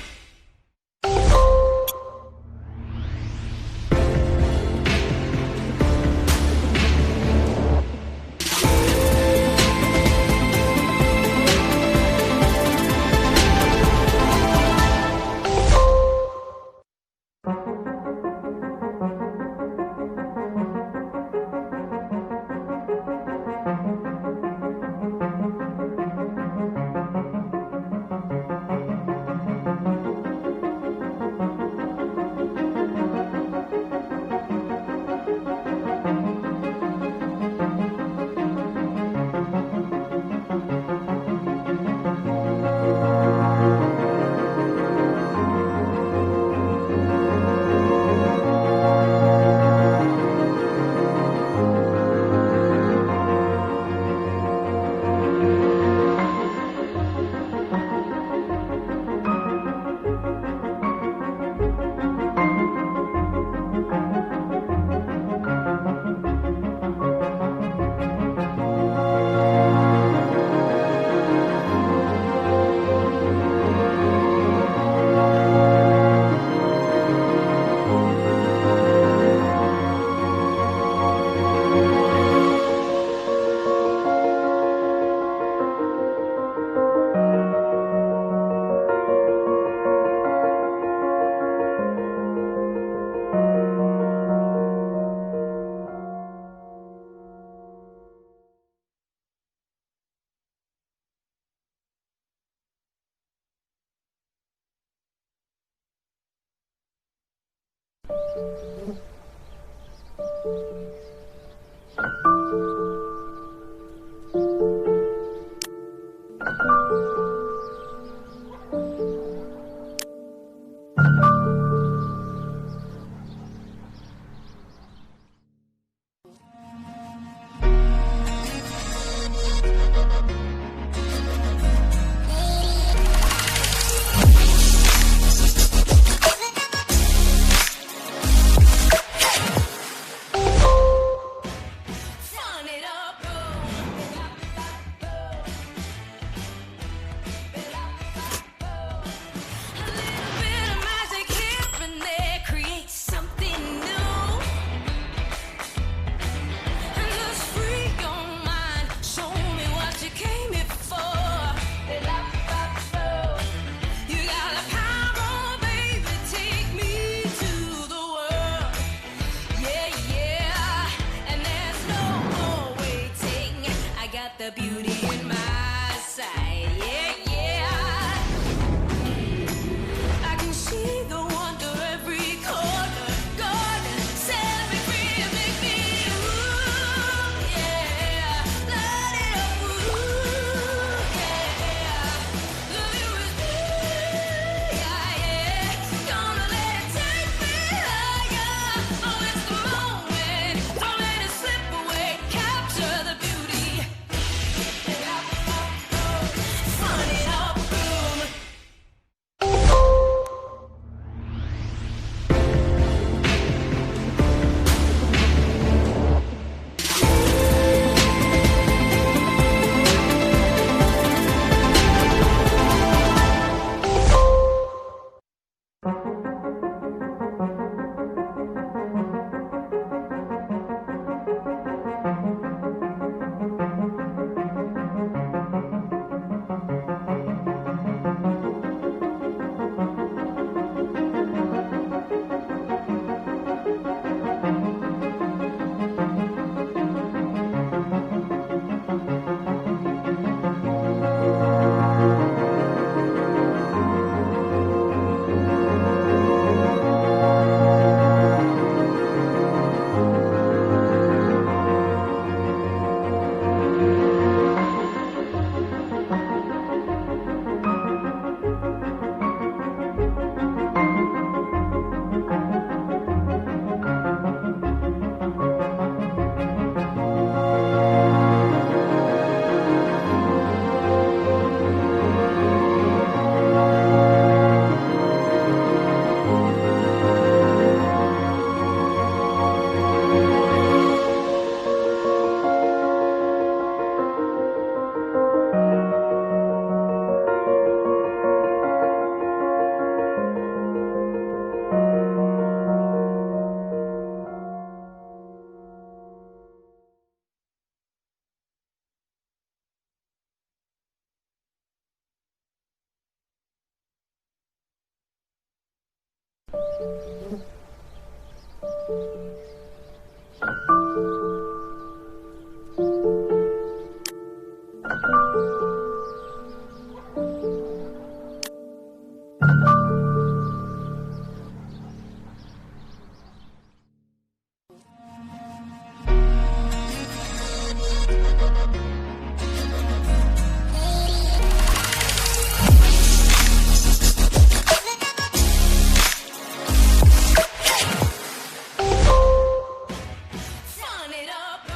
[SPEAKER 7] Fun it up, a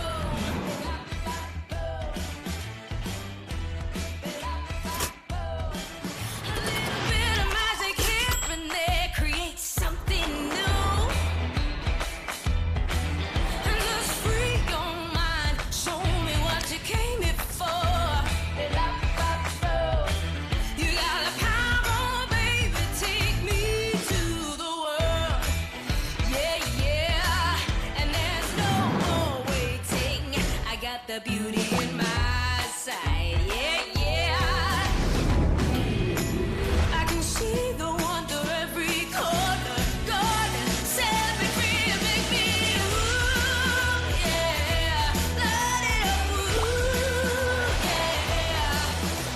[SPEAKER 7] little bit of magic here and there creates something new. And just free your mind, show me what you came here for. You got the power, baby, take me to the world. Yeah, yeah, and there's no more waiting. I got the beauty in my sight. Yeah, yeah. I can see the wonder every corner. Garden, set me free and make me ooh, yeah. Light it up, ooh, yeah.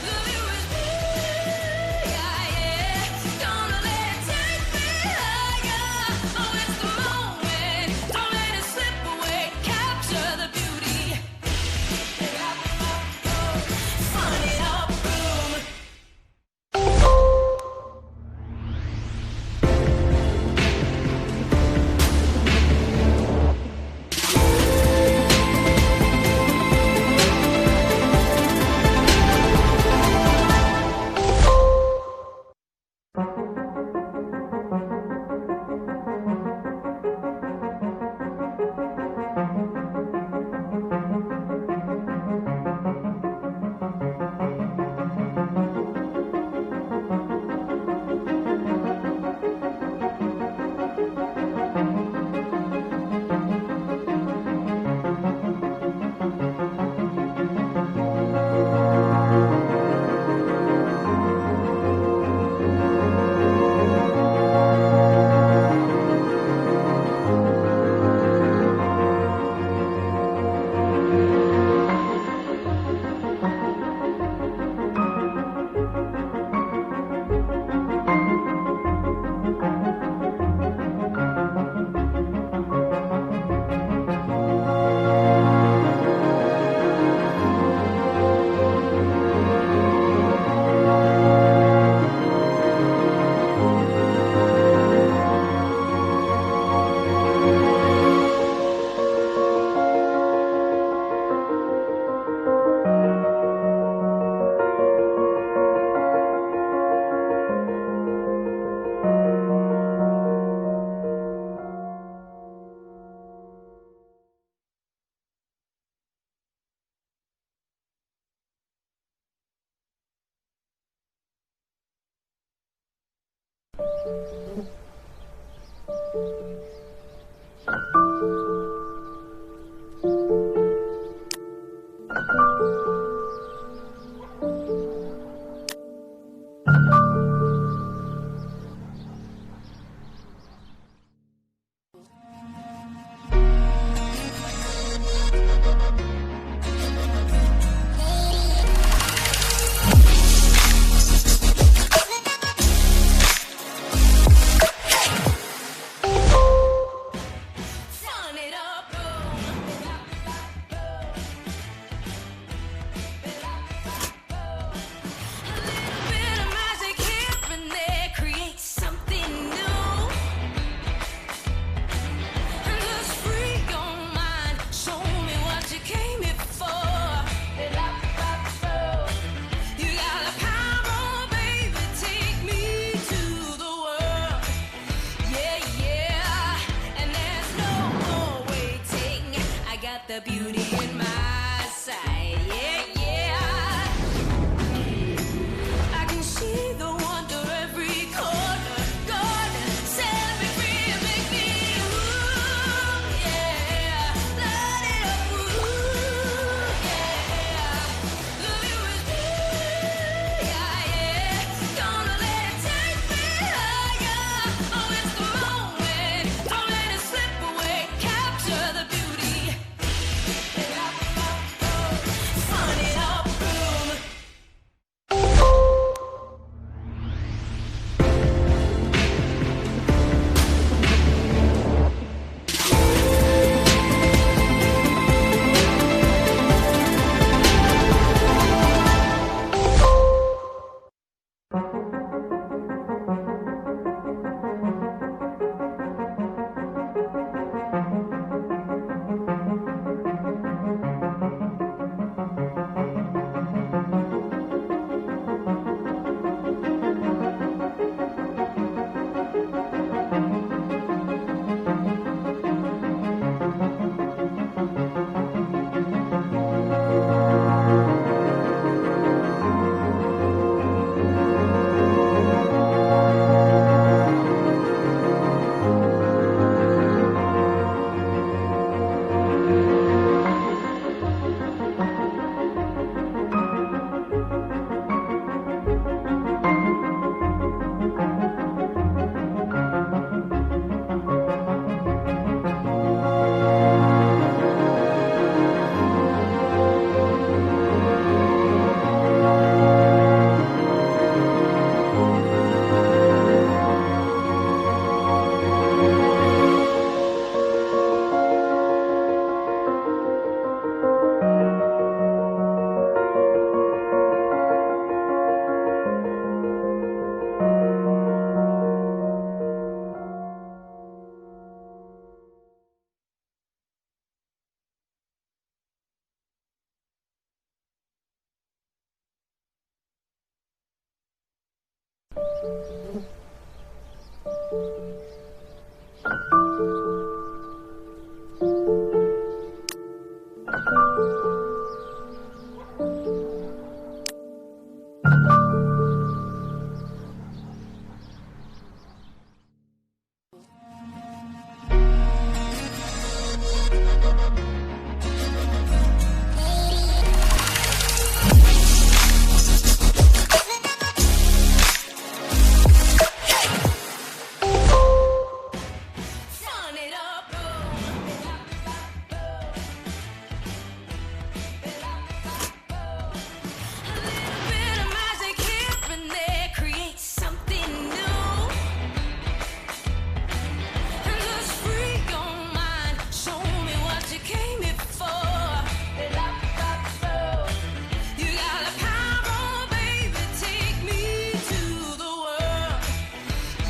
[SPEAKER 7] The view is big, yeah. Gonna let it take me higher. Oh, it's the moment. Don't let it slip away. Capture the beauty. Fun it up, boom. the beauty in my sight. Yeah, yeah. I can see the wonder every corner. Garden, set me free and make me ooh, yeah. Light it up, ooh, yeah. The view is big, yeah, yeah. Gonna let it take me higher. Oh, it's the moment. Turn it up. A little bit of magic here and there creates something new. And just free your mind. Show me what you came here for. You got a power, baby. Take me to the world.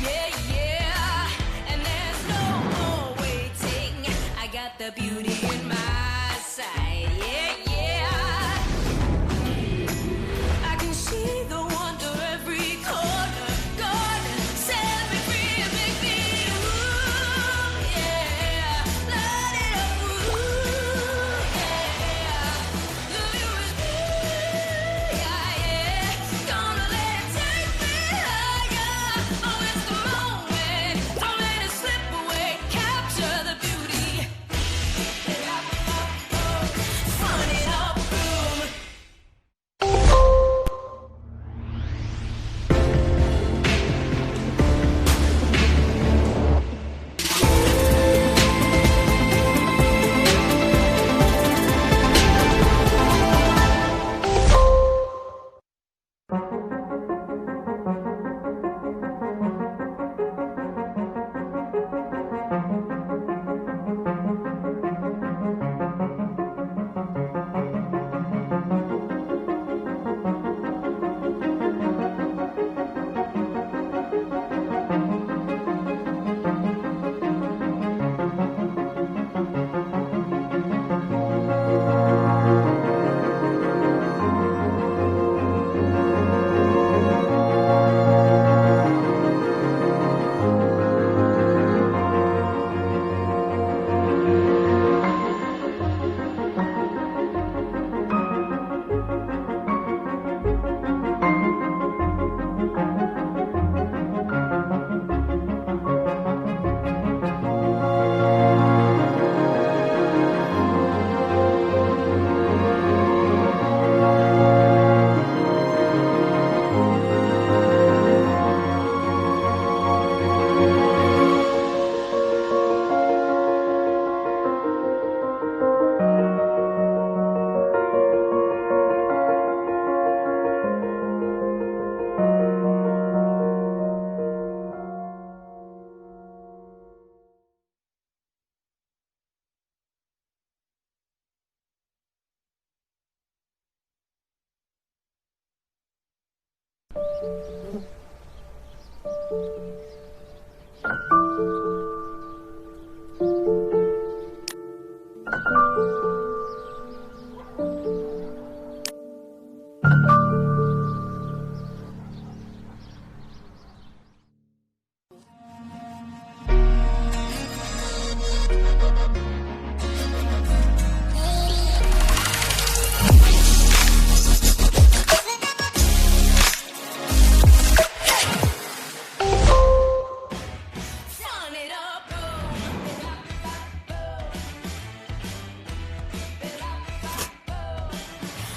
[SPEAKER 7] Yeah, yeah. And there's no more waiting. I got the beauty in my sight. Yeah, yeah. I can see the wonder every corner. Garden, set me free, make me ooh, yeah. Light it up, ooh, yeah. The view is big, yeah. Gonna let it take me higher. Oh, it's the moment. Don't let it slip away. Capture the beauty. Fun it up, boom. Fun it up,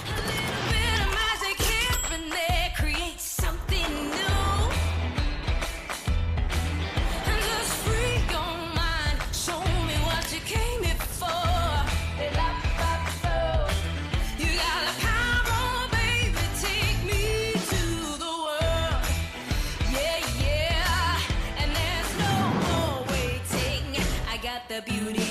[SPEAKER 7] a little bit of magic here and there creates something new. And just free your mind. Show me what you came here for. You got a power, baby. Take me to the world. Yeah, yeah. And there's no more waiting. I got the beauty